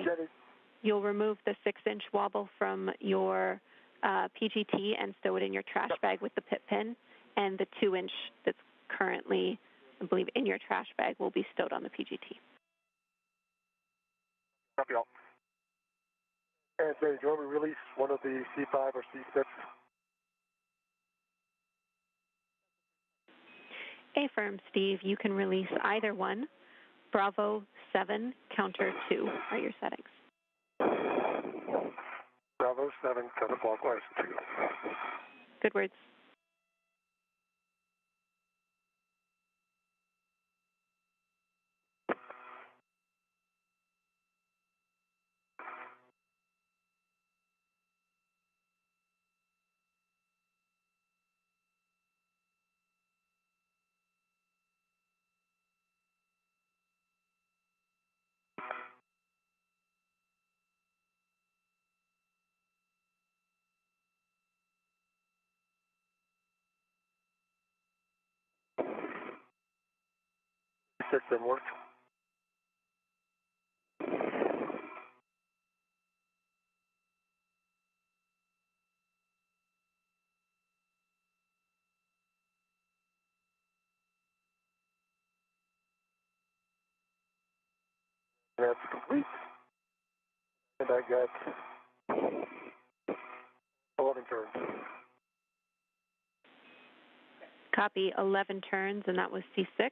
you'll remove the 6-inch wobble from your PGT and stow it in your trash bag with the pit pin, and the 2-inch that's currently, I believe, in your trash bag will be stowed on the PGT. Copy all. And say, do you want me to release one of the C5 or C6? Affirm, Steve. You can release either one. Bravo 7, counter 2 are your settings. Bravo 7, counterclockwise 2. Good words. System work. That's complete. And I got 11 turns. Copy 11 turns, and that was C6.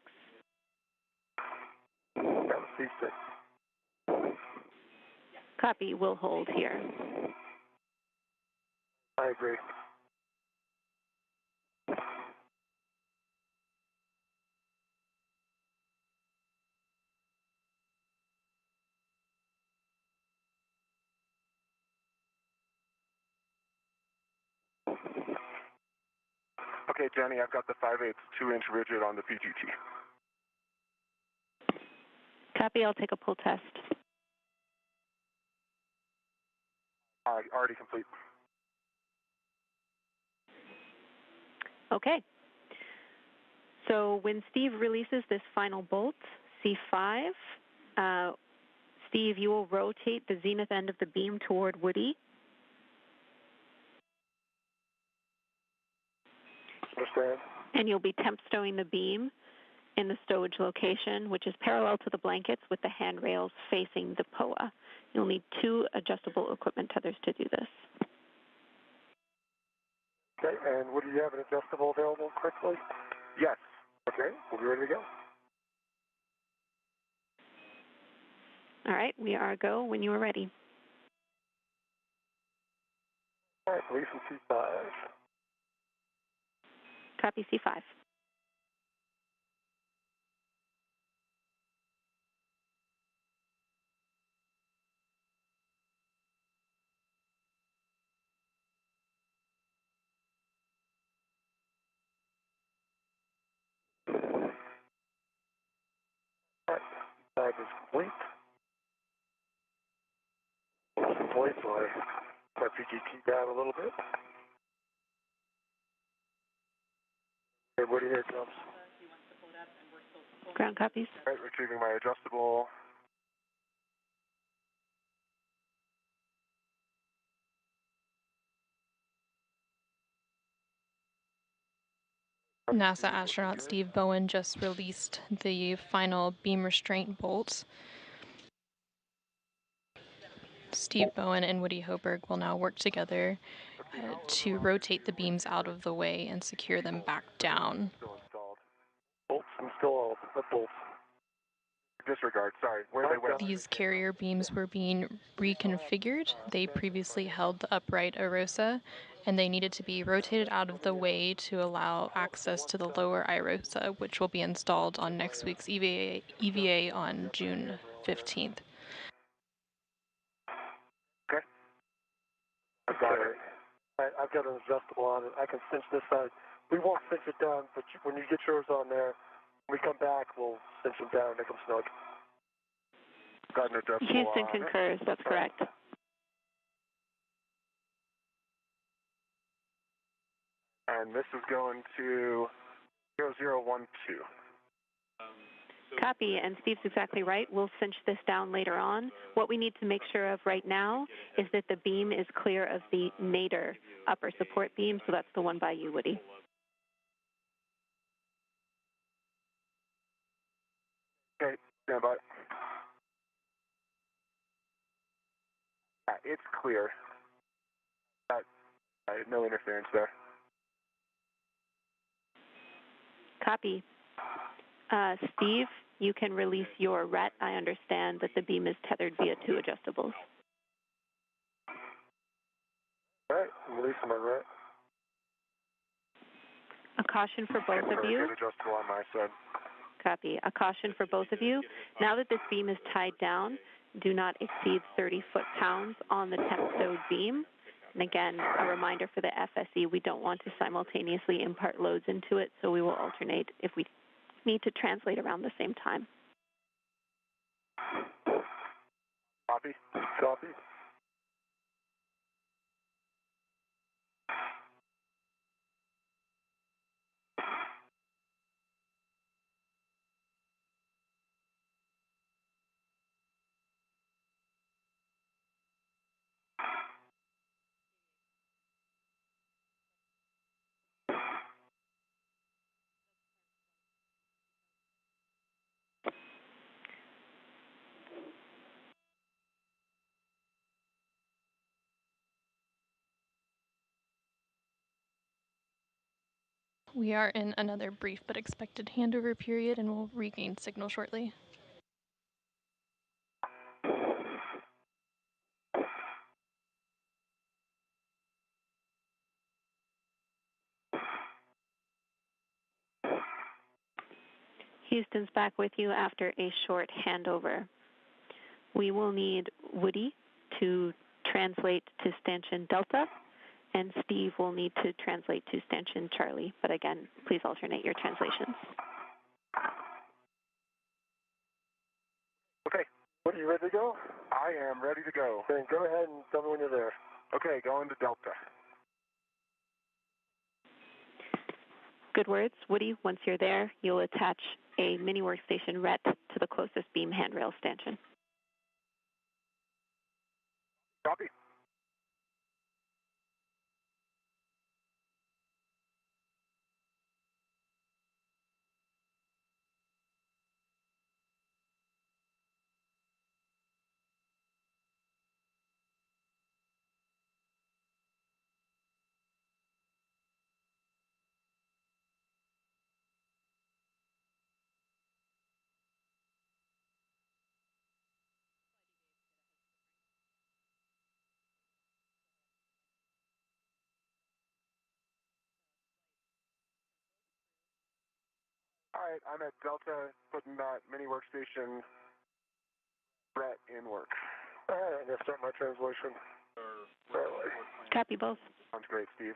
That was C6. Copy, we'll hold here. I agree. Okay, Jenny, I've got the 5/8 2-inch rigid on the PGT. Copy, I'll take a pull test. Already complete. Okay. So when Steve releases this final bolt, C5, Steve, you will rotate the zenith end of the beam toward Woody. Understand. And you'll be temp stowing the beam in the stowage location, which is parallel to the blankets with the handrails facing the POA. You'll need 2 adjustable equipment tethers to do this. Okay, and Woody, you have an adjustable available quickly? Yes. Okay, we'll be ready to go. All right, we are a go when you are ready. All right, release from C5. Copy C5. All right, C5 is complete. Complete, so I set PGT down a little bit. Okay, Woody, here it comes. Ground copies. All right, retrieving my adjustable. NASA astronaut Steve Bowen just released the final beam restraint bolts. Steve Bowen and Woody Hoberg will now work together to rotate the beams out of the way and secure them back down. Still installed. Bolts installed. The bolts. Disregard, sorry. Where they went. These carrier beams were being reconfigured. They previously held the upright iROSA, and they needed to be rotated out of the way to allow access to the lower iROSA, which will be installed on next week's EVA on June 15th. Okay. I've got it. I've got an adjustable on it. I can cinch this side. We won't cinch it down, but when you get yours on there, when we come back, we'll cinch them down and make them snug. Got an adjustable Houston on concurs, that's correct. And this is going to 0012. Copy, and Steve's exactly right. We'll cinch this down later on. What we need to make sure of right now is that the beam is clear of the nadir upper support beam, so that's the one by you, Woody. Okay, stand by. It's clear. No interference there. Copy. Steve, you can release your RET. I understand that the beam is tethered via 2 adjustables. All right, releasing my RET. A caution for both of you. Adjustable on my side. Copy. A caution for both of you. Now that this beam is tied down, do not exceed 30 foot-pounds on the temp stowed beam. And again, a reminder for the FSE, we don't want to simultaneously impart loads into it, so we will alternate if we need to translate around the same time. Copy. Copy. We are in another brief but expected handover period and will regain signal shortly. Houston's back with you after a short handover. We will need Woody to translate to stanchion Delta and Steve will need to translate to Stanchion Charlie. But again, please alternate your translations. Okay. What, are you ready to go? I am ready to go. Then go ahead and tell me when you're there. Okay, going to Delta. Good words. Woody, once you're there, you'll attach a mini workstation RET to the closest beam handrail stanchion. Copy. All right, I'm at Delta, putting that mini workstation RET in work. All right, I'm going to start my translation. Copy both. Sounds great, Steve.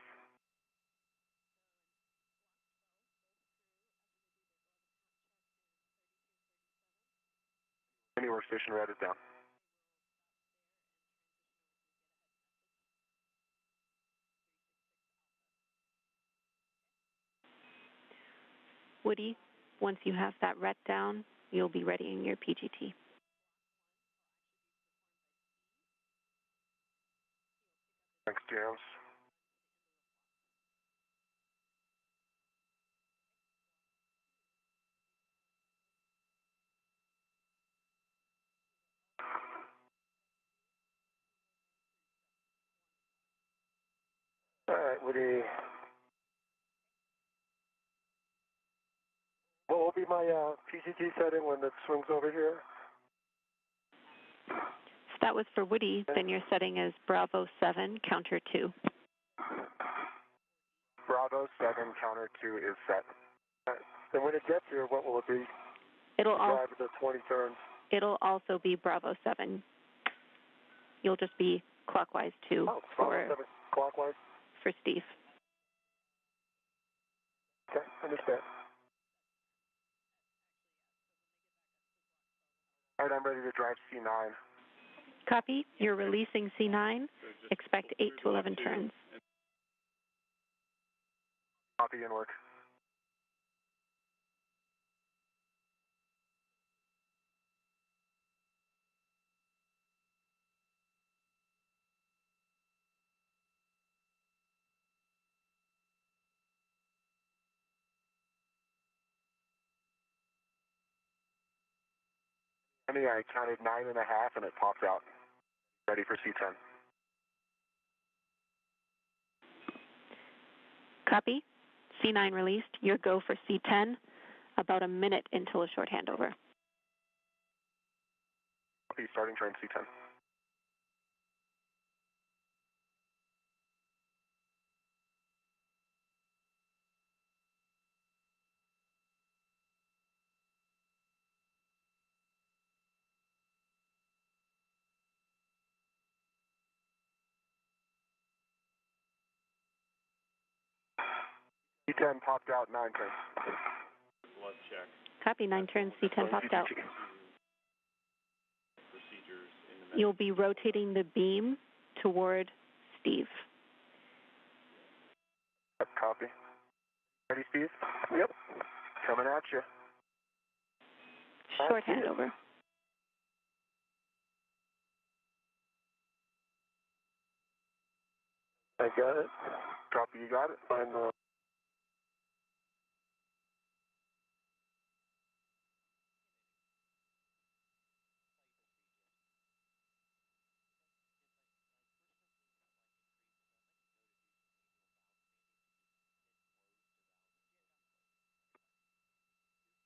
Mini workstation RET is down. Woody, once you have that RET down, you'll be readying your PGT. Thanks, James. All right, Woody. What will be my PGT setting when it swings over here? So that was for Woody. Then your setting is Bravo 7, counter 2. Bravo 7, counter 2 is set. All right. Then when it gets here, what will it be? Drive the 20 turns. It'll also be Bravo 7. You'll just be clockwise 2 Bravo 7, clockwise? For Steve. Okay, understand. All right, I'm ready to drive C9. Copy. You're releasing C9. Expect 8 to 11 turns. Copy and work. I counted 9.5 and it popped out. Ready for C10. Copy. C9 released. Your go for C10. About a minute until a short handover. Copy, starting turn C10. C10 popped out 9 turns. Left check. Copy. 9 turns. C10 popped out. You'll be rotating the beam toward Steve. Copy. Ready, Steve? Yep. Coming at you. Short handover. I got it. Copy, you got it. Find the...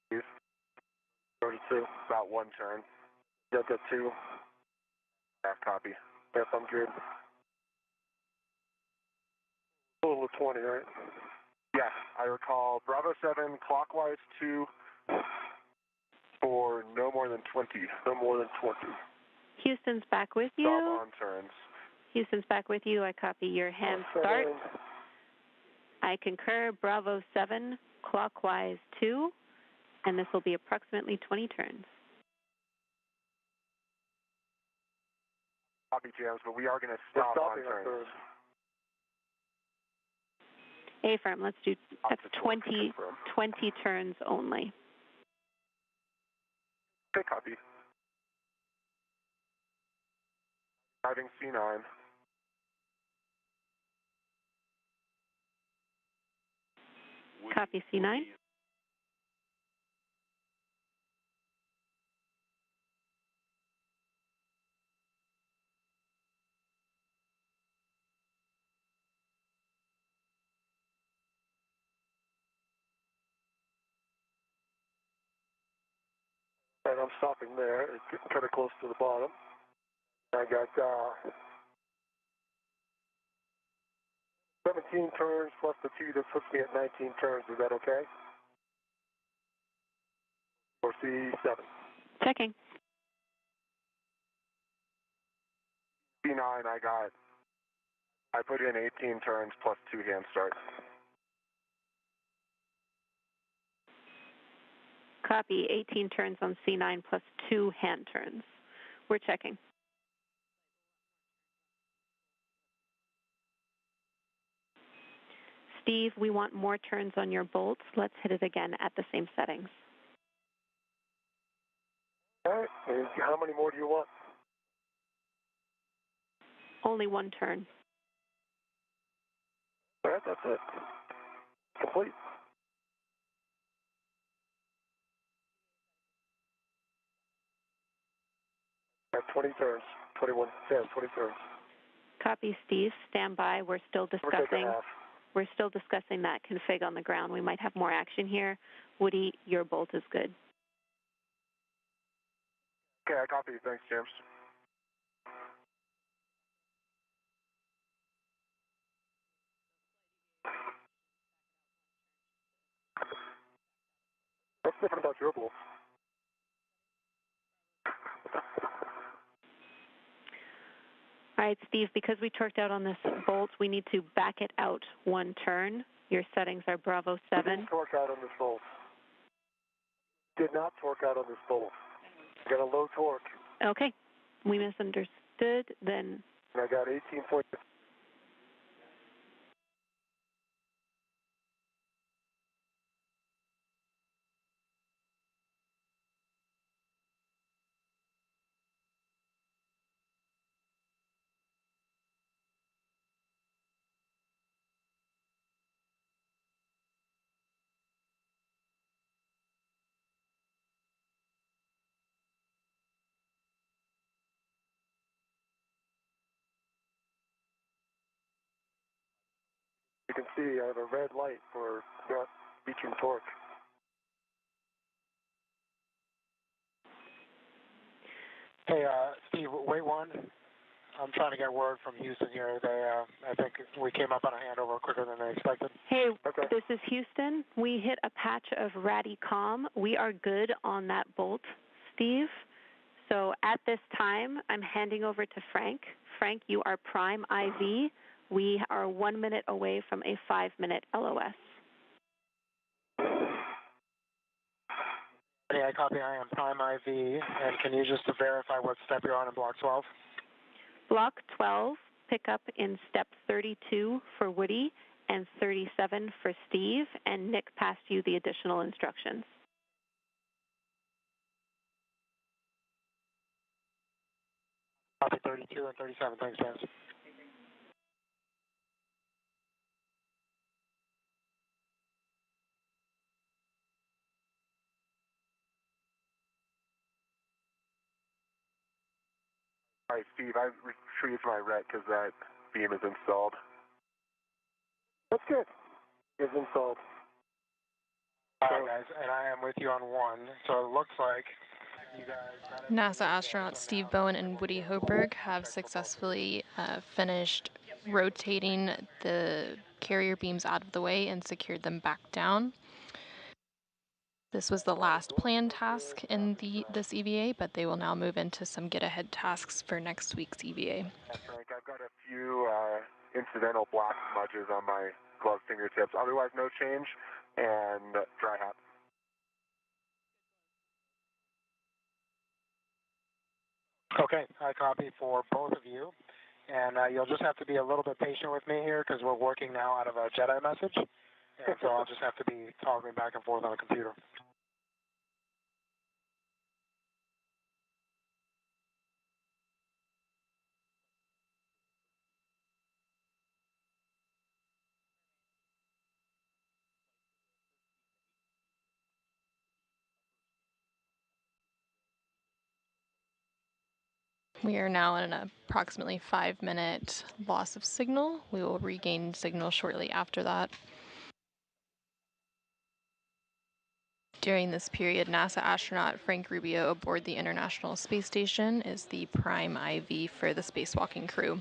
Steve. 32, about 1 turn. Delta 2. Half copy. Yep, I'm good. Total of 20, right? Yeah, I recall Bravo 7, clockwise 2 for no more than 20. No more than 20. Houston's back with you. Stop on turns. Houston's back with you. I copy your hand start. I concur. Bravo 7, clockwise 2, and this will be approximately 20 turns. Copy, James, but we are going to stop on turns. A-firm, let's do that's 20 turns only. Okay, copy. Driving C9. Copy C9. And I'm stopping there. It's getting kind of close to the bottom. I got 17 turns plus the 2 that puts me at 19 turns. Is that okay? Or C7? Checking. C9, I put in 18 turns plus 2 hand starts. Copy, 18 turns on C9 plus 2 hand turns. We're checking. Steve, we want more turns on your bolts. Let's hit it again at the same settings. All right, and how many more do you want? Only 1 turn. All right, that's it. Complete. Got 20 turns, 21, yeah, 20 turns. Copy, Steve. Stand by. We're still discussing that config on the ground. We might have more action here. Woody, your bolt is good. Okay, I copy. Thanks, James. What's different about your bolt? All right, Steve, because we torqued out on this bolt, we need to back it out 1 turn. Your settings are Bravo 7. Didn't torque out on this bolt. Did not torque out on this bolt. Got a low torque. Okay, we misunderstood. Then And I got 18.5. You can see I have a red light for not reaching torque. Hey, Steve, wait one. I'm trying to get word from Houston here. I think we came up on a handover quicker than they expected. hey, Okay. This is Houston. We hit a patch of Radicom. We are good on that bolt, Steve. So at this time, I'm handing over to Frank. Frank, you are prime IV. We are 1 minute away from a 5-minute LOS. Hey, I copy. I am prime IV. And can you just verify what step you're on in block 12? Block 12, pick up in step 32 for Woody and 37 for Steve, and Nick passed you the additional instructions. Copy 32 and 37. Thanks, James. All right, Steve, I retrieved my RET because that beam is installed. That's good. It's installed. All right, guys, and I am with you on 1. So it looks like you guys... NASA astronauts Steve Bowen and Woody Hoberg have successfully finished rotating the carrier beams out of the way and secured them back down. This was the last planned task in this EVA, but they will now move into some get-ahead tasks for next week's EVA. That's right. I've got a few incidental black smudges on my glove fingertips. Otherwise, no change, and dry hat. Okay, I copy for both of you. And you'll just have to be a little bit patient with me here because we're working now out of a Jedi message. And so I'll just have to be toggling back and forth on the computer. We are now in an approximately 5-minute loss of signal. We will regain signal shortly after that. During this period, NASA astronaut Frank Rubio aboard the International Space Station is the prime IV for the spacewalking crew.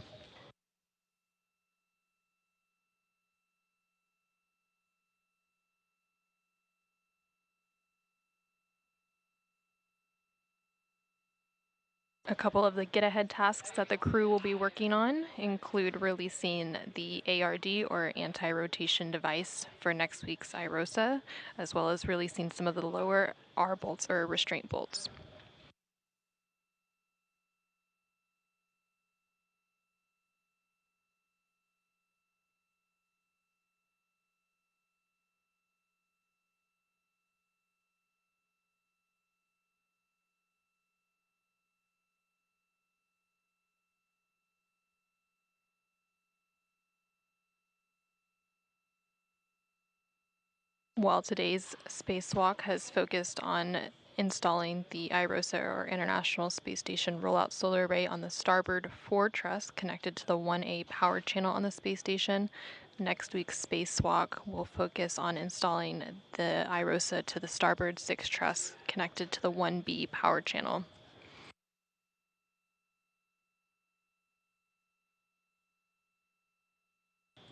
A couple of the get-ahead tasks that the crew will be working on include releasing the ARD, or anti-rotation device, for next week's iROSA, as well as releasing some of the lower R bolts, or restraint bolts. While today's spacewalk has focused on installing the iROSA, or International Space Station Rollout Solar Array, on the starboard 4 truss connected to the 1A power channel on the space station, next week's spacewalk will focus on installing the iROSA to the starboard 6 truss connected to the 1B power channel.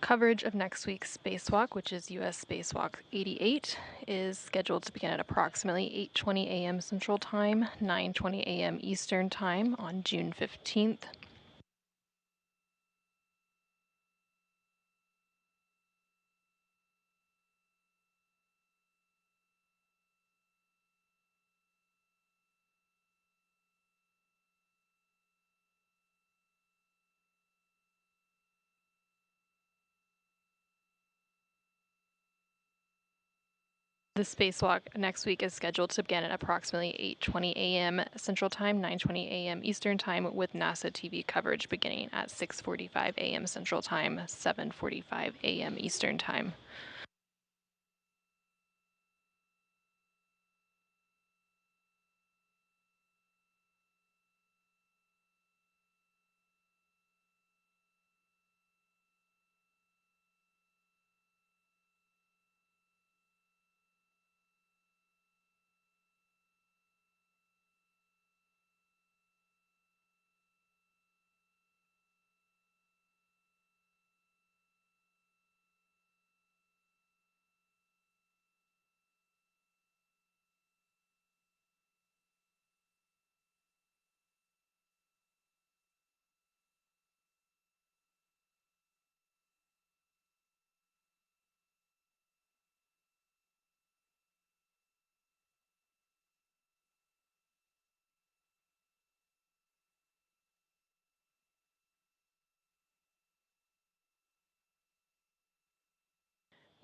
Coverage of next week's spacewalk, which is U.S. Spacewalk 88, is scheduled to begin at approximately 8:20 a.m. Central Time, 9:20 a.m. Eastern Time on June 15th. The spacewalk next week is scheduled to begin at approximately 8:20 a.m. Central Time, 9:20 a.m. Eastern Time, with NASA TV coverage beginning at 6:45 a.m. Central Time, 7:45 a.m. Eastern Time.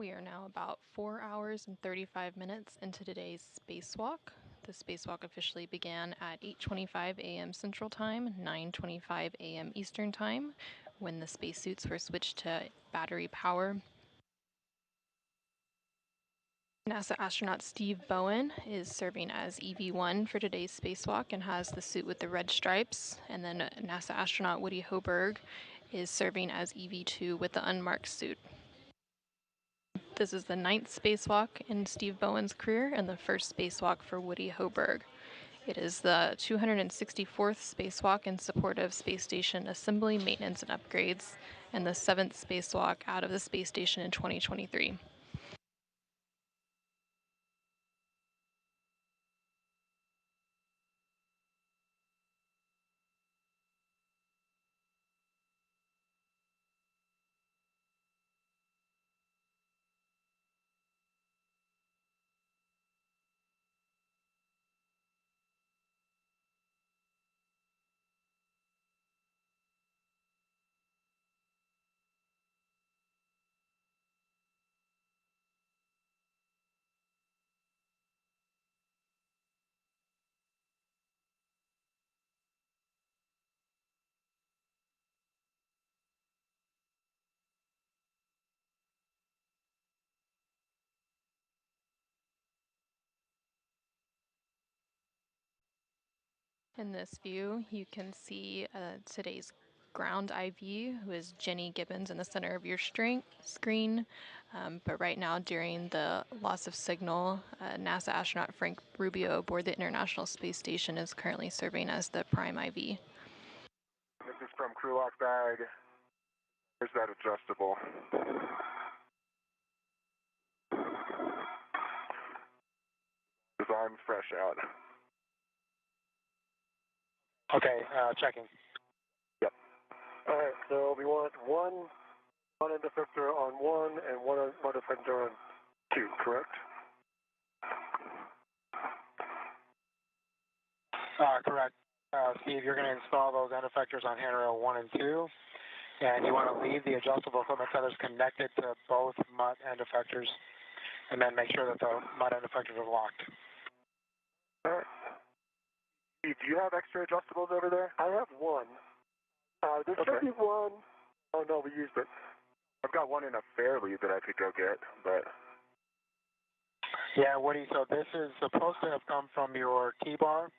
We are now about 4 hours and 35 minutes into today's spacewalk. The spacewalk officially began at 8:25 a.m. Central Time, 9:25 a.m. Eastern Time, when the spacesuits were switched to battery power. NASA astronaut Steve Bowen is serving as EV1 for today's spacewalk and has the suit with the red stripes. And then NASA astronaut Woody Hoberg is serving as EV2 with the unmarked suit. This is the 9th spacewalk in Steve Bowen's career and the first spacewalk for Woody Hoberg. It is the 264th spacewalk in support of space station assembly, maintenance, and upgrades, and the 7th spacewalk out of the space station in 2023. In this view, you can see today's ground IV, who is Jenny Gibbons, in the center of your screen. But right now, during the loss of signal, NASA astronaut Frank Rubio aboard the International Space Station is currently serving as the prime IV. This is from crew lock bag. Where's that adjustable? Because I'm fresh out. Okay, checking. Yep. All right, so we want one end effector on 1 and one effector on 2, correct? Correct. Steve, you're going to install those end effectors on handrail 1 and 2, and you want to leave the adjustable equipment tethers connected to both MUT end effectors, and then make sure that the MUT end effectors are locked. All right. Steve, do you have extra adjustables over there? I have one. There should be one. Oh, no, we used it. I've got one in a fairly that I could go get, but... Yeah, Woody, so this is supposed to have come from your T-bar.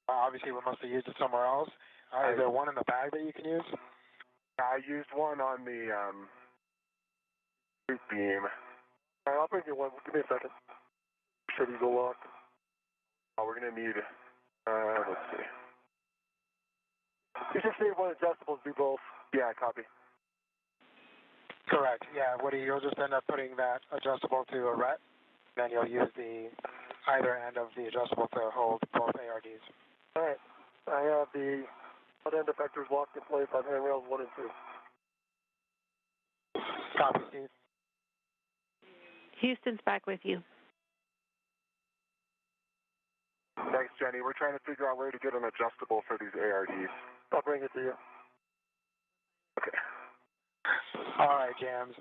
Obviously, we must have used it somewhere else. Is there one in the bag that you can use? I used one on the boot beam. All right, I'll bring you one. Give me a second. Should we go lock? Oh, we're going to need... let's see. You just need one adjustable to do both. Yeah, copy. Correct. Yeah, Woody, you'll just end up putting that adjustable to a RET, then you'll use the either end of the adjustable to hold both ARDs. All right. I have the front end effectors locked in place on handrails 1 and 2. Copy, Steve. Houston's back with you. Thanks, Jenny. We're trying to figure out where to get an adjustable for these ARDs. I'll bring it to you. Okay. All right, Jams.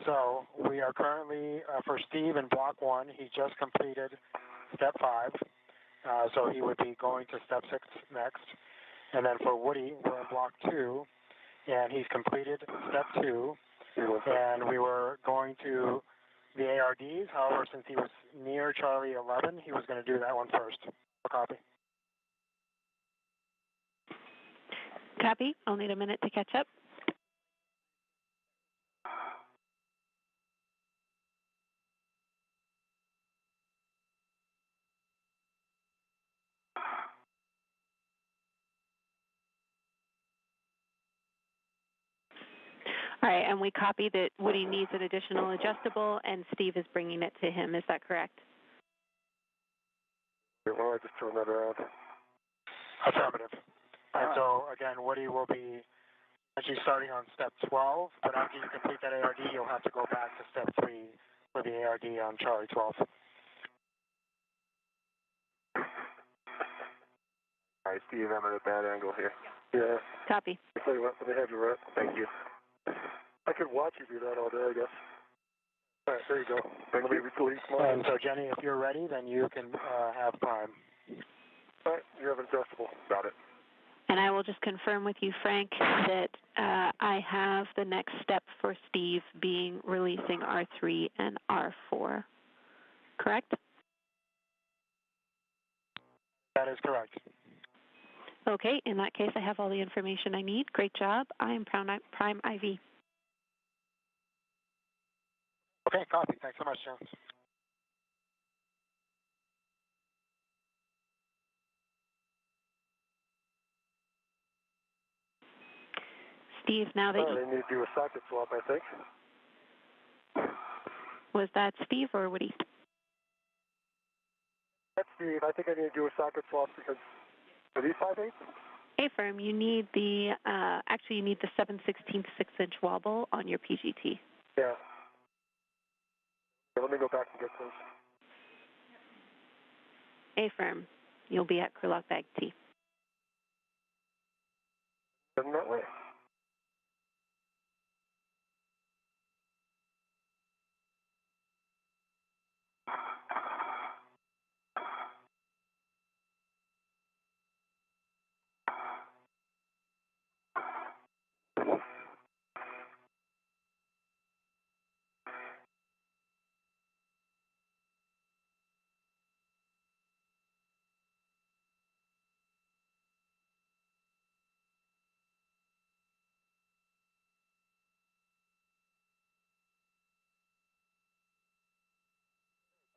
So we are currently, for Steve in block 1, he just completed step 5. So he would be going to step 6 next. And then for Woody, we're in block 2, and he's completed step 2. And we were going to the ARDs. However, since he was near Charlie 11, he was going to do that one first. Copy. Copy. I'll need a minute to catch up. All right, and we copy that Woody needs an additional adjustable, and Steve is bringing it to him. Is that correct? Why don't I just turn that around? Affirmative. And so, again, Woody will be actually starting on step 12, but after you complete that ARD, you'll have to go back to step 3 for the ARD on Charlie 12. All right, Steve, I'm at a bad angle here. Yeah. Copy. I'll tell you what, let me have your rep. Thank you. I could watch you do that all day, I guess. All right, there you go. Thank you. And so, Jenny, if you're ready, then you can have prime. All right, you have an adjustable. Got it. And I will just confirm with you, Frank, that I have the next step for Steve being releasing R3 and R4. Correct? That is correct. Okay, in that case, I have all the information I need. Great job. I am Prime IV. Okay, copy. Thanks so much, Jones. Steve, now that they need to do a socket swap, I think. Was that Steve or Woody? That's Steve. I think I need to do a socket swap because are these 5/8? Hey, firm, you need the, actually you need the 7/16 6-inch wobble on your PGT. Yeah. Okay, let me go back and get those. Hey, firm, you'll be at Kurlock Bag T. Isn't that way?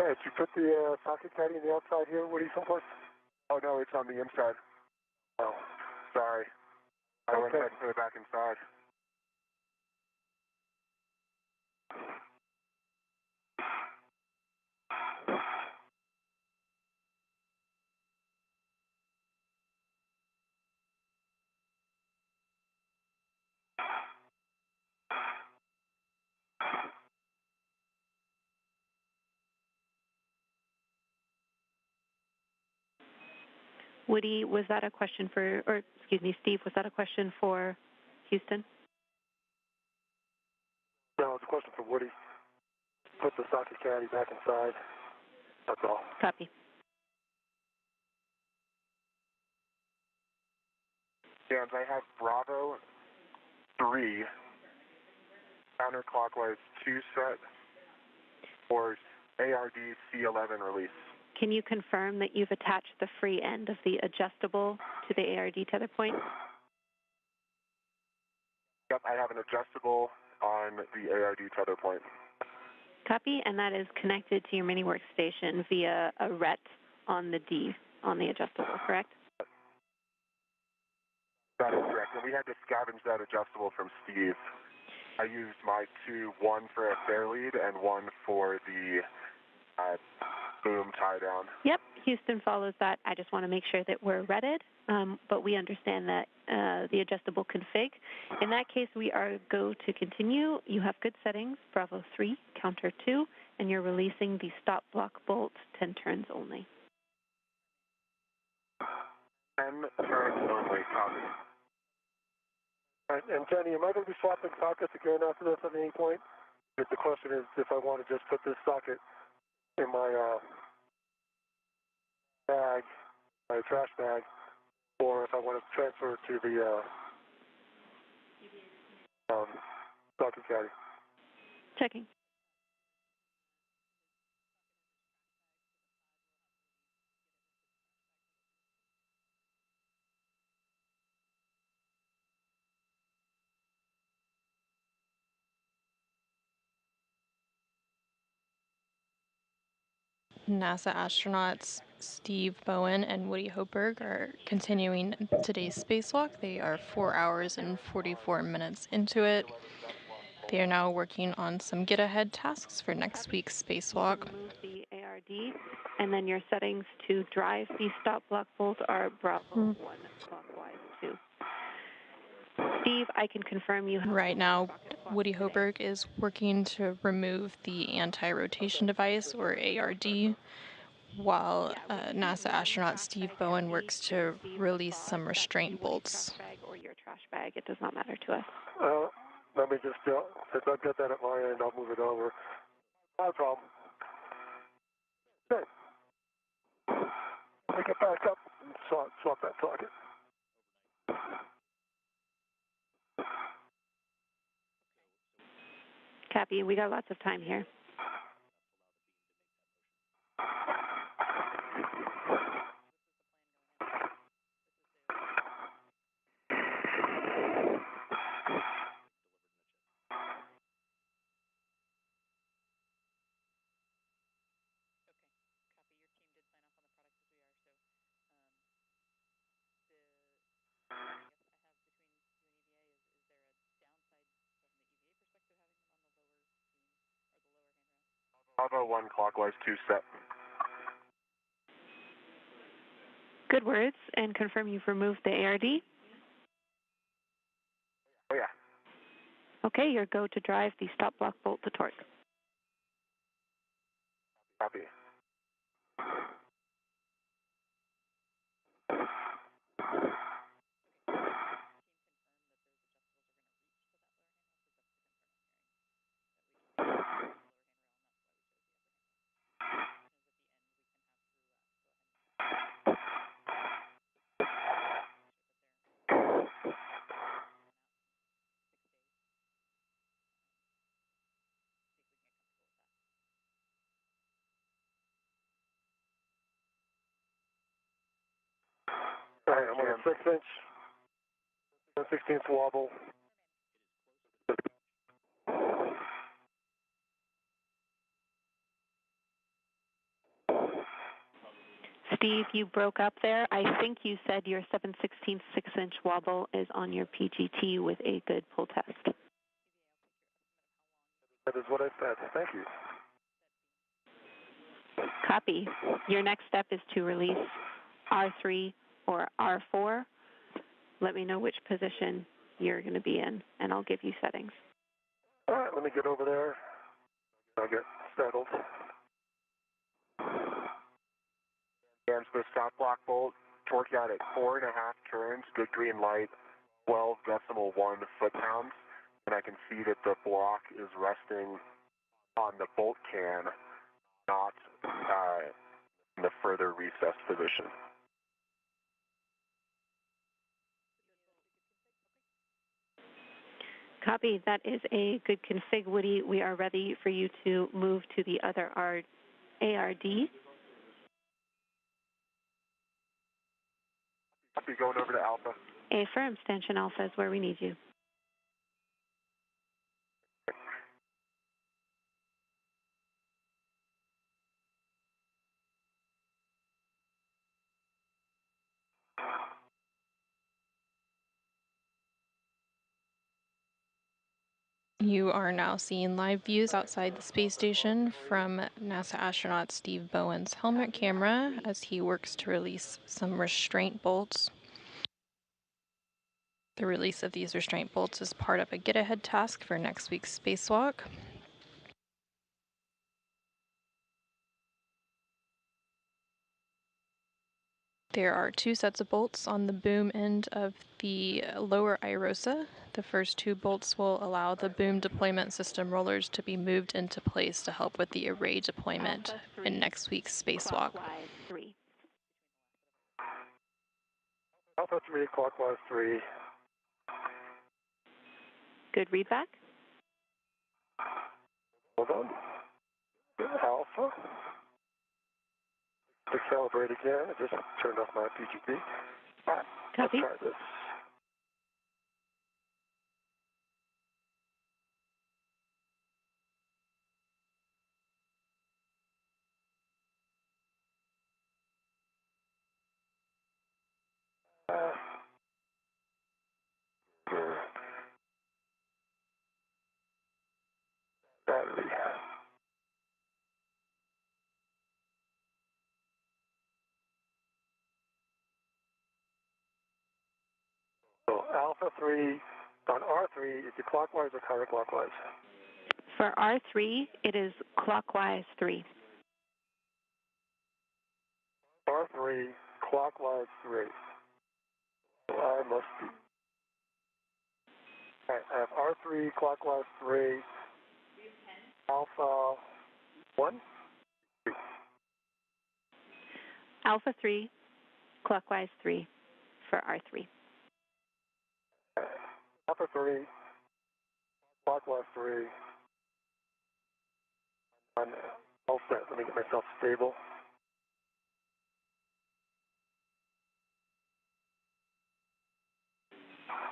Hey, did you put the socket caddy on the outside here, Woody, someplace? Oh, no, it's on the inside. Oh, sorry. I went ahead and put it back inside. Woody, was that a question for, or excuse me, Steve, was that a question for Houston? No, it's a question for Woody. Put the socket caddy back inside. That's all. Copy. And I have Bravo 3 counterclockwise 2 set for ARD C11 release. Can you confirm that you've attached the free end of the adjustable to the ARD tether point? Yep, I have an adjustable on the ARD tether point. Copy, and that is connected to your mini workstation via a RET on the D, on the adjustable, correct? That is correct, and we had to scavenge that adjustable from Steve. I used my two, one for a fair lead and one for the boom tie down. Yep, Houston follows that. I just want to make sure that we're redded, but we understand that the adjustable config. In that case, we are go to continue. You have good settings, Bravo 3, counter 2, and you're releasing the stop block bolt 10 turns only. 10 turns only, copy. And Jenny, am I going to be swapping sockets again after this at any point? If the question is if I want to just put this socket in my bag, my trash bag, or if I want to transfer it to the socket caddy. Checking. NASA astronauts Steve Bowen and Woody Hopeberg are continuing today's spacewalk. They are 4 hours and 44 minutes into it. They are now working on some get-ahead tasks for next week's spacewalk. Remove the ARD, and then your settings to drive the stop block bolt are Bravo 1 clockwise 2. Steve, I can confirm you have... Right now, Woody Hopeberg is working to remove the anti-rotation device, or ARD, while NASA astronaut Steve Bowen works to release some restraint bolts. Bag or your trash bag, it does not matter to us. Let me just, since I've got that at my end, I'll move it over. No problem. Okay. Let me get back up and swap that socket. Copy, we got lots of time here. Bravo 1 clockwise 2 set. Good words, and confirm you've removed the ARD. Oh, yeah. Okay, your go to drive the stop block bolt to torque. Copy. All right, I'm on a 6-inch, 1/16 wobble. Steve, you broke up there. I think you said your 7/16 6-inch wobble is on your PGT with a good pull test. That is what I said. Thank you. Copy. Your next step is to release R3 or R4. Let me know which position you're going to be in, and I'll give you settings. All right, let me get over there. I'll get settled. Against the stop block bolt, torque out at 4.5 turns, good green light, 12.1 foot-pounds, and I can see that the block is resting on the bolt can, not in the further recessed position. Copy. That is a good config, Woody. We are ready for you to move to the other ARD. Copy, going over to Alpha. Affirm. Stanchion Alpha is where we need you. You are now seeing live views outside the space station from NASA astronaut Steve Bowen's helmet camera as he works to release some restraint bolts. The release of these restraint bolts is part of a get-ahead task for next week's spacewalk. There are 2 sets of bolts on the boom end of the lower iROSA. The first 2 bolts will allow the boom deployment system rollers to be moved into place to help with the array deployment in next week's spacewalk. Alpha 3, clockwise 3. Good readback. Hold on. Alpha. Accelerate again. I just turned off my PGP. All right, Copy. let's try this. Battery. So Alpha 3 on R3, is it clockwise or counterclockwise? For R3, it is clockwise 3. R3, clockwise 3. So I must be. All right, I have R3, clockwise 3. Alpha 1? Alpha 3, clockwise 3 for R3. Alpha 3, clockwise 3. I'm all set. Let me get myself stable.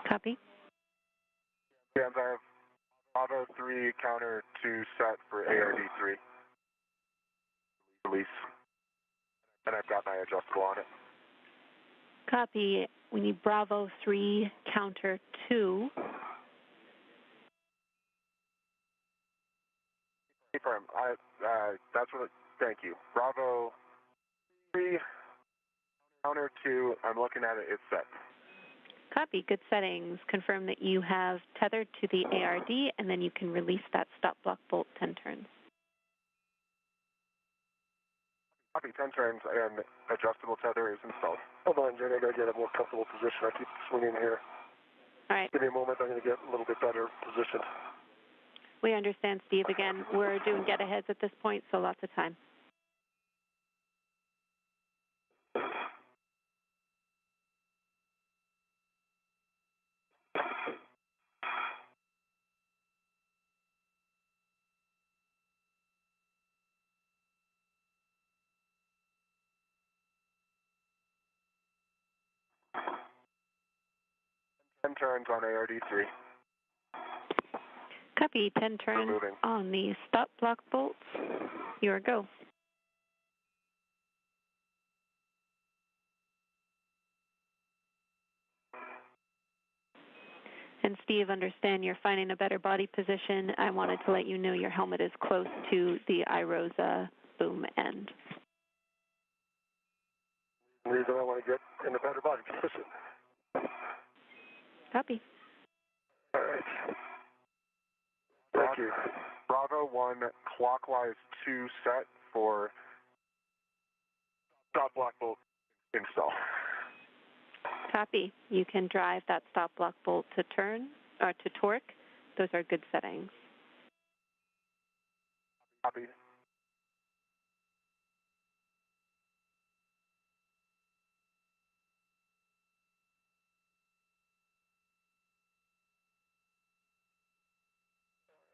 Copy. Yeah, I have Bravo 3 counter 2 set for ARD3. Release. And I've got my adjustable on it. Copy. We need Bravo 3 counter 2. Confirm. That's what. Thank you. Bravo 3 counter 2. I'm looking at it. It's set. Copy. Good settings. Confirm that you have tethered to the ARD, and then you can release that stop block bolt 10 turns. Copy. 10 turns and adjustable tether is installed. Hold on, Jenny. I gotta get a more comfortable position. I keep swinging here. All right. Give me a moment. I'm gonna get a little bit better position. We understand, Steve. Again, we're doing get-aheads at this point, so lots of time. Ten turns on ARD3. Copy. 10 turns on the stop block bolts. Your go. And Steve, understand you're finding a better body position. I wanted to let you know your helmet is close to the iROSA boom end. The reason I want to get in a better body position. Copy. All right. Thank you. Bravo 1, clockwise 2 set for stop block bolt install. Copy. You can drive that stop block bolt to turn or to torque. Those are good settings. Copy.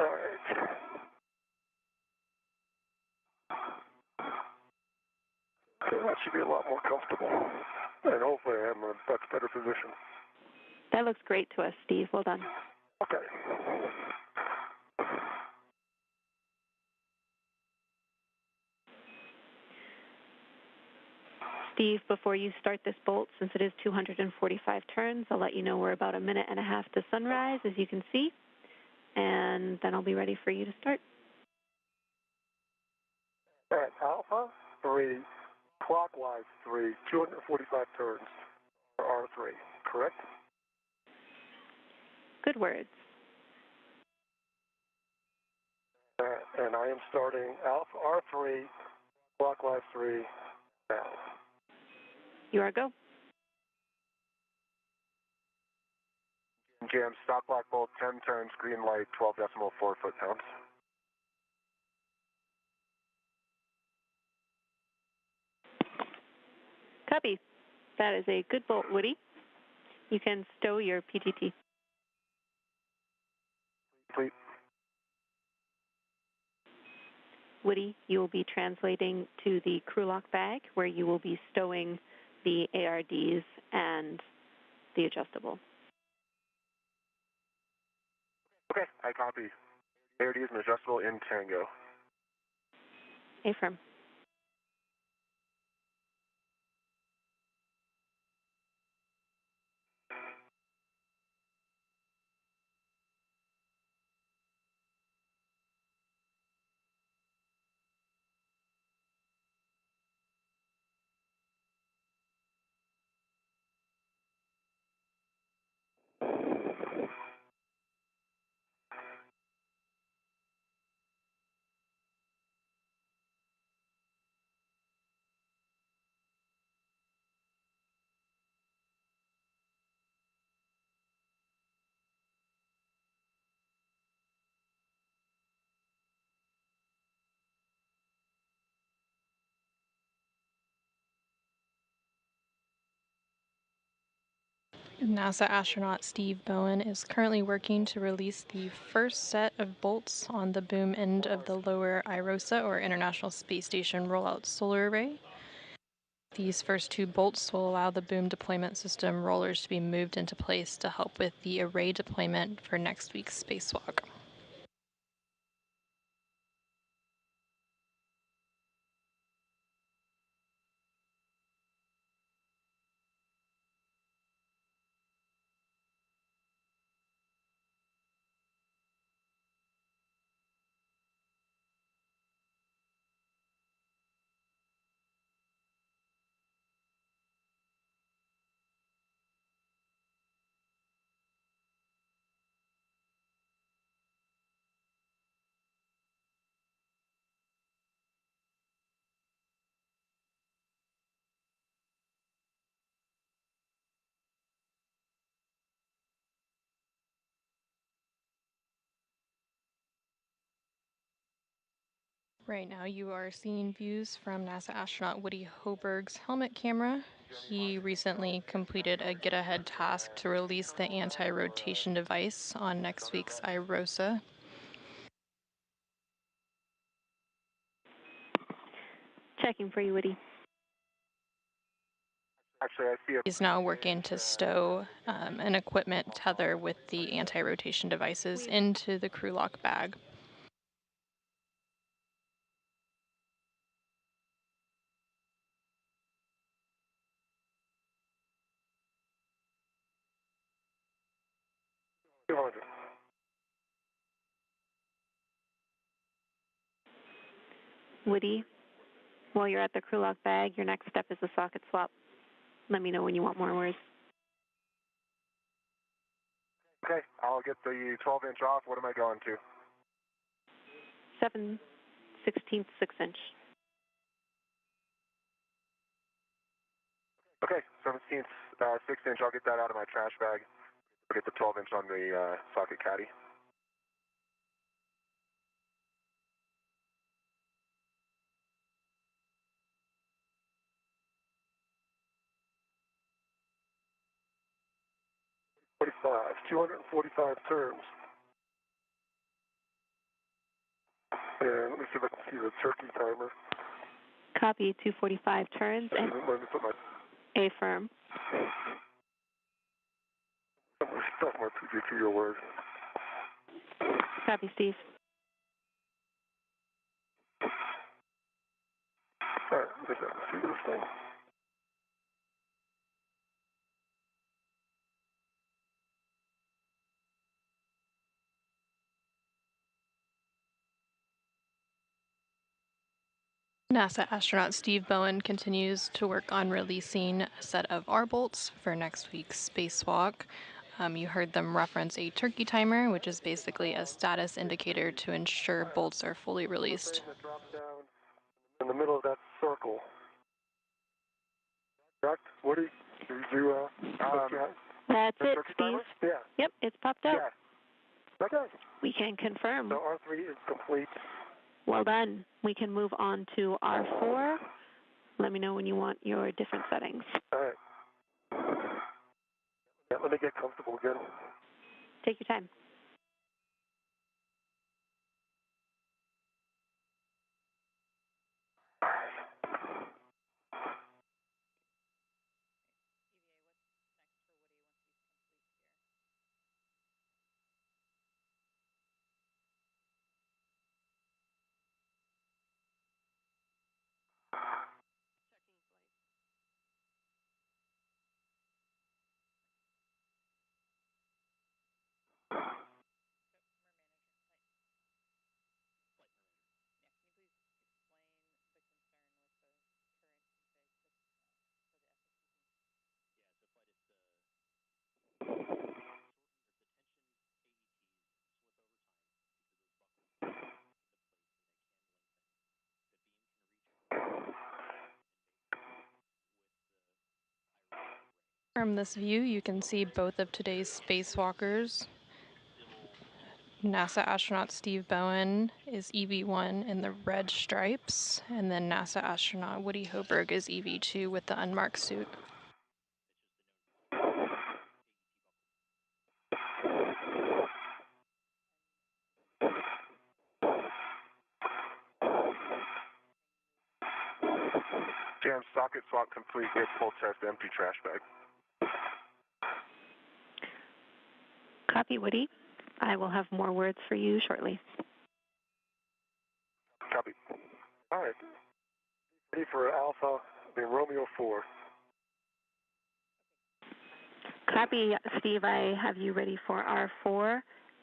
All right. So that should be a lot more comfortable. And hopefully I'm in a much better position. That looks great to us, Steve. Well done. Okay. Steve, before you start this bolt, since it is 245 turns, I'll let you know we're about a minute and a half to sunrise, as you can see, and then I'll be ready for you to start. All right, Alpha 3, clockwise 3, 245 turns, R3, correct? Good words. And I am starting Alpha R3, clockwise 3, now. You are go. Jam, stop block bolt, 10 turns, green light, 12.4 foot-pounds. Copy. That is a good bolt, Woody. You can stow your PTT. Complete. Woody, you will be translating to the crew lock bag, where you will be stowing the ARDs and the adjustable. Okay, I copy. ARD is an adjustable in Tango. Affirm. NASA astronaut Steve Bowen is currently working to release the first set of bolts on the boom end of the lower iROSA, or International Space Station Rollout Solar Array. These first two bolts will allow the boom deployment system rollers to be moved into place to help with the array deployment for next week's spacewalk. Right now you are seeing views from NASA astronaut Woody Hoberg's helmet camera. He recently completed a get-ahead task to release the anti-rotation device on next week's iROSA. Checking for you, Woody. Actually, I see He's now working to stow an equipment tether with the anti-rotation devices into the crew lock bag. Woody, while you're at the crew lock bag, your next step is the socket swap. Let me know when you want more words. Okay, I'll get the 12-inch off. What am I going to? 7/16 6-inch. Okay, 17th 6-inch. I'll get that out of my trash bag. I'll get the 12-inch on the socket caddy. $45, 245 turns. And let me see if I can see the turkey timer. Copy, 245 turns and Let me put my A-firm. stuff my PJ to your word. Copy, Steve. All right, let's see this thing. NASA astronaut Steve Bowen continues to work on releasing a set of R bolts for next week's spacewalk. You heard them reference a turkey timer, which is basically a status indicator to ensure bolts are fully released. That drops down in the middle of that circle. Correct? Woody? Did you That's it, turkey Steve. timer? Yeah. Yep, it's popped up. Yeah. Okay. We can confirm. So R3 is complete. Well done. We can move on to R4. Let me know when you want your different settings. All right. Yeah, let me get comfortable again. Take your time. From this view, you can see both of today's spacewalkers. NASA astronaut Steve Bowen is EV1 in the red stripes, and then NASA astronaut Woody Hoberg is EV2 with the unmarked suit. Jam socket swap complete. Get full test empty trash bag. Copy, Woody. I will have more words for you shortly. Copy. All right. Ready for Alpha, the Romeo 4. Copy, Steve. I have you ready for R4.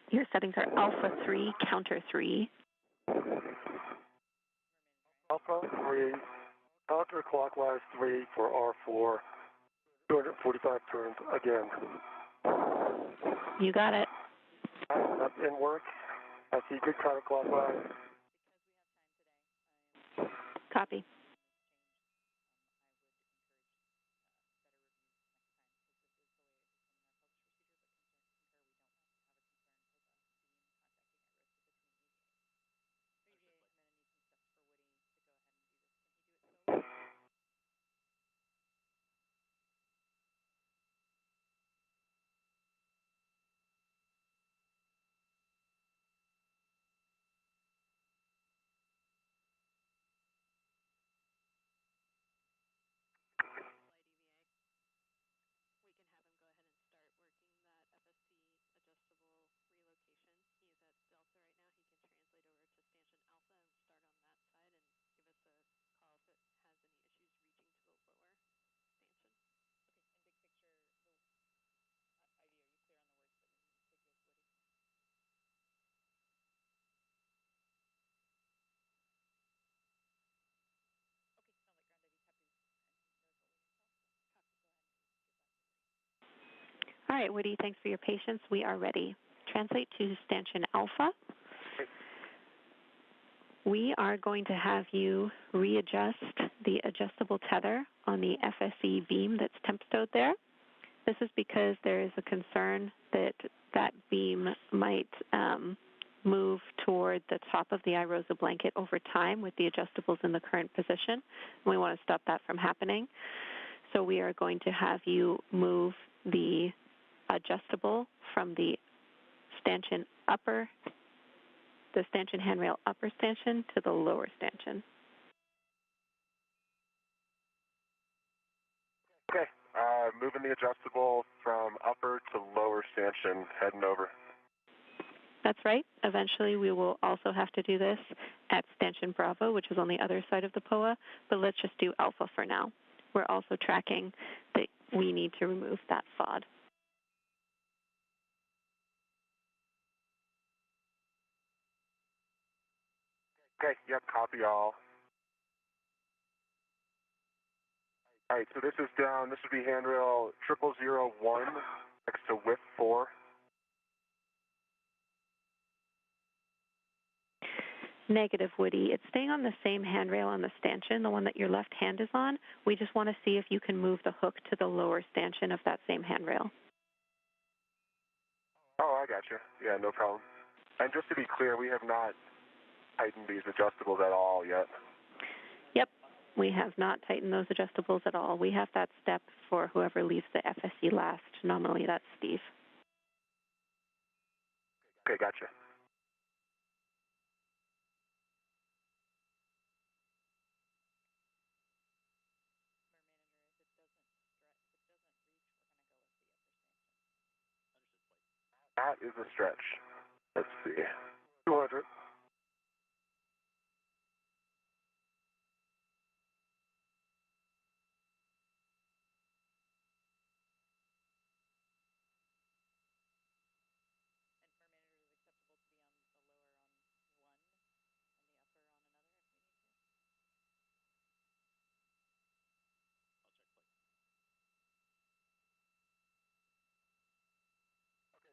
Your settings are Alpha 3, Counter 3. Alpha 3, counterclockwise 3 for R4. 245 turns again. You got it. That's in work. I see good counterclockwise. Copy. All right, Woody, thanks for your patience. We are ready. Translate to stanchion alpha. We are going to have you readjust the adjustable tether on the FSE beam that's temp stowed there. This is because there is a concern that that beam might move toward the top of the iROSA blanket over time with the adjustables in the current position. We want to stop that from happening. So we are going to have you move the adjustable from the stanchion handrail upper stanchion to the lower stanchion. Okay, moving the adjustable from upper to lower stanchion, heading over. That's right. Eventually we will also have to do this at stanchion Bravo, which is on the other side of the POA, but let's just do Alpha for now. We're also tracking that we need to remove that FOD. Okay, yep, copy all. All right, so this is down, this would be handrail 0001 next to width 4. Negative, Woody. It's staying on the same handrail on the stanchion, the one that your left hand is on. We just want to see if you can move the hook to the lower stanchion of that same handrail. Oh, I gotcha. Yeah, no problem. And just to be clear, we have not tightened these adjustables at all yet. Yep, we have not tightened those adjustables at all. We have that step for whoever leaves the FSE last. Normally that's Steve. Okay, gotcha. That is a stretch. Let's see. 200.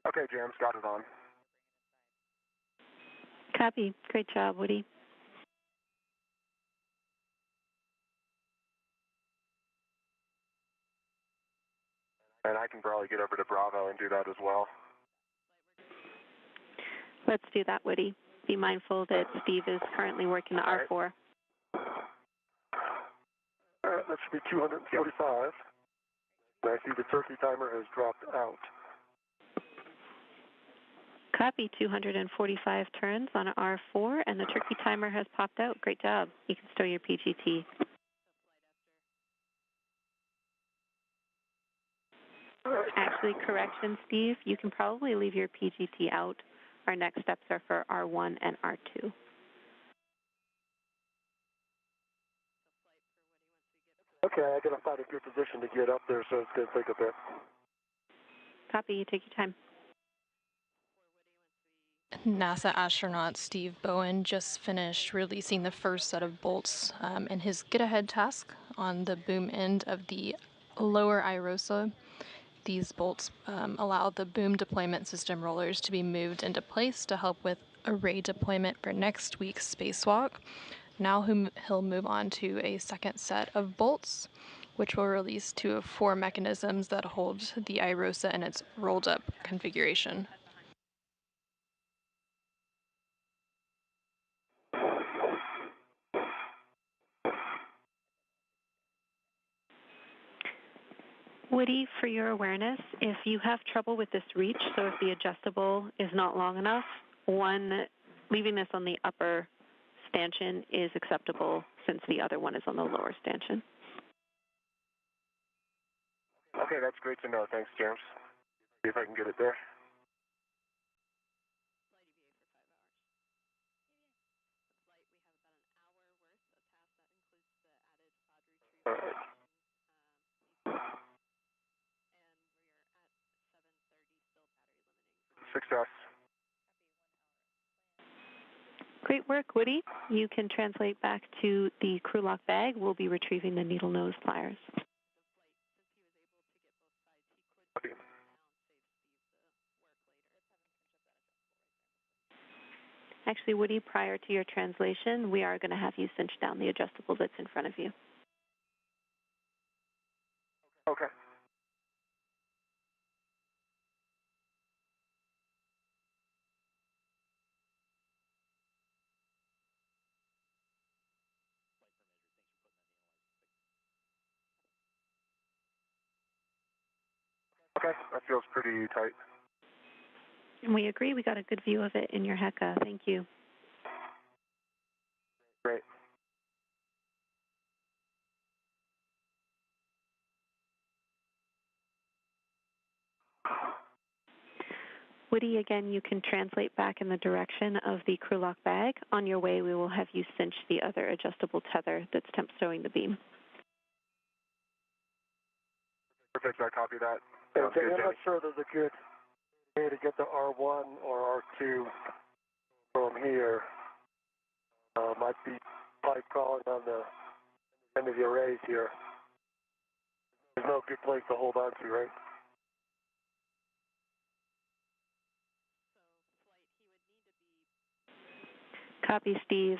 Okay, James, got it on. Copy. Great job, Woody. And I can probably get over to Bravo and do that as well. Let's do that, Woody. Be mindful that Steve is currently working the R4. All right, that should be 245. And I see the turkey timer has dropped out. Copy. 245 turns on an R4, and the turkey timer has popped out. Great job. You can stow your PGT. Actually, correction, Steve. You can probably leave your PGT out. Our next steps are for R1 and R2. Okay, I gotta find a good position to get up there, so it's gonna take a bit. Copy. You take your time. NASA astronaut Steve Bowen just finished releasing the first set of bolts in his get-ahead task on the boom end of the lower iROSA. These bolts allow the boom deployment system rollers to be moved into place to help with array deployment for next week's spacewalk. Now he'll move on to a second set of bolts, which will release 2 of 4 mechanisms that hold the iROSA in its rolled-up configuration. Woody, for your awareness, if you have trouble with this reach, so if the adjustable is not long enough, leaving this on the upper stanchion is acceptable since the other one is on the lower stanchion. Okay, that's great to know. Thanks, James. See if I can get it there. All right. Success. Great work, Woody. You can translate back to the crew lock bag. We'll be retrieving the needle nose pliers. Okay. Actually, Woody, prior to your translation, we are going to have you cinch down the adjustable that's in front of you. Okay. Okay, that feels pretty tight. And we agree. We got a good view of it in your HECA. Thank you. Great. Woody, again, you can translate back in the direction of the crew lock bag. On your way, we will have you cinch the other adjustable tether that's temp stowing the beam. Perfect, I copy that. Okay, I'm not sure there's a good way to get the R1 or R2 from here. Might be pipe calling on the end of the arrays here. There's no good place to hold on to, right? Copy, Steve.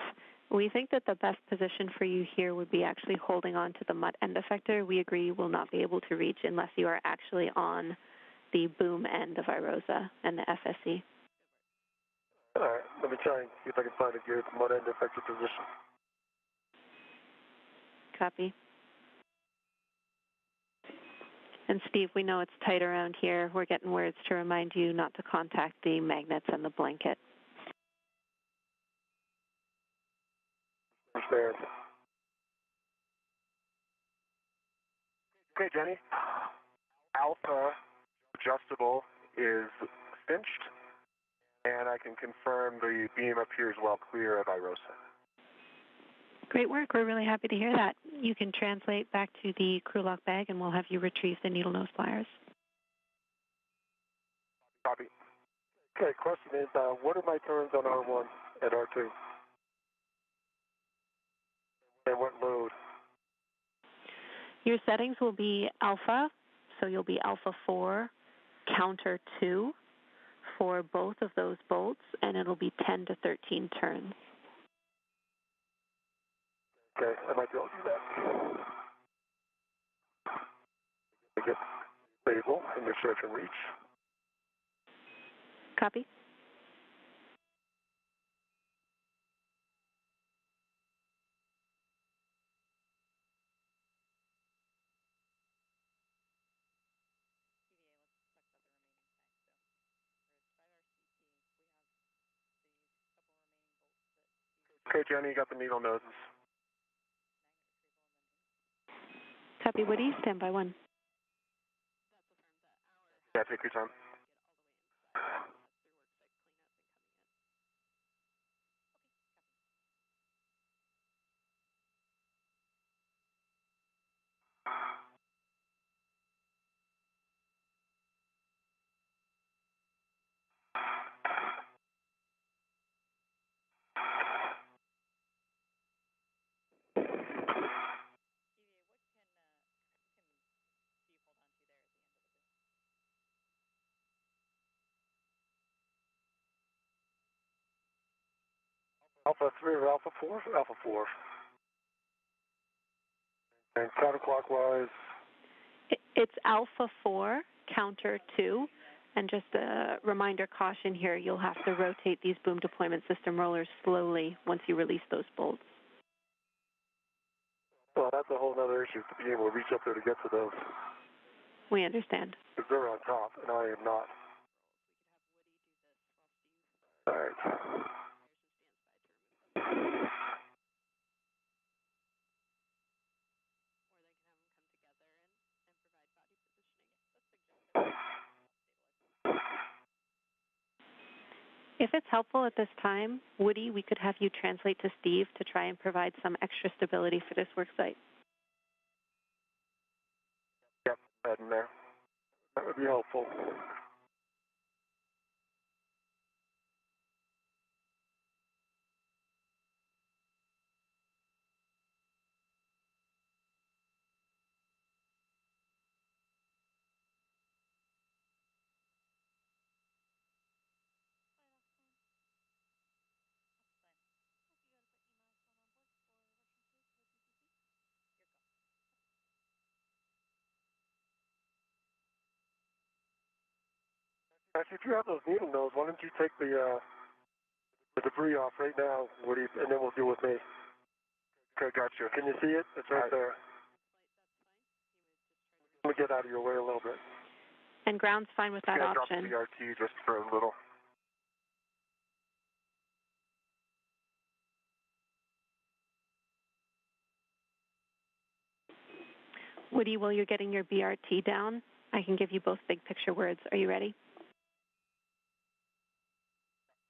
We think that the best position for you here would be actually holding on to the MUT end effector. We agree you will not be able to reach unless you are actually on the boom end of iROSA and the FSE. All right, let me try and see if I can find a good mud end effector position. Copy. And Steve, we know it's tight around here. We're getting words to remind you not to contact the magnets and the blanket. Understand. Okay, Jenny. Alpha adjustable is cinched, and I can confirm the beam appears well clear of iROSA. Great work. We're really happy to hear that. You can translate back to the crew lock bag, and we'll have you retrieve the needle nose pliers. Copy. Okay, question is, what are my turns on R1 and R2? And what load? Your settings will be alpha, so you'll be alpha 4, counter 2 for both of those bolts, and it'll be 10 to 13 turns. Okay, I might be able to do that. I get stable and make sure I can reach. Copy. Okay, Jenny, you got the needle noses. Copy, Woody. Stand by 1. Yeah, take your time. Alpha 3 or Alpha 4? Alpha 4. And counterclockwise? It's alpha 4, counter 2. And just a reminder, caution here, you'll have to rotate these boom deployment system rollers slowly once you release those bolts. Well, that's a whole other issue, to be able to reach up there to get to those. We understand. Because they're on top, and I am not. All right. If it's helpful at this time, Woody, we could have you translate to Steve to try and provide some extra stability for this work site. Yep, head in there. That would be helpful. Actually, if you have those needle nose, why don't you take the debris off right now, Woody, and then we'll deal with me. Okay, gotcha. Can you see it? It's right there. Let me get out of your way a little bit. And ground's fine with that option. Drop the BRT just for a little. Woody, while you're getting your BRT down, I can give you both big picture words. Are you ready?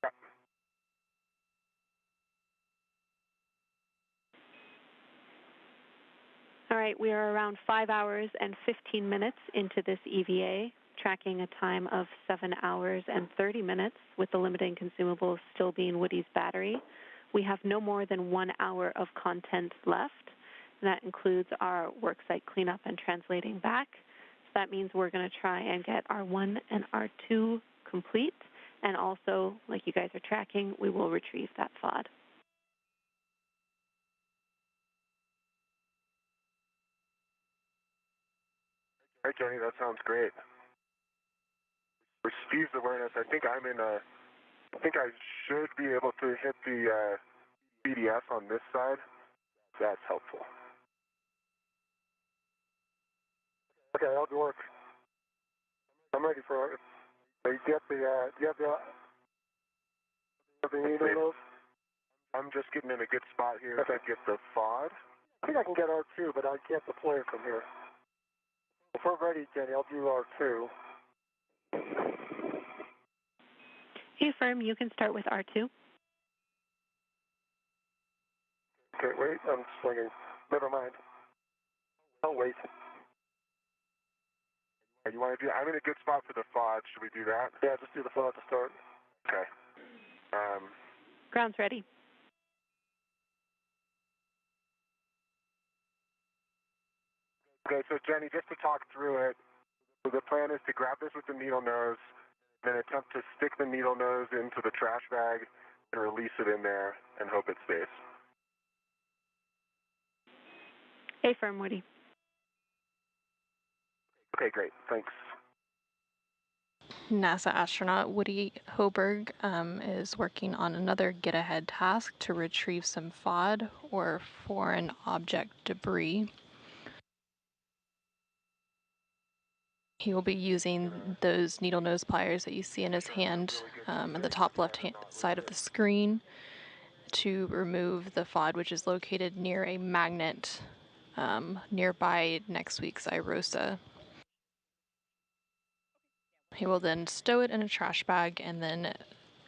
Yeah. All right, we are around 5 hours and 15 minutes into this EVA, tracking a time of 7 hours and 30 minutes, with the limiting consumables still being Woody's battery. We have no more than 1 hour of content left. And that includes our worksite cleanup and translating back. So that means we're going to try and get R1 and R2 complete. And also, like you guys are tracking, we will retrieve that FOD. All right, Jenny, that sounds great. For Steve's awareness, I think I should be able to hit the BDS on this side. That's helpful. Okay, I'll do work. I'm ready for it. Do you have the needle? I'm just getting in a good spot here to get the FOD. I think I can get R2, but I can't deploy it from here. If we're ready, Jenny, I'll do R2. Hey, Firm, you can start with R2. Okay, wait, I'm swinging. Never mind. I'll wait. You want to do? I'm in a good spot for the FOD. Should we do that? Yeah, just do the FOD to start. Okay. Ground's ready. Okay, so Jenny, just to talk through it, so the plan is to grab this with the needle nose, then attempt to stick the needle nose into the trash bag and release it in there and hope it stays. Hey, Firm, Woody. Okay, great. Thanks. NASA astronaut Woody Hoberg is working on another get-ahead task to retrieve some FOD, or foreign object debris. He will be using those needle nose pliers that you see in his hand at the top left-hand side of the screen to remove the FOD, which is located near a magnet nearby next week's iROSA. He will then stow it in a trash bag, and then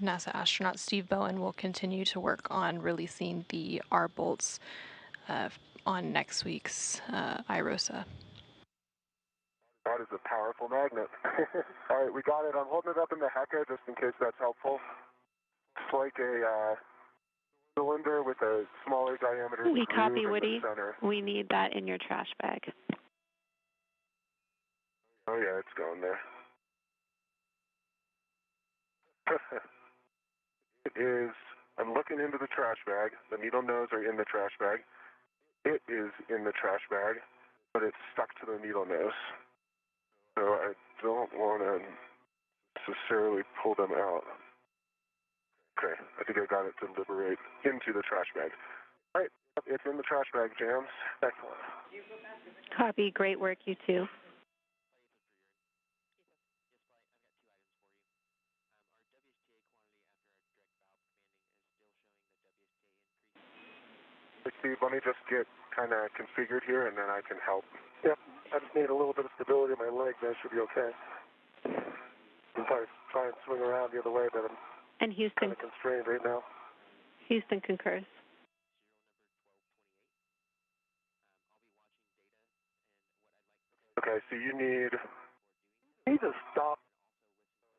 NASA astronaut Steve Bowen will continue to work on releasing the R bolts on next week's iROSA. That is a powerful magnet. All right, we got it. I'm holding it up in the Hecka just in case that's helpful. It's like a cylinder with a smaller diameter. We copy, Woody. Center. We need that in your trash bag. Oh, yeah, it's going there. It is. I'm looking into the trash bag. The needle nose are in the trash bag. It is in the trash bag, but it's stuck to the needle nose. So I don't want to necessarily pull them out. Okay, I think I got it to liberate into the trash bag. All right, it's in the trash bag, Jams. Excellent. Copy. Great work, you two. Steve, let me just get kind of configured here, and then I can help. Yep, I just need a little bit of stability in my leg, then I should be okay. I'm probably trying to swing around the other way, but I'm kind of constrained right now. Houston concurs. Okay, so you need to stop.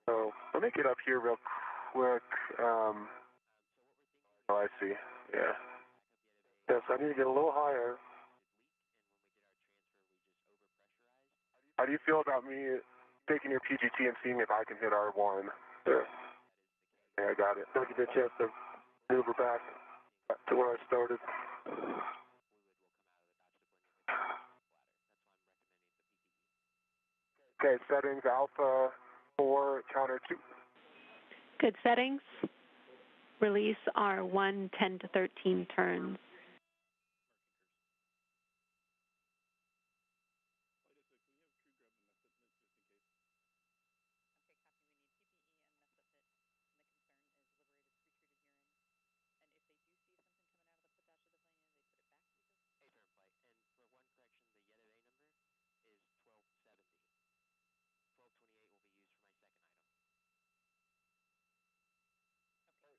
So let me get up here real quick. Oh, I see. Yeah. Yes, I need to get a little higher. How do you feel about me taking your PGT and seeing if I can hit R1? Sure. Yeah, I got it. I'll give you a chance to maneuver back to where I started. Okay, settings, alpha, 4, counter 2. Good settings. Release R1, 10 to 13 turns.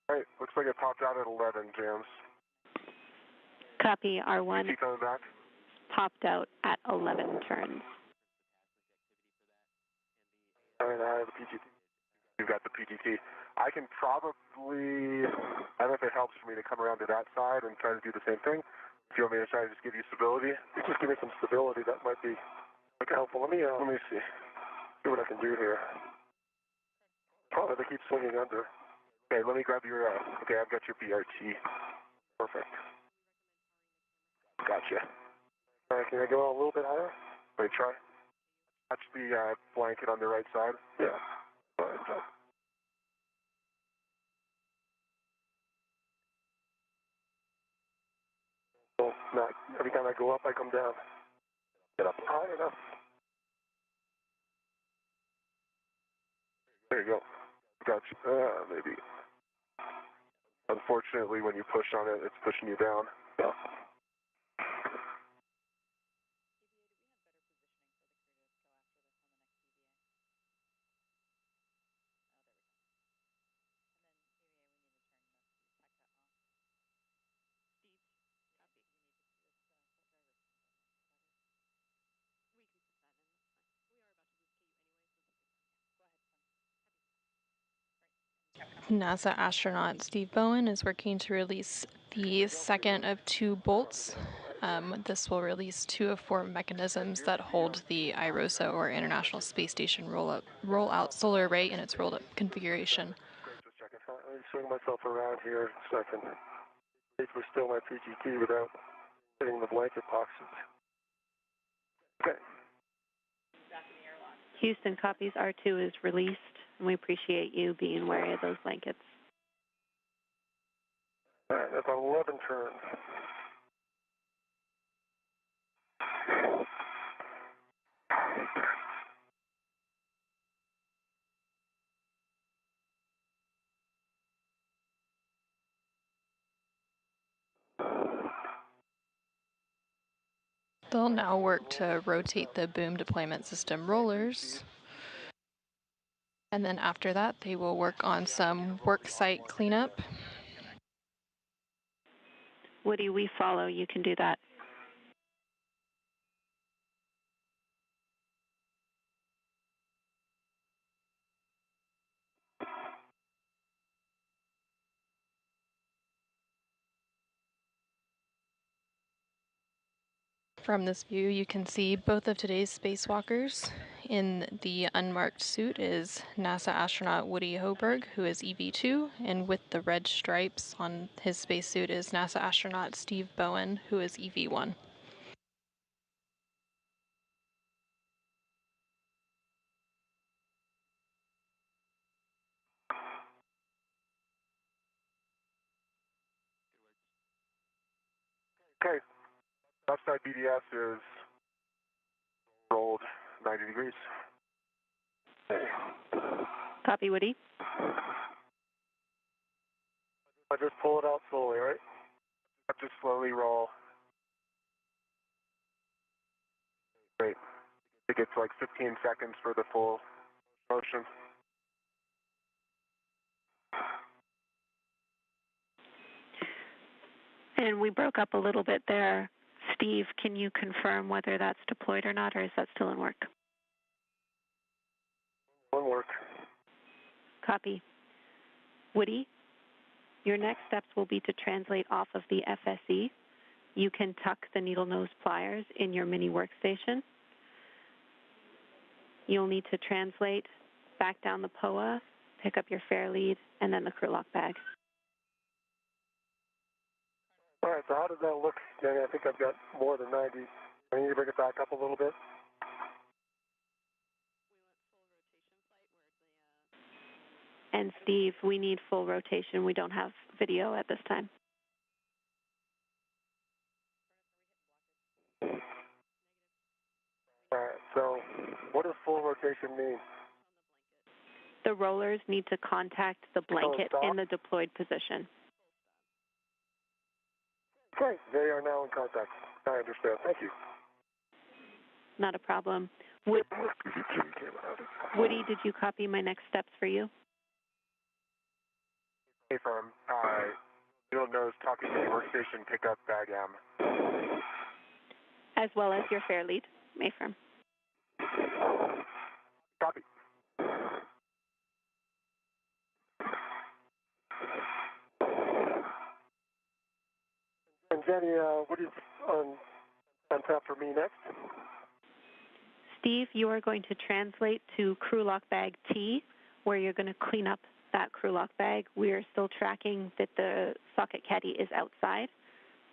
All right, looks like it popped out at 11, James. Copy, R1 PGT coming back. popped out at 11 turns. All right, I have the PGT. You've got the PGT. I can probably, I don't know if it helps for me to come around to that side and try to do the same thing. If you want me to try to just give you stability, just give me some stability, that might be helpful. Let me see what I can do here. Oh, they keep swinging under. Okay, let me grab your, okay, I've got your BRT. Perfect. Gotcha. All right, can I go a little bit higher? Wait, try. Touch the blanket on the right side. Yeah. All right, so. So, not, every time I go up, I come down. Get up high enough. There you go. Gotcha. Maybe. Unfortunately, when you push on it, it's pushing you down. Yeah. NASA astronaut Steve Bowen is working to release the second of 2 bolts. This will release 2 of 4 mechanisms that hold the iROSA, or International Space Station roll-out solar array, in its rolled-up configuration. Just checking. Let me swing myself around here so I can safely still my PGT without hitting the blanket boxes. Okay. Houston, copies R2 is released, and we appreciate you being wary of those blankets. All right, that's 11 turns. They'll now work to rotate the boom deployment system rollers. And then after that, they will work on some work site cleanup. Woody, we follow. You can do that. From this view, you can see both of today's spacewalkers. In the unmarked suit is NASA astronaut Woody Hoberg, who is EV2, and with the red stripes on his spacesuit is NASA astronaut Steve Bowen, who is EV1. Okay. Left side BDS is rolled 90 degrees. Copy, Woody. I just pull it out slowly, right? I just slowly roll. Great. It gets like 15 seconds for the full motion. And we broke up a little bit there. Steve, can you confirm whether that's deployed or not, or is that still in work? One work. Copy. Woody, your next steps will be to translate off of the FSE. You can tuck the needle nose pliers in your mini workstation. You'll need to translate back down the POA, pick up your fair lead, and then the crew lock bag. All right, so how does that look, Danny? I think I've got more than 90. I need to bring it back up a little bit. And Steve, we need full rotation. We don't have video at this time. All right, so what does full rotation mean? The rollers need to contact the blanket in the deployed position. Okay, they are now in contact. I understand. Thank you. Not a problem. Woody, did you copy my next steps for you? Hey, firm. You'll notice talking to the workstation pickup diagram. As well as your fare lead, Mayfirm. Copy. And Jenny, what is on tap for me next? Steve, you are going to translate to crew lock bag T, where you're going to clean up that crew lock bag. We are still tracking that the socket caddy is outside,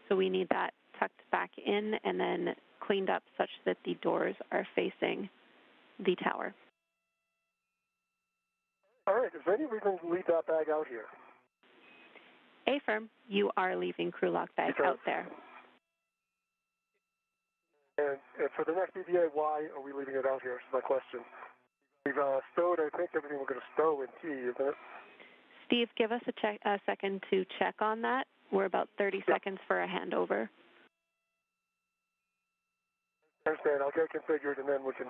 so we need that tucked back in and then cleaned up such that the doors are facing the tower. All right, is there any reason to leave that bag out here? A-firm, you are leaving crew lock bag out there. And for the next EVA, why are we leaving it out here? Is my question. We've stowed, I think, everything we're going to stow in T, isn't it? Steve, give us a second to check on that. We're about 30 seconds for a handover. I understand. I'll get it configured, and then we can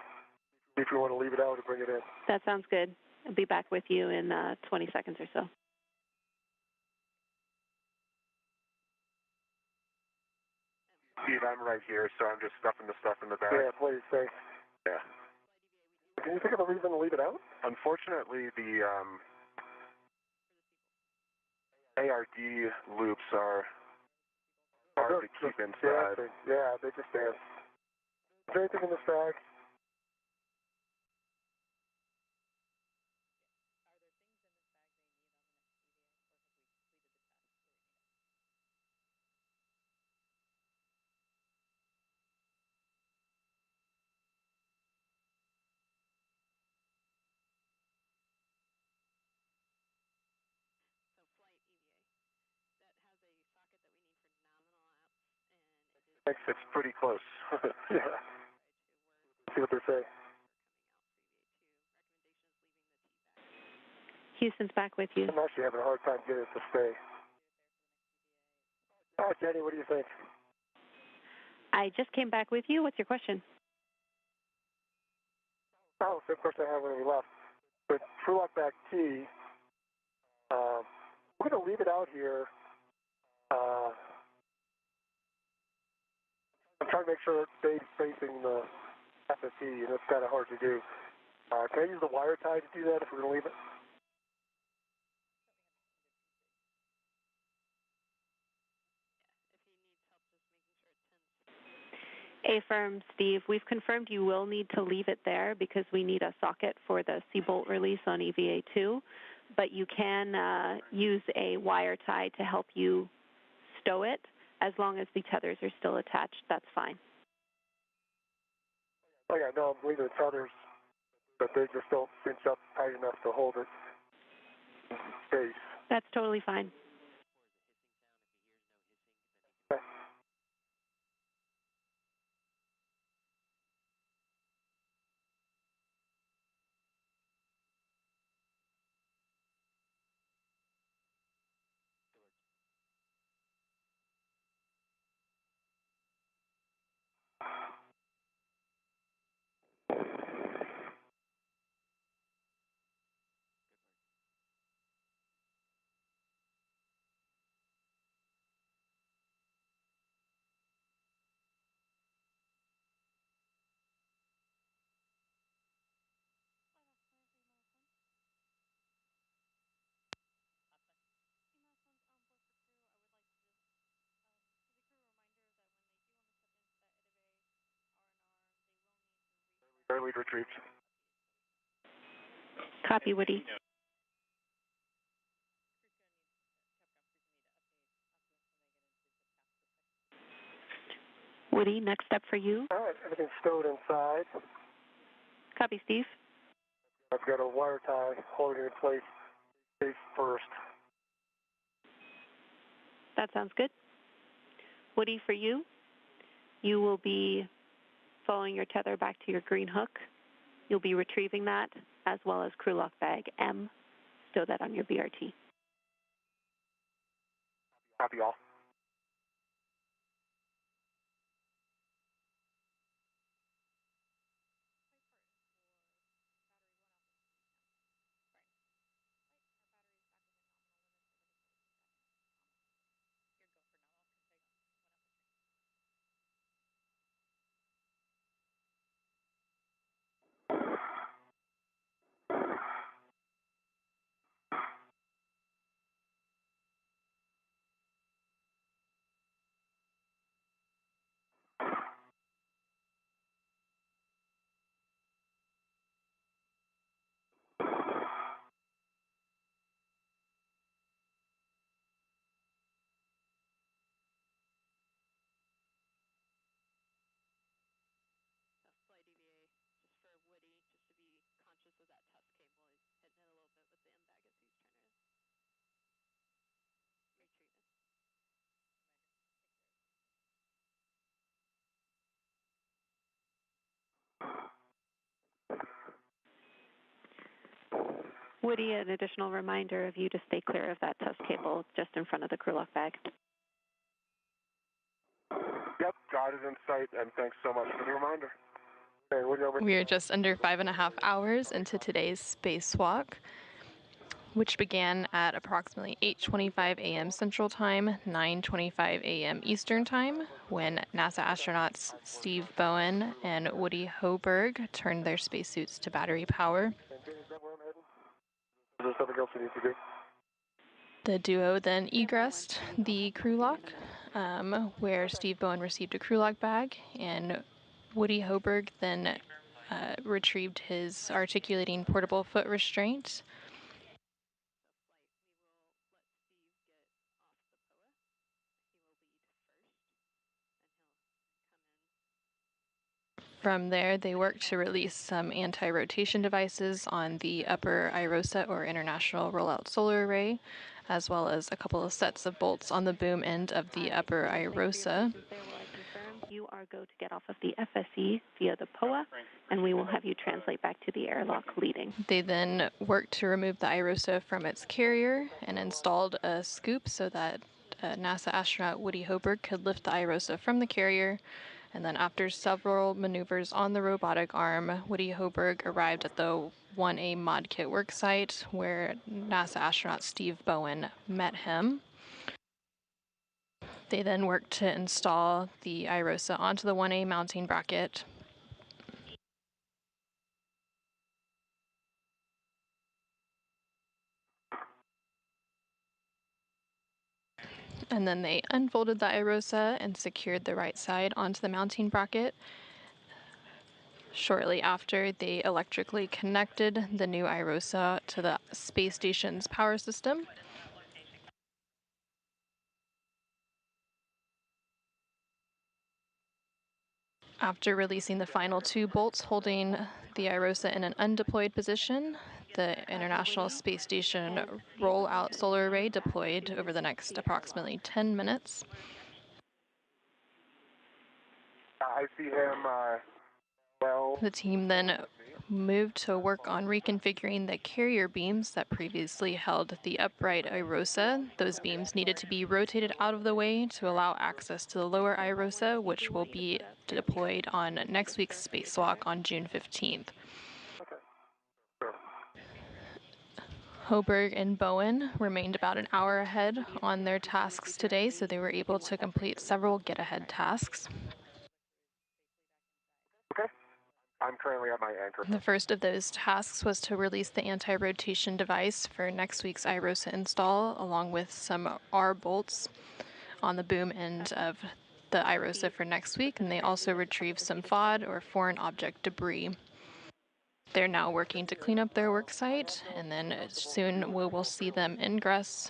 see if we want to leave it out or bring it in. That sounds good. I'll be back with you in 20 seconds or so. Steve, I'm right here, so I'm just stuffing the stuff in the bag. Yeah, please, thanks. Yeah. Can you think of a reason to leave it out? Unfortunately, the ARD loops are hard to keep inside. Yeah, they just dance. Is there anything in this bag? It's pretty close. Yeah. See what they say. Houston's back with you. I'm actually having a hard time getting it to stay. All right, Jenny, what do you think? I just came back with you. What's your question? Oh, same question I had when we left. But crew lock back T, we're going to leave it out here. I'm trying to make sure it stays facing the FFT, and it's kind of hard to do. Can I use the wire tie to do that if we're going to leave it? A-firm, Steve, we've confirmed you will need to leave it there because we need a socket for the C-bolt release on EVA2, but you can use a wire tie to help you stow it. As long as the tethers are still attached, that's fine. Oh, yeah, no, I'm leaving the tethers, but they just don't cinch up tight enough to hold it in space. That's totally fine. Okay. Air lead retrieved. Copy, Woody. Woody, next step for you. All right, everything's stowed inside. Copy, Steve. I've got a wire tie holding it in place Face first. That sounds good. Woody, for you, you will be following your tether back to your green hook. You'll be retrieving that, as well as crew lock bag M. Stow that on your BRT. Copy all. Woody, an additional reminder of you to stay clear of that test cable just in front of the crew lock bag. Yep, God is in sight, and thanks so much for the reminder. Okay, Woody, over. We are just under 5.5 hours into today's spacewalk, which began at approximately 8:25 a.m. Central Time, 9:25 a.m. Eastern Time, when NASA astronauts Steve Bowen and Woody Hoberg turned their spacesuits to battery power. Is there something else we need to do? The duo then egressed the crew lock, where Steve Bowen received a crew lock bag, and Woody Hoberg then retrieved his articulating portable foot restraint. From there, they worked to release some anti-rotation devices on the upper iROSA, or International Rollout Solar Array, as well as a couple of sets of bolts on the boom end of the upper iROSA. You are go to get off of the FSE via the POA, and we will have you translate back to the airlock leading. They then worked to remove the iROSA from its carrier and installed a scoop so that NASA astronaut Woody Hoberg could lift the iROSA from the carrier. And then after several maneuvers on the robotic arm, Woody Hoberg arrived at the 1A mod kit worksite where NASA astronaut Steve Bowen met him. They then worked to install the iROSA onto the 1A mounting bracket. And then they unfolded the iROSA and secured the right side onto the mounting bracket. Shortly after, they electrically connected the new iROSA to the space station's power system. After releasing the final two bolts holding the iROSA in an undeployed position, the International Space Station Rollout Solar Array deployed over the next approximately 10 minutes. I see him, well. The team then moved to work on reconfiguring the carrier beams that previously held the upright iROSA. Those beams needed to be rotated out of the way to allow access to the lower iROSA, which will be deployed on next week's spacewalk on June 15th. Hoberg and Bowen remained about an hour ahead on their tasks today, so they were able to complete several get-ahead tasks. Okay. I'm currently at my anchor. The first of those tasks was to release the anti-rotation device for next week's iROSA install, along with some R bolts on the boom end of the iROSA for next week, and they also retrieved some FOD, or foreign object debris. They're now working to clean up their work site, and then soon we will see them ingress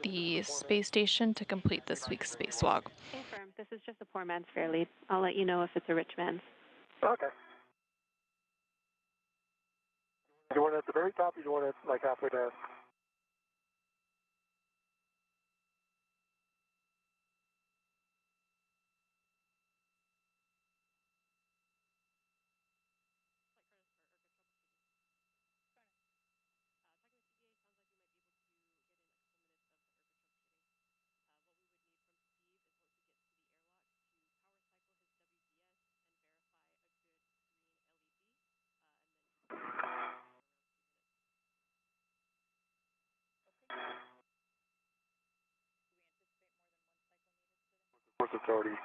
the space station to complete this week's spacewalk. Hey, firm, this is just a poor man's fair lead. I'll let you know if it's a rich man's. Okay. You want it at the very top, or you want it like halfway down? it's already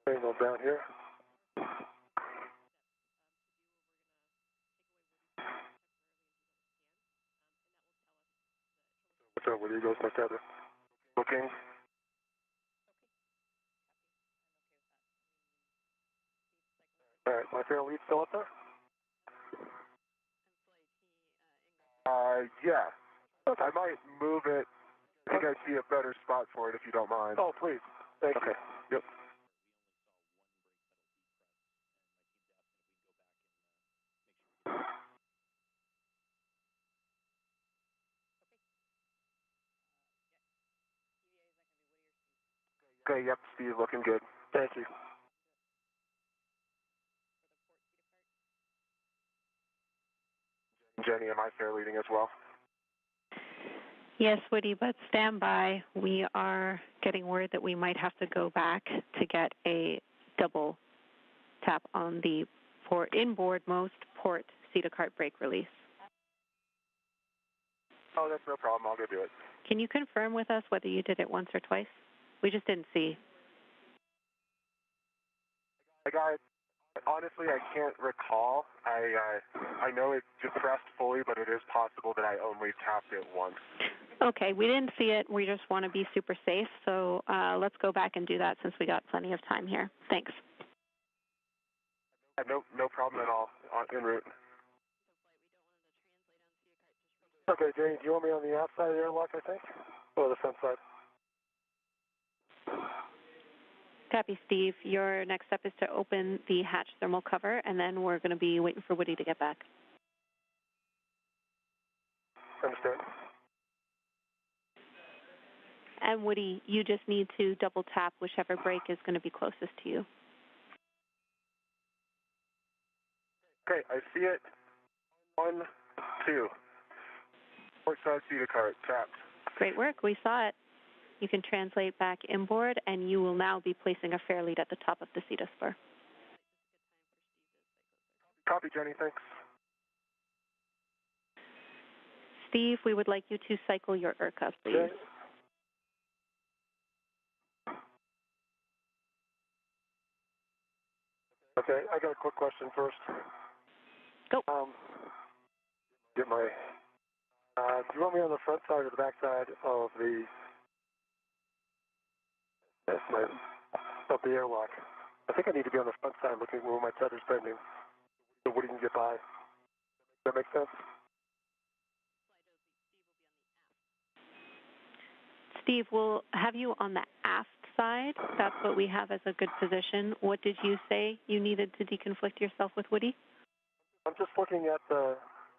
angled down here. So where do you go with my tether? Looking. All right, my fair lead still up there? Yeah. Okay. I might move it. I think I see a better spot for it if you don't mind. Oh, please. Thank you. Okay. Yep. Okay, yep, Steve, looking good. Thank you. Jenny, am I fair leading as well? Yes, Woody, but stand by. We are getting word that we might have to go back to get a double tap on the inboard-most port CETA cart brake release. Oh, that's no problem. I'll go do it. Can you confirm with us whether you did it once or twice? We just didn't see. Honestly, I can't recall. I know it depressed fully, but it is possible that I only tapped it once. Okay, we didn't see it. We just want to be super safe, so let's go back and do that since we got plenty of time here. Thanks. No problem at all. En route. Okay, Jane, do you want me on the outside of the airlock, I think? Or the front side? Copy, Steve. Your next step is to open the hatch thermal cover, and then we're going to be waiting for Woody to get back. Understand. And Woody, you just need to double tap whichever brake is going to be closest to you. Okay, I see it. 1, 2. Port side CETA cart, tapped. Great work. We saw it. You can translate back inboard, and you will now be placing a fair lead at the top of the CETA spur. Copy, Jenny. Thanks. Steve, we would like you to cycle your IRCA, please. Okay. Okay, I got a quick question first. Go. Get my. Do you want me on the front side or the back side of the? That's my of the airlock. I think I need to be on the front side, looking where my tether's bending, so Woody can get by. Does that make sense? Steve, we'll have you on the aft side. That's what we have as a good position. What did you say you needed to deconflict yourself with, Woody? I'm just looking at the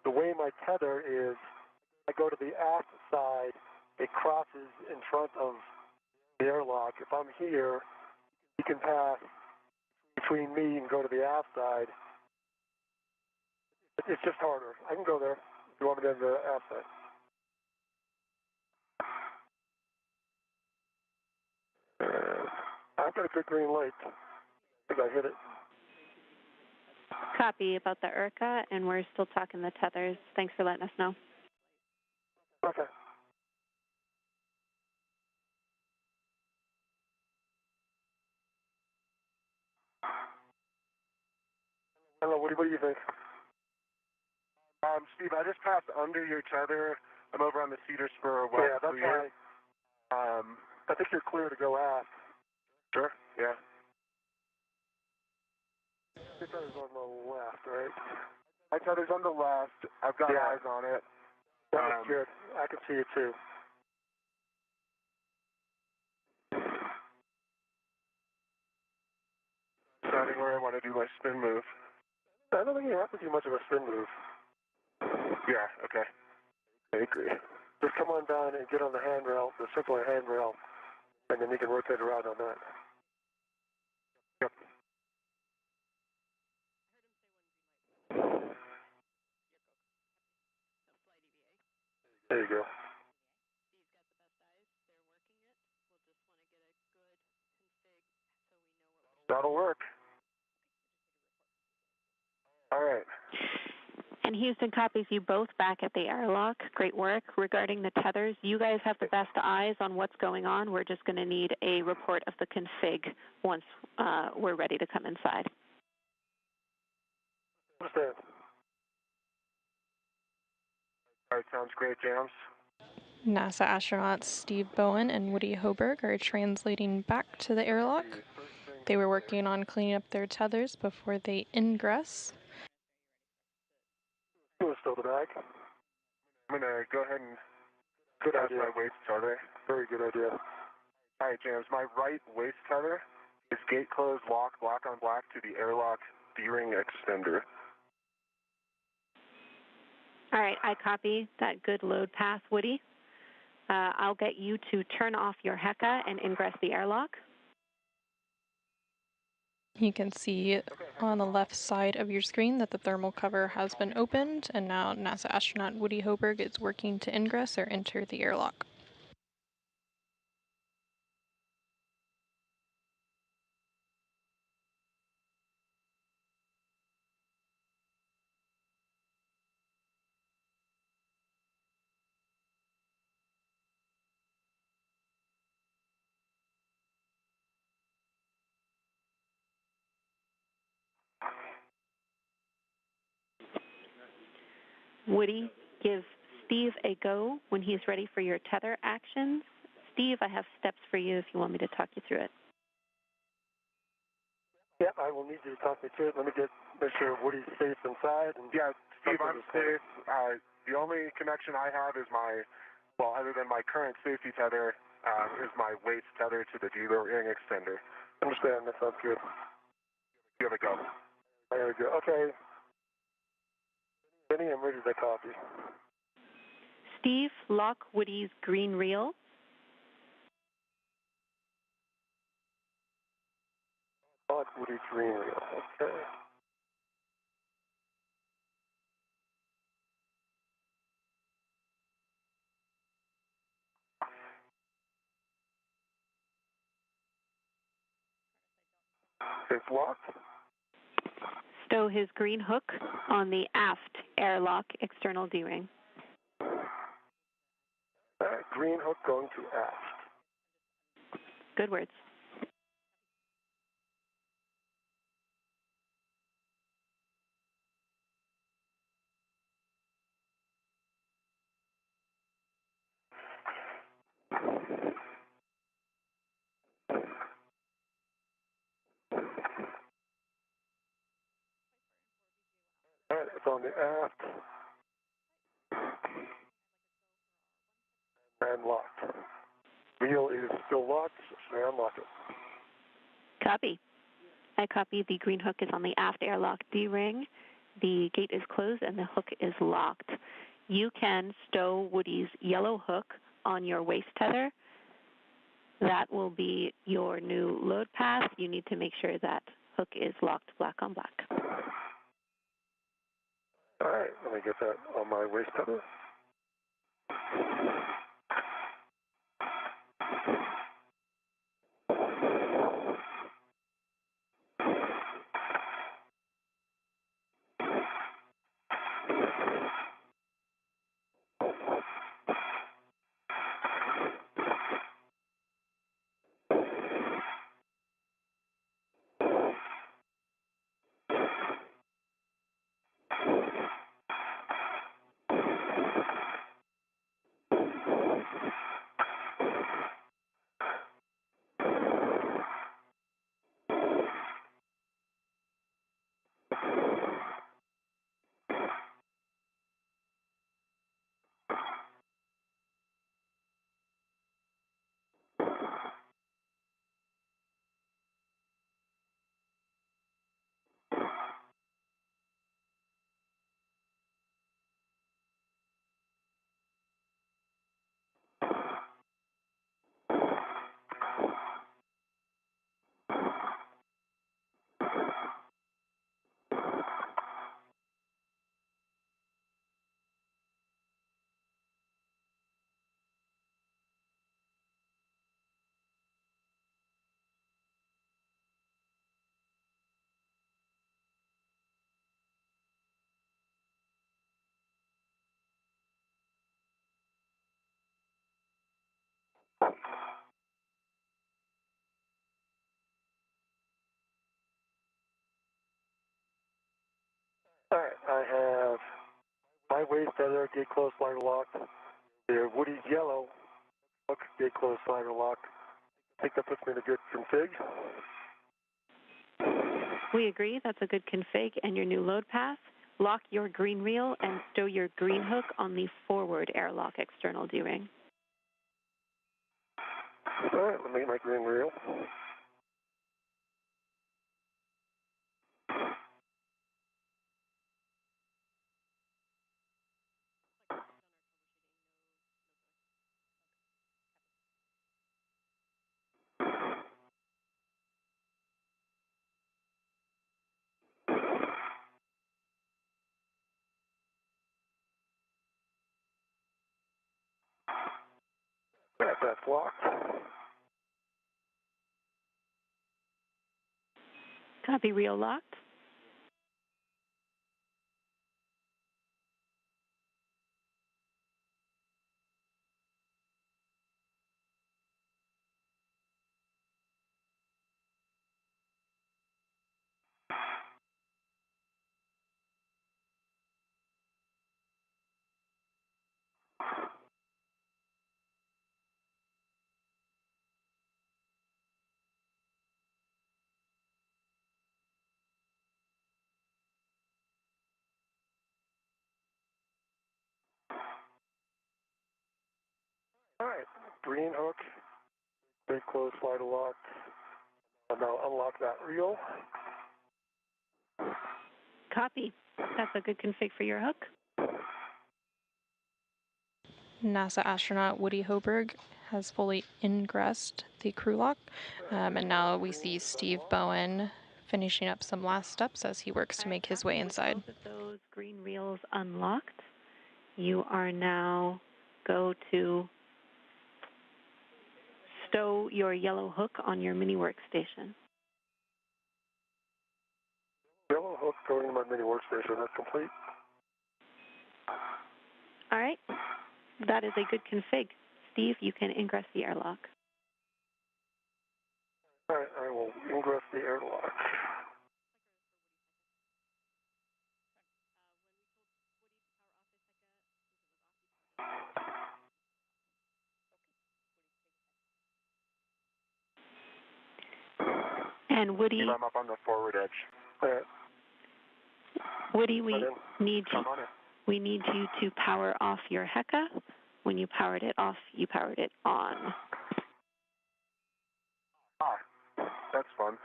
way my tether is. I go to the aft side, it crosses in front of the airlock. If I'm here, you can pass between me and go to the aft side. It's just harder. I can go there. If you want me to the aft side. I've got a good green light. I think I hit it. Copy about the IRCA, and we're still talking the tethers. Thanks for letting us know. Okay. Hello, what do you think? Steve, I just passed under your tether. I'm over on the cedar spur. Well, yeah, that's clear. Right. I think you're clear to go aft. Sure. Yeah. Your tether's on the left, right? My tether's on the left. I've got eyes on it. That's good. I can see it too. Deciding where I want to do my spin move. I don't think you have to do much of a spin move. Yeah, okay. I agree. Just come on down and get on the handrail, the circular handrail, and then you can rotate around on that. Yep. There you go. That'll work. All right. And Houston copies you both back at the airlock. Great work. Regarding the tethers, you guys have the best eyes on what's going on. We're just going to need a report of the config once we're ready to come inside. Understand. All right, sounds great, James. NASA astronauts Steve Bowen and Woody Hoburg are translating back to the airlock. They were working on cleaning up their tethers before they ingress. You want to stow the bag? I'm going to go ahead and put out my waist tether. Very good idea. All right, James, my right waist tether is gate closed, lock, black on black to the airlock D-ring extender. All right, I copy that good load path, Woody. I'll get you to turn off your HECA and ingress the airlock. You can see on the left side of your screen that the thermal cover has been opened, and now NASA astronaut Woody Hoburg is working to ingress or enter the airlock. Woody, give Steve a go when he's ready for your tether actions. Steve, I have steps for you if you want me to talk you through it. Yeah, I will need you to talk me through it. Let me make sure Woody's safe inside. And yeah, Steve, I'm safe. The only connection I have is other than my current safety tether, is my waist tether to the D-ring extender. Understand, that sounds good. You have a go. I gotta go. Okay. Benny, I'm ready to copy. Steve, lock Woody's green reel. Lock Woody's green reel. Okay. It's locked. Stow his green hook on the aft airlock external D-ring. Green hook going to aft. Good words. All right, it's on the aft. And locked. Wheel is still locked, so should I unlock it? Copy. I copy the green hook is on the aft airlock D-ring. The gate is closed and the hook is locked. You can stow Woody's yellow hook on your waist tether. That will be your new load path. You need to make sure that hook is locked black on black. All right, let me get that on my waist tether. All right, I have my waist tether, gate closed, slider locked. There, Woody's yellow hook, gate closed, slider locked. I think that puts me in a good config. We agree that's a good config and your new load path. Lock your green reel and stow your green hook on the forward airlock external D-ring. All right, let me get my green reel. That's locked. Copy, reel locked. All right, green hook, gate closed, slider locked. I'll now unlock that reel. Copy. That's a good config for your hook. NASA astronaut Woody Hoberg has fully ingressed the crew lock, and now we see Steve Bowen finishing up some last steps as he works to make his way inside. With both of those green reels unlocked, you are now go to stow your yellow hook on your mini workstation. Yellow hook going to my mini workstation. That's complete. All right. That is a good config. Steve, you can ingress the airlock. All right, I will ingress the airlock. And Woody, I'm up on the forward edge. All right. Woody, we need you to power off your HECA. When you powered it off, you powered it on. That's fun.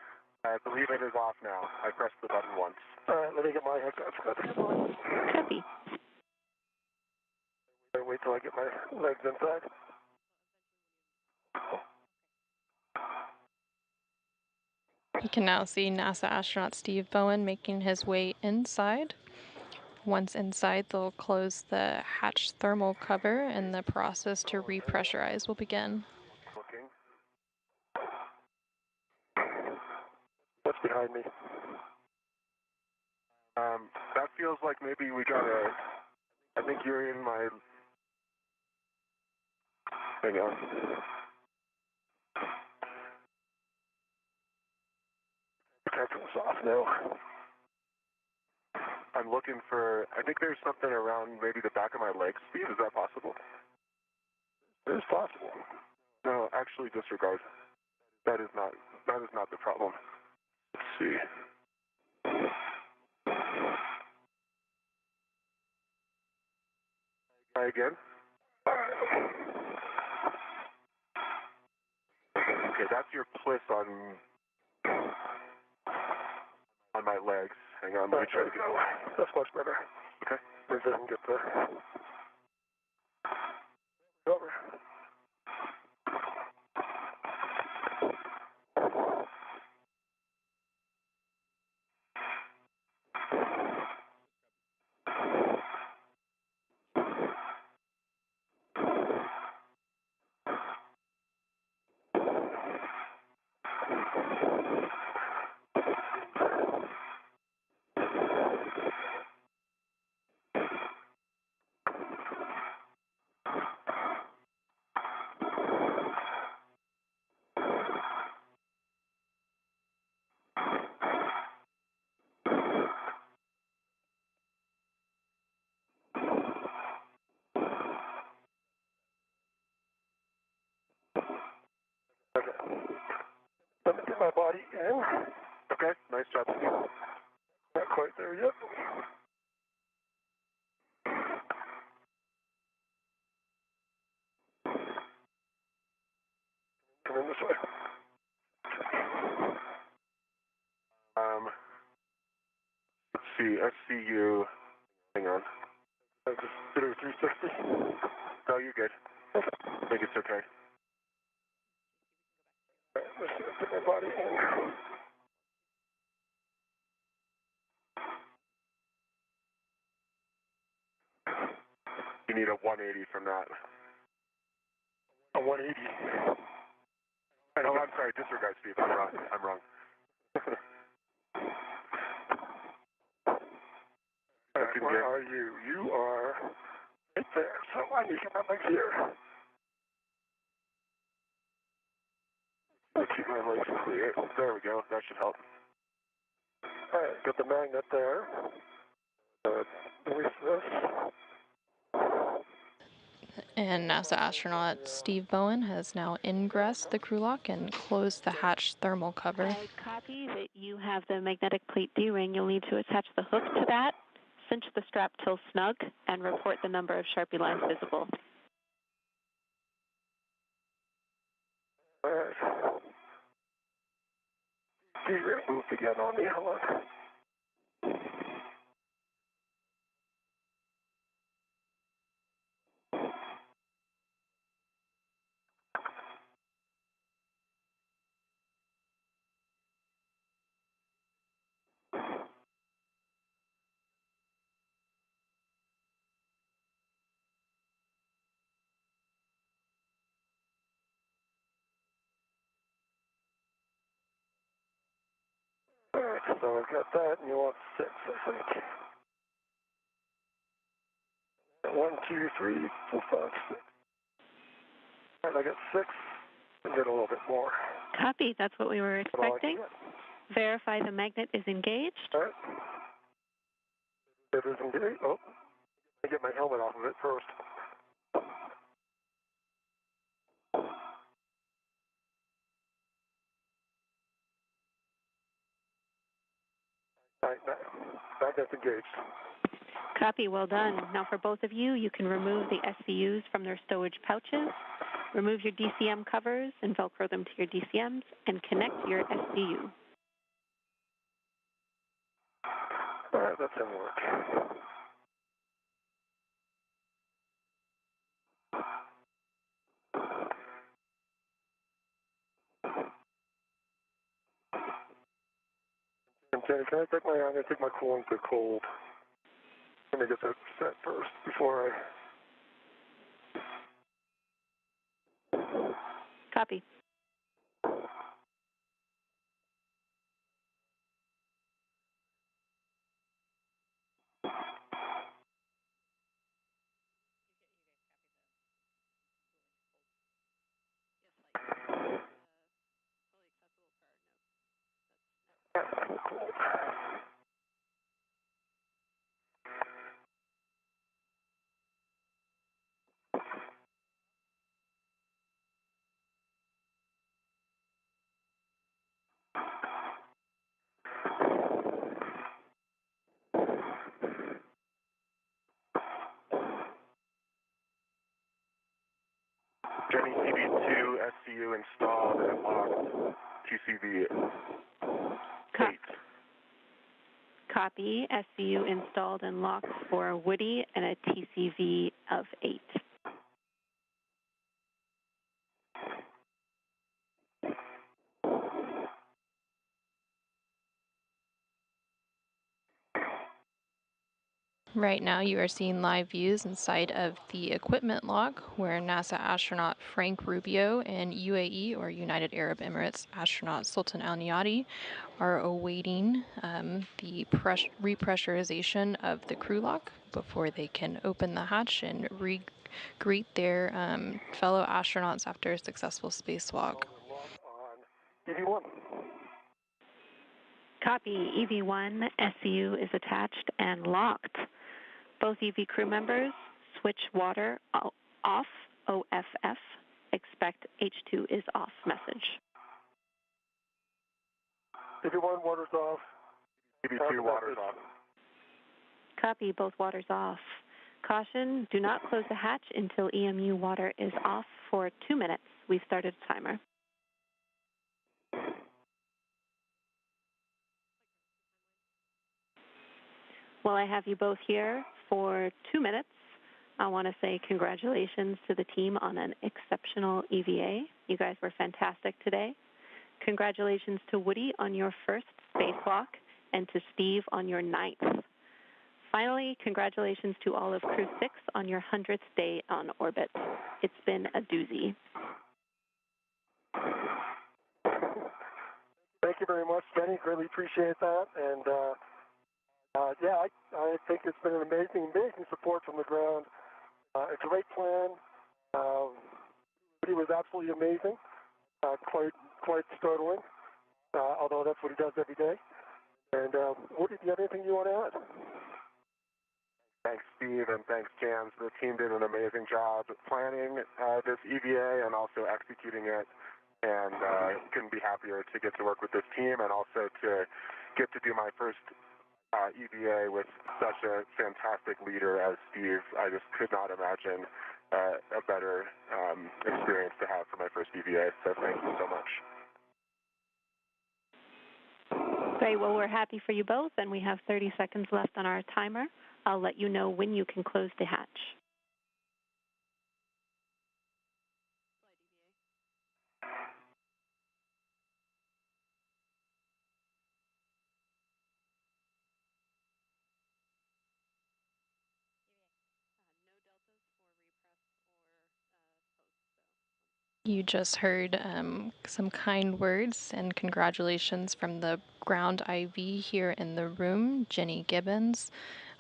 I believe it is off now. I pressed the button once. All right, let me get my HECA. Copy. Wait till I get my legs inside. You can now see NASA astronaut Steve Bowen making his way inside. Once inside, they'll close the hatch thermal cover and the process to repressurize will begin. Looking. What's behind me? That feels like maybe we got I think you're in my... Hang on. Protector was off now. I'm looking for... I think there's something around maybe the back of my legs. Steve, is that possible? It is possible. No, actually disregard. That is not the problem. Let's see. Try again. Okay, that's your pliss on my legs. Hang on, let me try to get away. That's much better. Okay, maybe I can get there. Over. get my body in. Okay, nice job. Not quite there yet. Come in this way. Let's see, SCU. Hang on. I just did a 360. No, you're good. I think it's okay. All right, let's get my body in. You need a 180 from that. A 180. Oh, I'm sorry. Disregard, Steve. I'm wrong. I'm wrong. Where are you? You are right there. So I need to get my legs here. Keep my legs clear. There we go. That should help. All right. Got the magnet there. Release this. And NASA astronaut Steve Bowen has now ingressed the crew lock and closed the hatch thermal cover. I copy that you have the magnetic plate D-ring. You'll need to attach the hook to that, cinch the strap till snug, and report the number of Sharpie lines visible. All right. D-ring moved again on me. Hold on. All right, so I've got that, and you want 6, I think. 1, 2, 3, 4, 5, 6. All right, I got 6. I get a little bit more. Copy. That's what we were expecting. Verify the magnet is engaged. All right. It is engaged. Oh, I get my helmet off of it first. All right, magnet's engaged. Copy. Well done. Now for both of you, you can remove the SCUs from their stowage pouches, remove your DCM covers and Velcro them to your DCMs, and connect your SCU. All right, that didn't work. Jenny, can I take I'm going to take my coolant to cold. Let me get that set first before I... Copy. Jenny, TV2 SCU installed and locked. TCV 8. Copy. SCU installed and locked for Woody and a TCV of 8. Right now you are seeing live views inside of the equipment lock where NASA astronaut Frank Rubio and UAE or United Arab Emirates astronaut Sultan Al Niyati are awaiting the repressurization of the crew lock before they can open the hatch and greet their fellow astronauts after a successful spacewalk. EV1. Copy. EV1 SCU is attached and locked. Both EV crew members switch water off, OFF. Expect H2 is off message. DB1, water's off. DB2, water's off. Copy, both waters off. Caution, do not close the hatch until EMU water is off for 2 minutes. We've started a timer. Well, I have you both here for 2 minutes. I want to say congratulations to the team on an exceptional EVA. You guys were fantastic today. Congratulations to Woody on your first spacewalk and to Steve on your 9th. Finally, congratulations to all of Crew 6 on your 100th day on orbit. It's been a doozy. Thank you very much, Jenny. Greatly appreciate that. And yeah, I think it's been an amazing support from the ground. A great plan. He was absolutely amazing. Quite startling. Although that's what he does every day. And Woody, do you have anything you want to add? Thanks, Steve, and thanks, Jams. The team did an amazing job planning this EVA and also executing it. And couldn't be happier to get to work with this team and also to get to do my first EVA with such a fantastic leader as Steve. I just could not imagine a better experience to have for my first EVA. So thank you so much. Great. Well, we're happy for you both, and we have 30 seconds left on our timer. I'll let you know when you can close the hatch. You just heard some kind words and congratulations from the ground IV here in the room, Jenny Gibbons,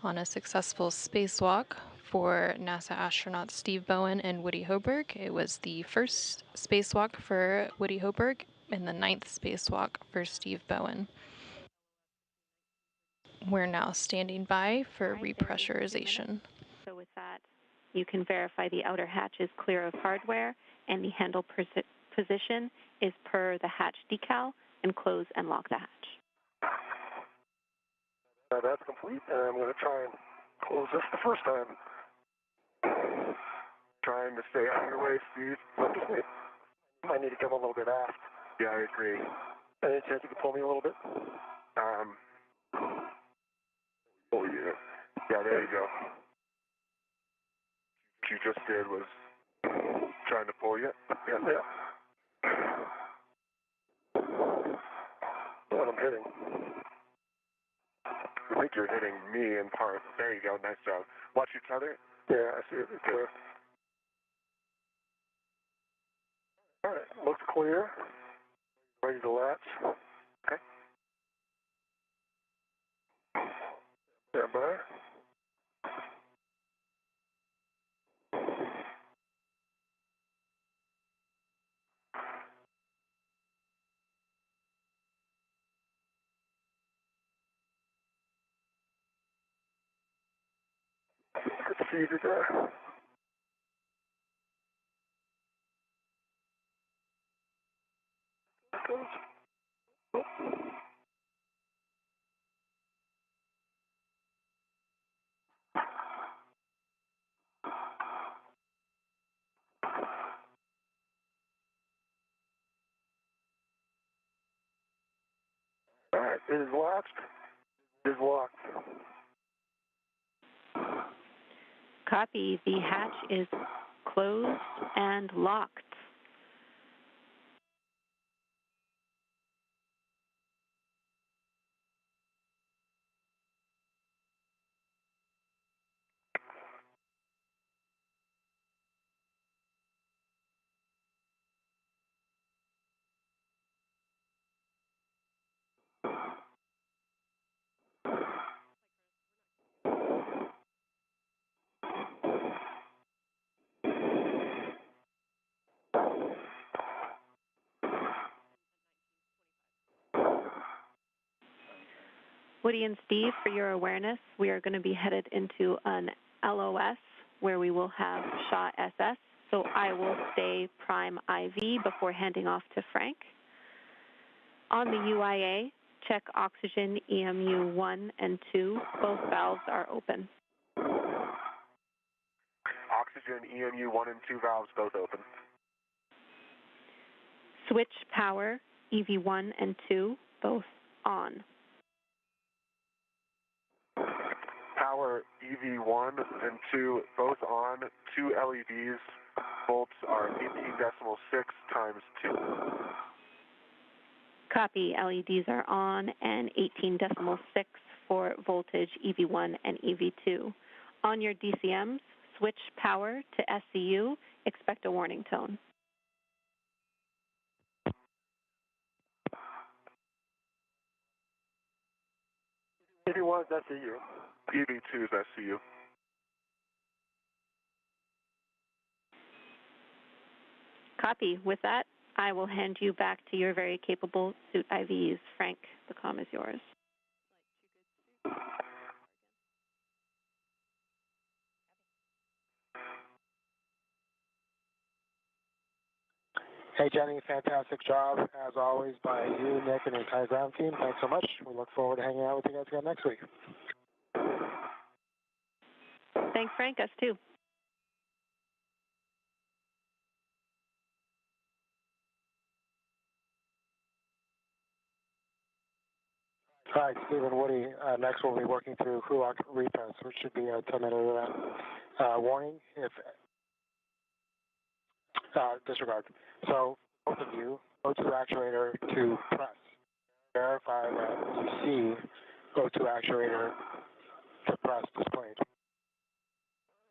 on a successful spacewalk for NASA astronauts Steve Bowen and Woody Hoburg. It was the first spacewalk for Woody Hoburg and the 9th spacewalk for Steve Bowen. We're now standing by for repressurization. So with that, you can verify the outer hatch is clear of hardware and the handle position is per the hatch decal, and close and lock the hatch. That's complete, and I'm going to try and close this the first time. Trying to stay out of your way, Steve. I need to come a little bit aft. Yeah, I agree. Any chance you could pull me a little bit? Oh, yeah. Yeah, there you go. What you just did was trying to pull you. Yeah. What I'm hitting. I think you're hitting me in part. There you go. Nice job. Watch your tether. Yeah, I see it. It's clear. All right. Looks clear. Ready to latch. Okay. Stand by. Good to see you there. All right, it is latched. It is locked. Copy. The hatch is closed and locked. Woody and Steve, for your awareness, we are going to be headed into an LOS where we will have Shaw SS. So I will stay prime IV before handing off to Frank. On the UIA, check oxygen EMU 1 and 2. Both valves are open. Oxygen EMU 1 and 2 valves both open. Switch power EV1 and 2, both on. Power EV1 and 2 both on. 2 LEDs. Volts are 18.6 times 2. Copy. LEDs are on and 18.6 for voltage EV1 and EV2. On your DCMs, switch power to SCU. Expect a warning tone. EV1 is SCU. EV2 is SCU. Copy. With that, I will hand you back to your very capable suit IVs. Frank, the comm is yours. Hey, Jenny, fantastic job, as always, by you, Nick, and the entire ground team. Thanks so much. We look forward to hanging out with you guys again next week. Thanks, Frank. Us too. All right, Steve and Woody, next we'll be working through crew lock repress, which should be a 10-minute warning if disregard. So both of you, O2 actuator to press. Verify that you see O2 actuator to press displayed.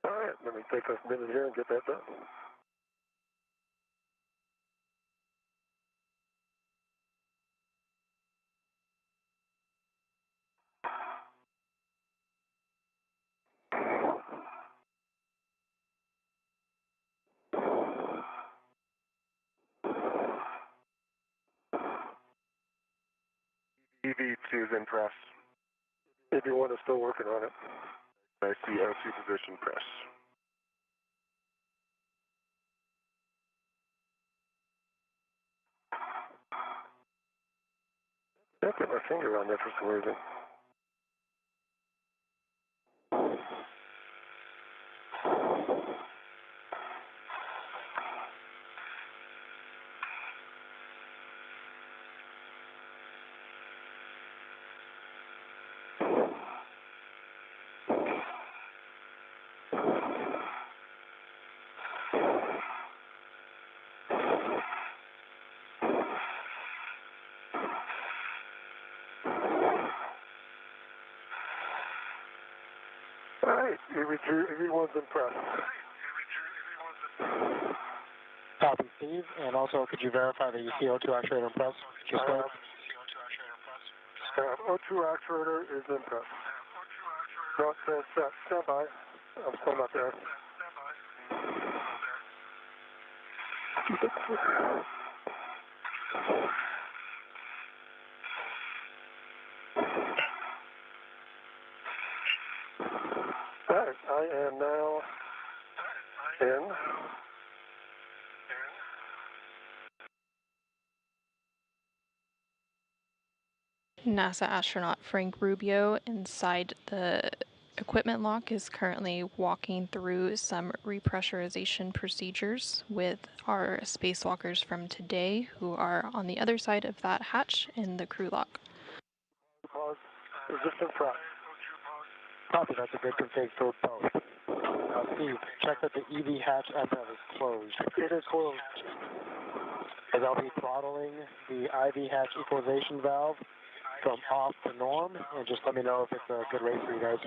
All right, let me take a minute here and get that done. EV2 is in press. EV1 is still working on it. I see O2 position press. I put my finger on there for some reason. All right, EV1's in press. Copy, Steve. And also, could you verify that you see O2 actuator in press? O2 actuator is in press. No, stand by. I'm still not there. All right, I am now in. NASA astronaut Frank Rubio inside the equipment lock is currently walking through some repressurization procedures with our spacewalkers from today who are on the other side of that hatch in the crew lock. Pause. Resistant press. Copy, that's a good config for both. Now, Steve, check that the EV hatch FL is closed. It is closed. As I'll be throttling the IV hatch equalization valve from off to norm, and just let me know if it's a good rate for you guys.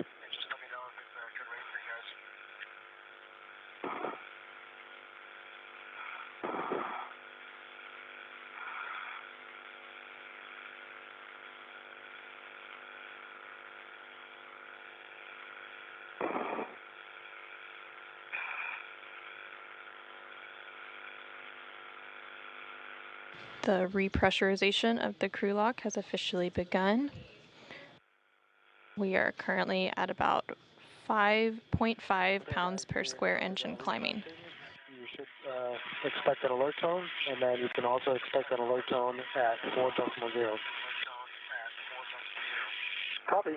The repressurization of the crew lock has officially begun. We are currently at about 5.5 pounds per square inch and climbing. You should expect an alert tone, and then you can also expect an alert tone at 4.0. Copy.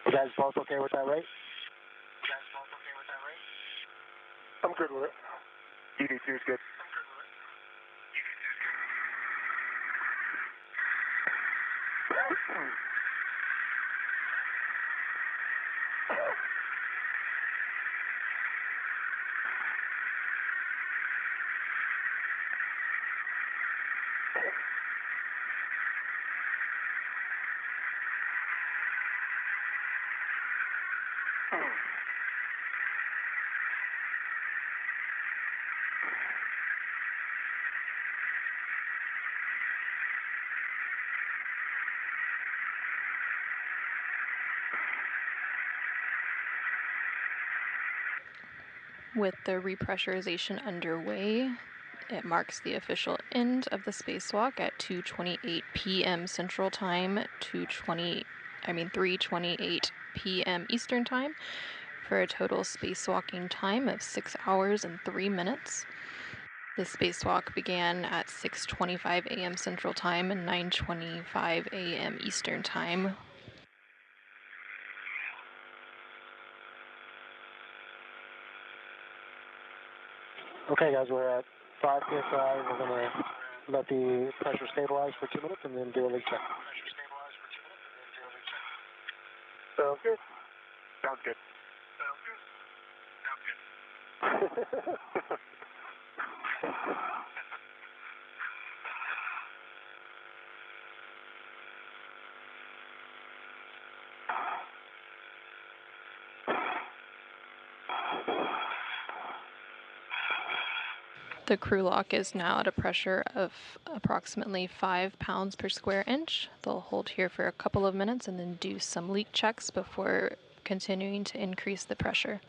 You guys both okay with that rate? I'm good with it. ED2 is good. With the repressurization underway, it marks the official end of the spacewalk at 2:28 p.m. Central Time, 3:28 p.m. Eastern Time, for a total spacewalking time of 6 hours and 3 minutes. The spacewalk began at 6:25 a.m. Central Time and 9:25 a.m. Eastern Time. Okay, guys, we're at 5 psi. We're going to let the pressure stabilize for 2 minutes and then do a leak check. Sounds good. Sounds good. The crew lock is now at a pressure of approximately 5 pounds per square inch. They'll hold here for a couple of minutes and then do some leak checks before continuing to increase the pressure.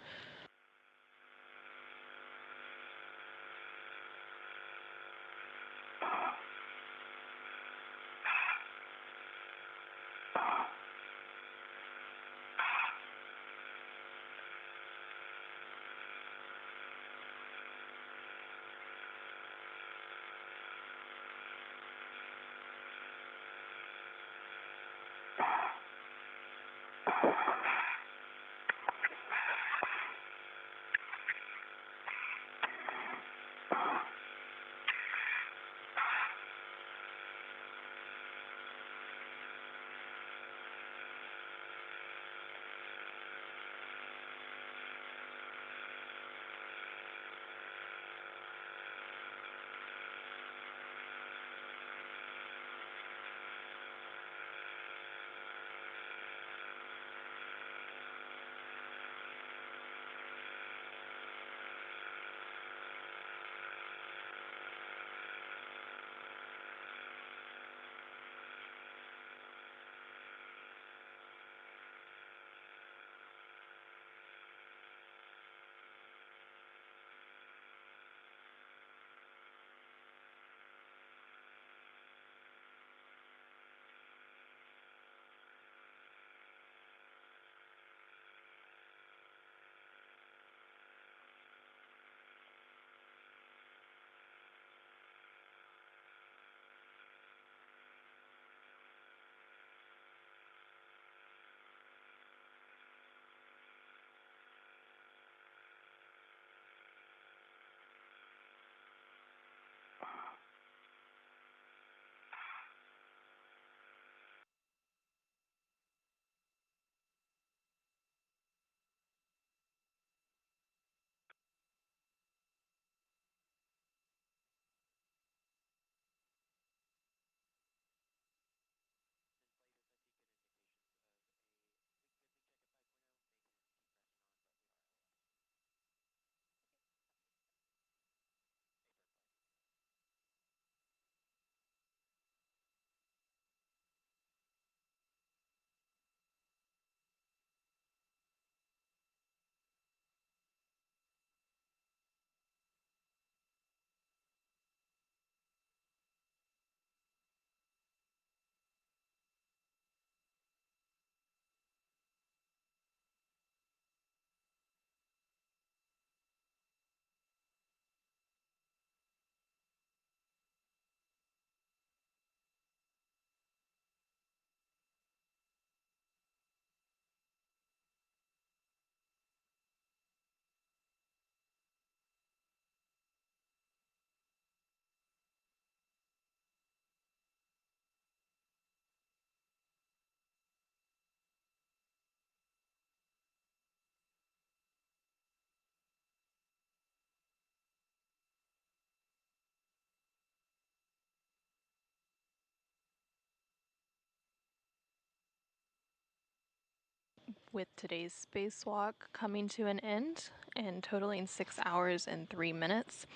with today's spacewalk coming to an end and totaling 6 hours and 3 minutes.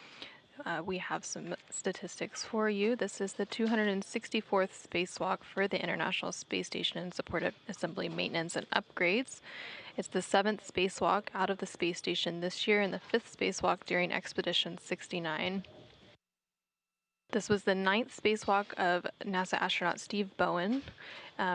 We have some statistics for you. This is the 264th spacewalk for the International Space Station in support of assembly maintenance and upgrades. It's the 7th spacewalk out of the space station this year and the 5th spacewalk during Expedition 69. This was the 9th spacewalk of NASA astronaut Steve Bowen.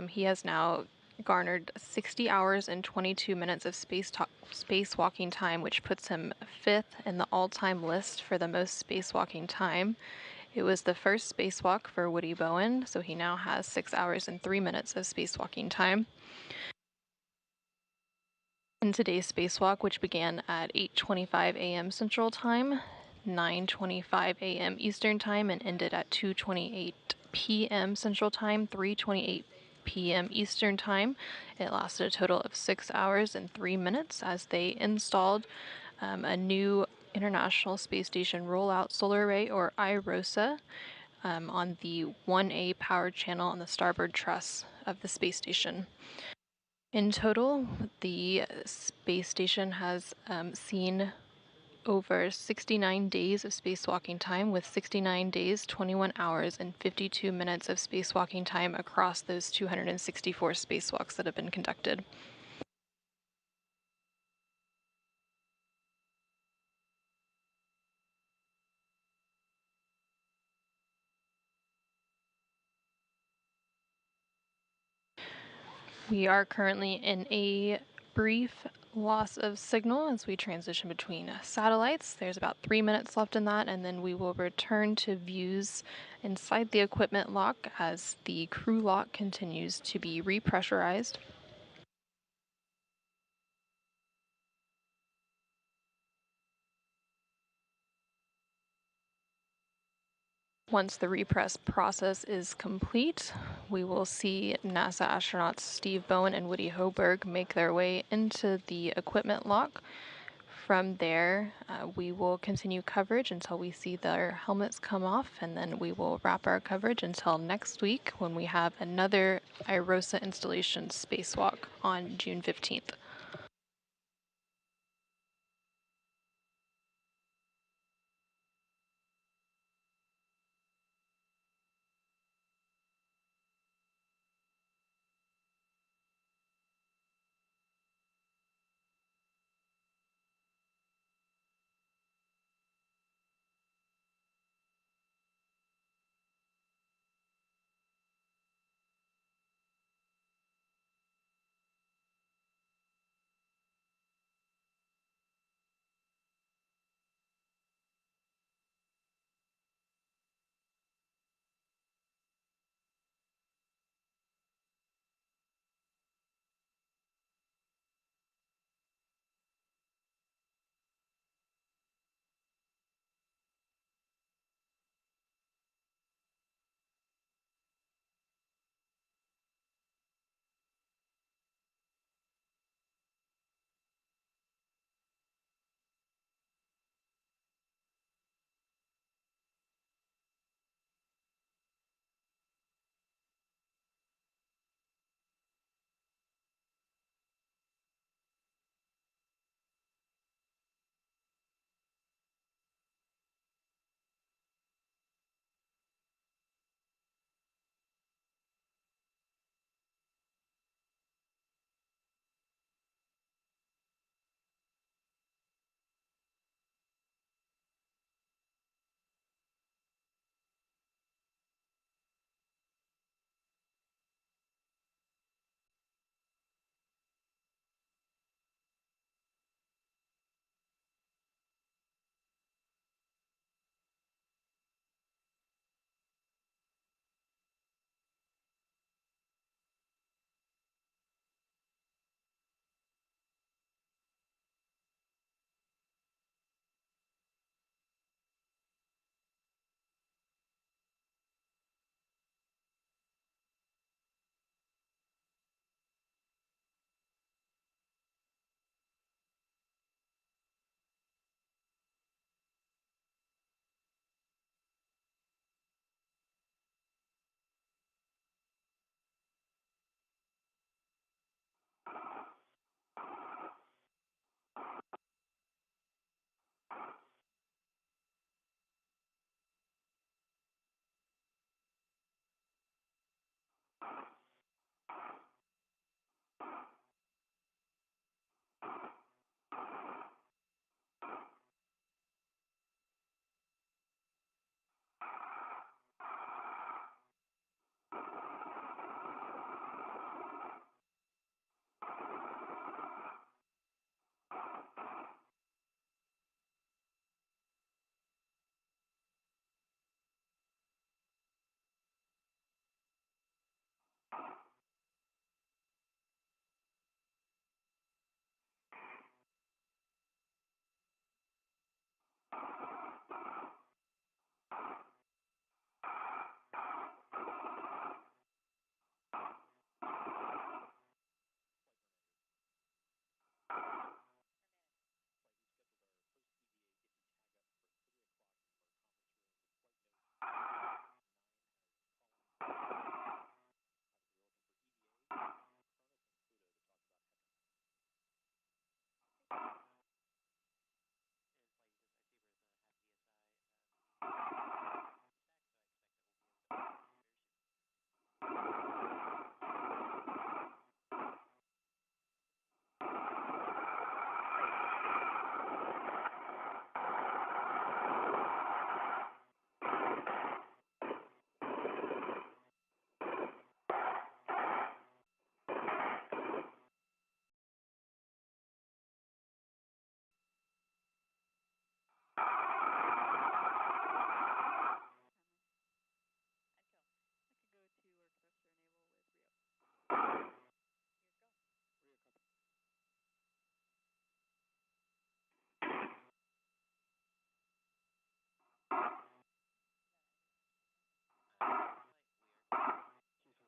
He has now garnered 60 hours and 22 minutes of spacewalking time, which puts him 5th in the all-time list for the most spacewalking time. It was the first spacewalk for Woody Bowen, so he now has 6 hours and 3 minutes of spacewalking time. In today's spacewalk, which began at 8:25 a.m. Central Time, 9:25 a.m. Eastern Time, and ended at 2:28 p.m. Central Time, 3:28 p.m. Eastern Time. It lasted a total of 6 hours and 3 minutes as they installed a new International Space Station Rollout Solar Array, or iROSA, on the 1A power channel on the starboard truss of the space station. In total, the space station has seen over 69 days of spacewalking time, with 69 days, 21 hours, and 52 minutes of spacewalking time across those 264 spacewalks that have been conducted. We are currently in a brief loss of signal as we transition between satellites. There's about 3 minutes left in that, and then we will return to views inside the equipment lock as the crew lock continues to be repressurized. Once the repress process is complete, we will see NASA astronauts Steve Bowen and Woody Hoberg make their way into the equipment lock. From there, we will continue coverage until we see their helmets come off, and then we will wrap our coverage until next week when we have another iROSA installation spacewalk on June 15th.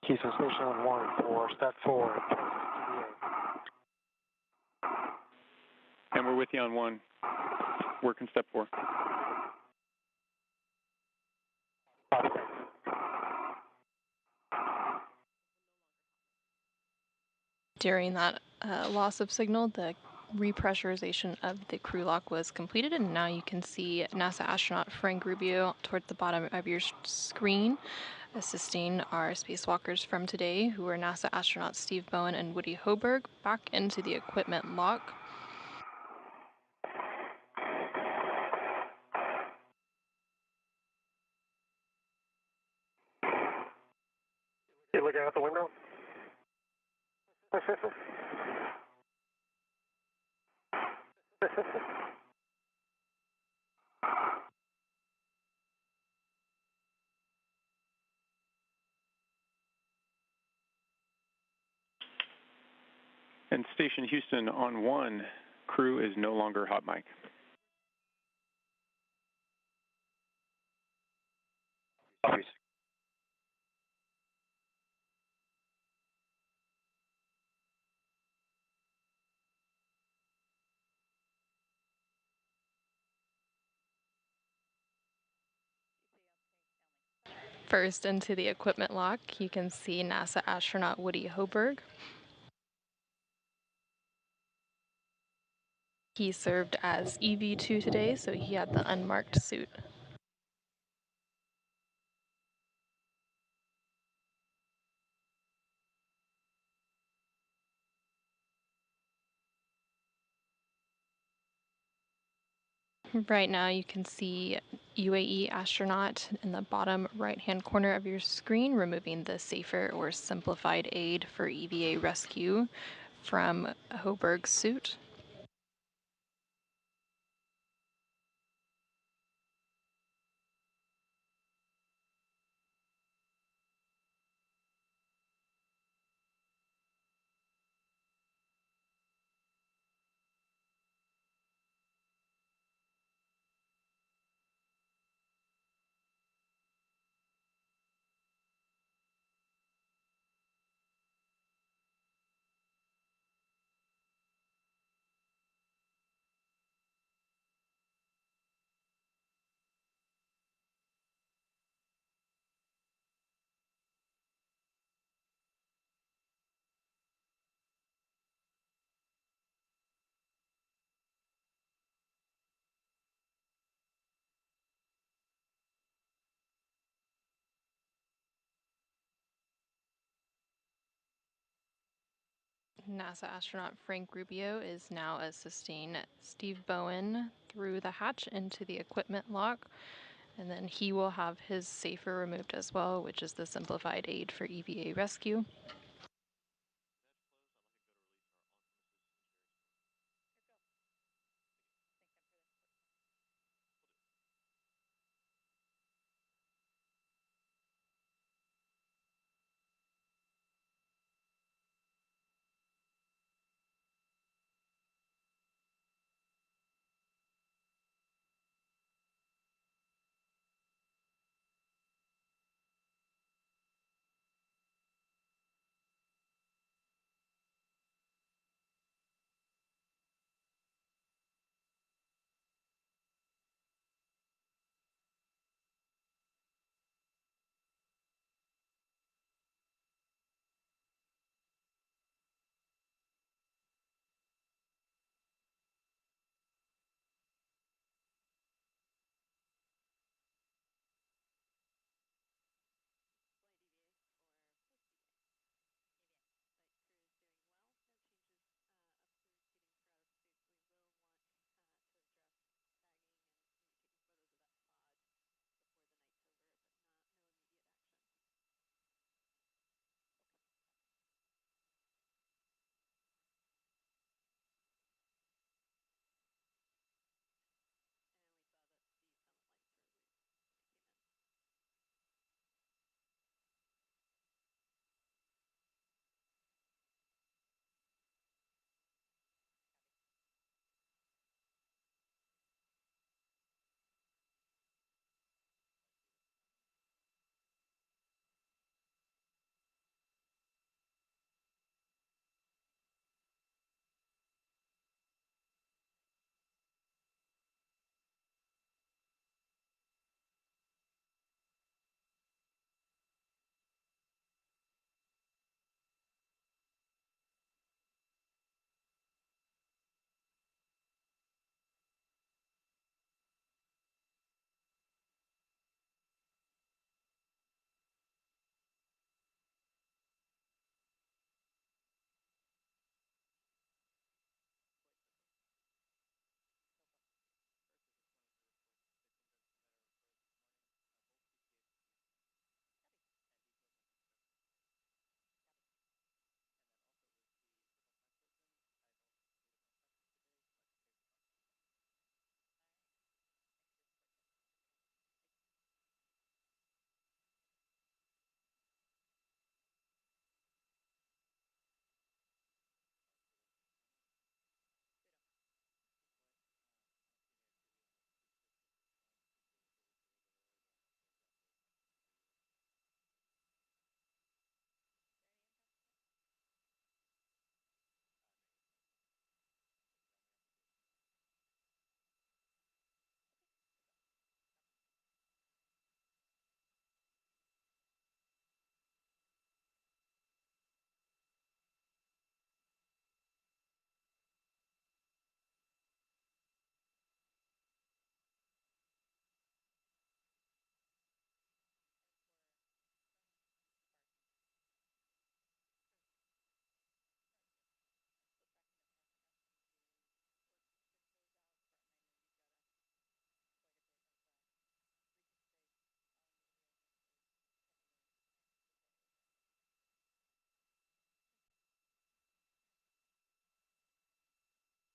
Keystone Station 1 for step 4. And we're with you on 1. Working step 4. During that loss of signal, the repressurization of the crew lock was completed, and now you can see NASA astronaut Frank Rubio towards the bottom of your screen, assisting our spacewalkers from today, who are NASA astronauts Steve Bowen and Woody Hoberg, back into the equipment lock. You looking out the window? And Station Houston on 1, crew is no longer hot mic. Copies. First into the equipment lock, you can see NASA astronaut Woody Hoberg. He served as EV2 today, so he had the unmarked suit. Right now you can see UAE astronaut in the bottom right-hand corner of your screen, removing the safer or simplified aid for EVA rescue from Hoberg's suit. NASA astronaut Frank Rubio is now assisting Steve Bowen through the hatch into the equipment lock, and then he will have his safer removed as well, which is the simplified aid for EVA rescue.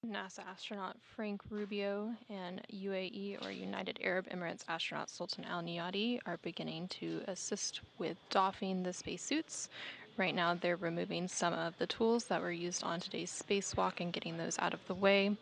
NASA astronaut Frank Rubio and UAE or United Arab Emirates astronaut Sultan Al Niyadi are beginning to assist with doffing the spacesuits. Right now they're removing some of the tools that were used on today's spacewalk and getting those out of the way.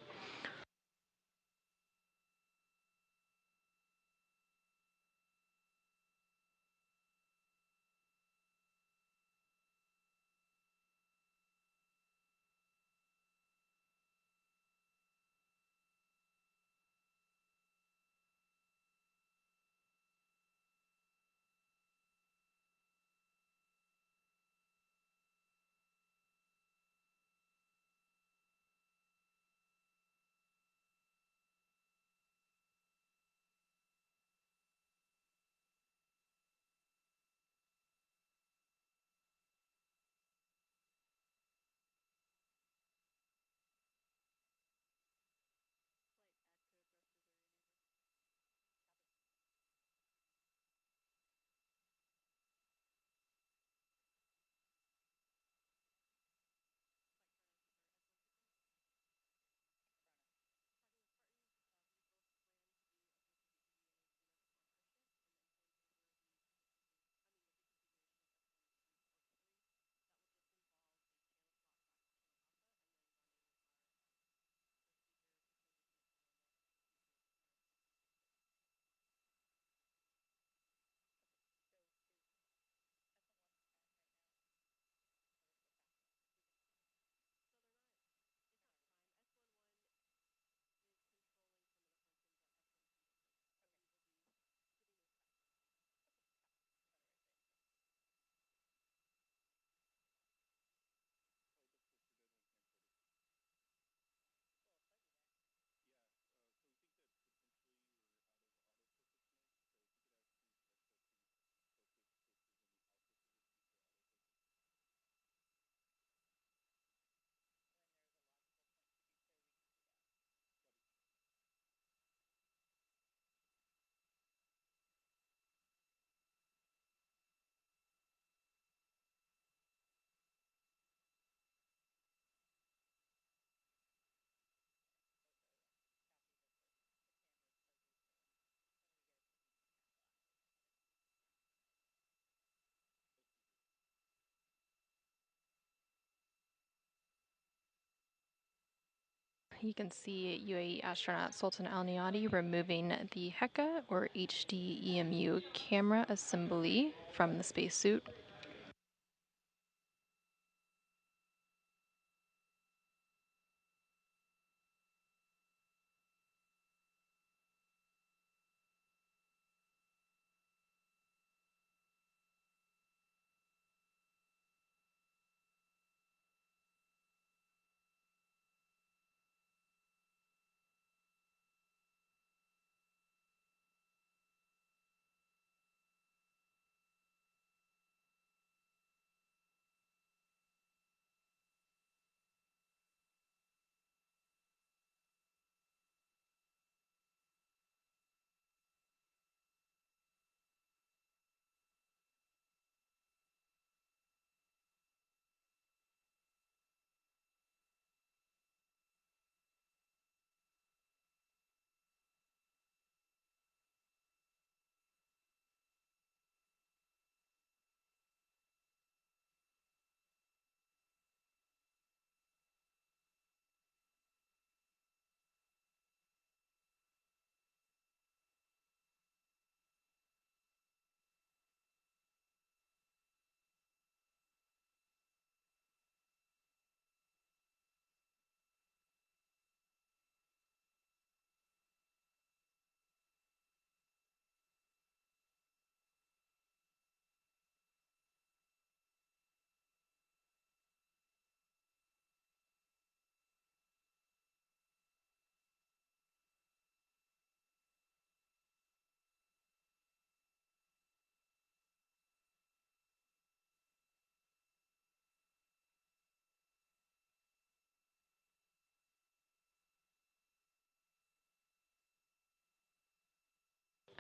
You can see UAE astronaut Sultan Al Niyadi removing the HECA or HD EMU camera assembly from the spacesuit.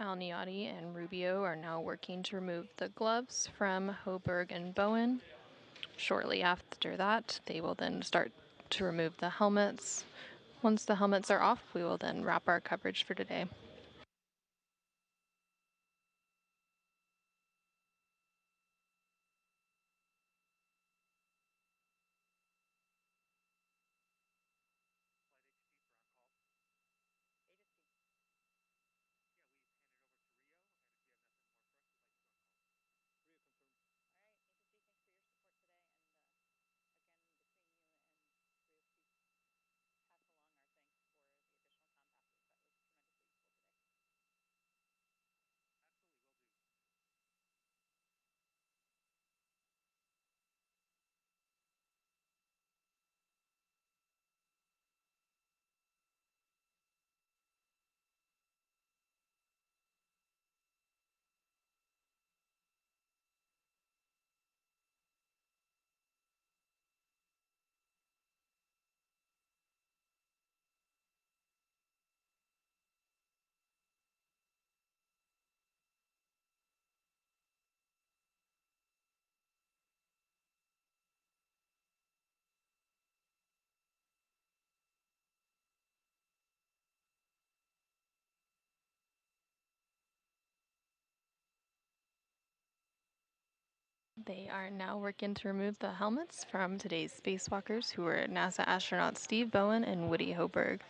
Al Niyadi and Rubio are now working to remove the gloves from Hoberg and Bowen. Shortly after that, they will then start to remove the helmets Once the helmets are off, we will then wrap our coverage for today. They are now working to remove the helmets from today's spacewalkers, who were NASA astronauts Steve Bowen and Woody Hoberg.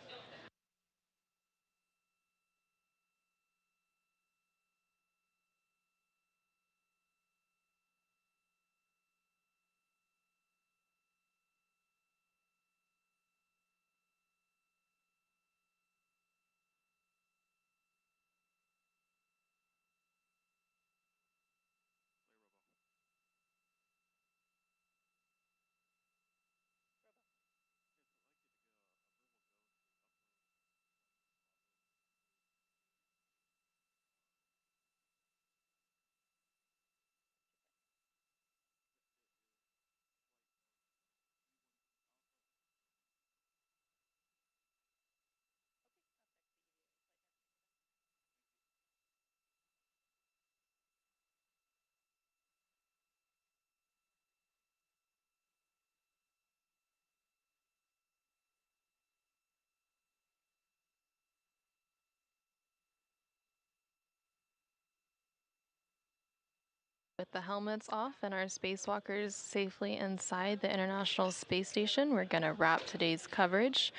With the helmets off and our spacewalkers safely inside the International Space Station, we're going to wrap today's coverage.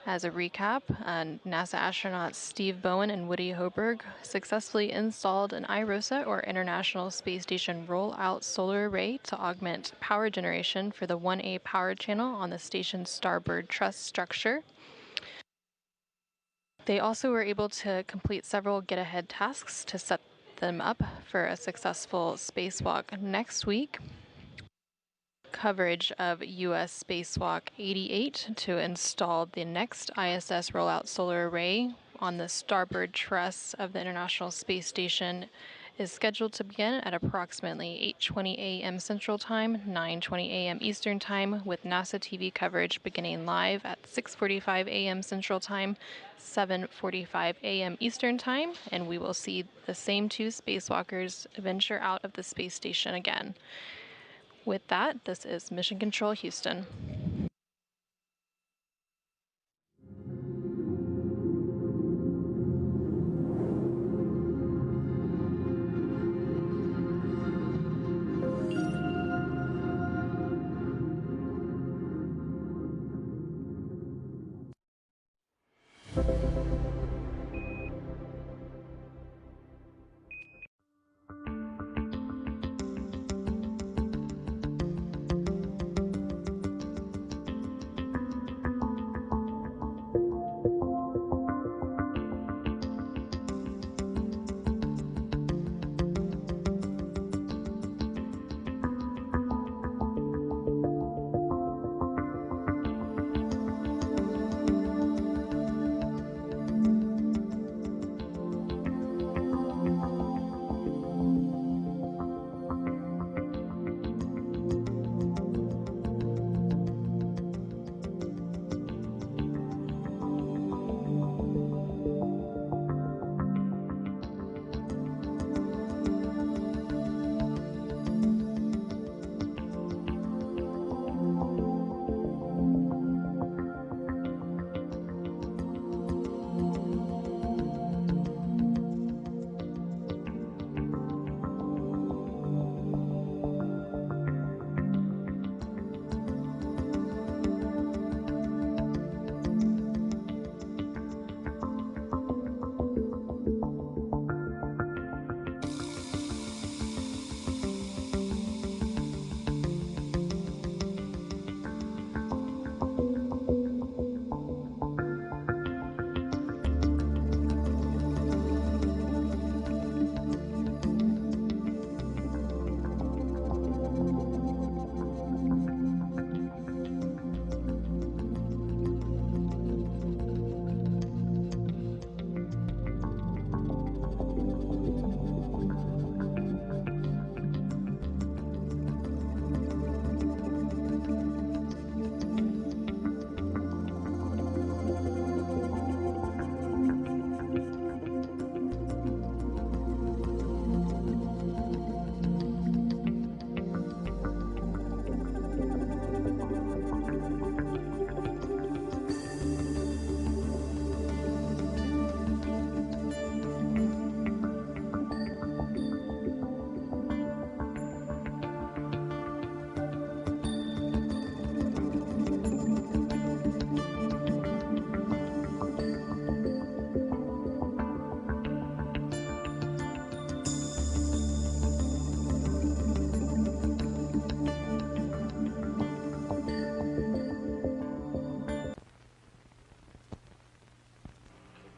As a recap, NASA astronauts Steve Bowen and Woody Hoberg successfully installed an iROSA, or International Space Station Rollout Solar Array, to augment power generation for the 1A power channel on the station's starboard truss structure. They also were able to complete several get-ahead tasks to set them up for a successful spacewalk next week. Coverage of U.S. Spacewalk 88 to install the next ISS rollout solar array on the starboard truss of the International Space Station is scheduled to begin at approximately 8:20 a.m. Central Time, 9:20 a.m. Eastern Time, with NASA TV coverage beginning live at 6:45 a.m. Central Time, 7:45 a.m. Eastern Time, and we will see the same two spacewalkers venture out of the space station again. With that, this is Mission Control Houston.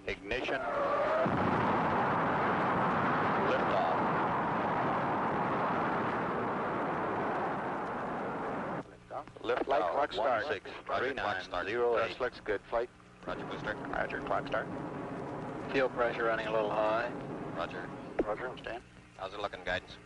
Ignition. Liftoff. Lift Flight clock start. 163908. This looks good. Flight. Roger, booster. Roger, clock start. Fuel pressure running a little high. Roger. Roger, stand. How's it looking, guidance?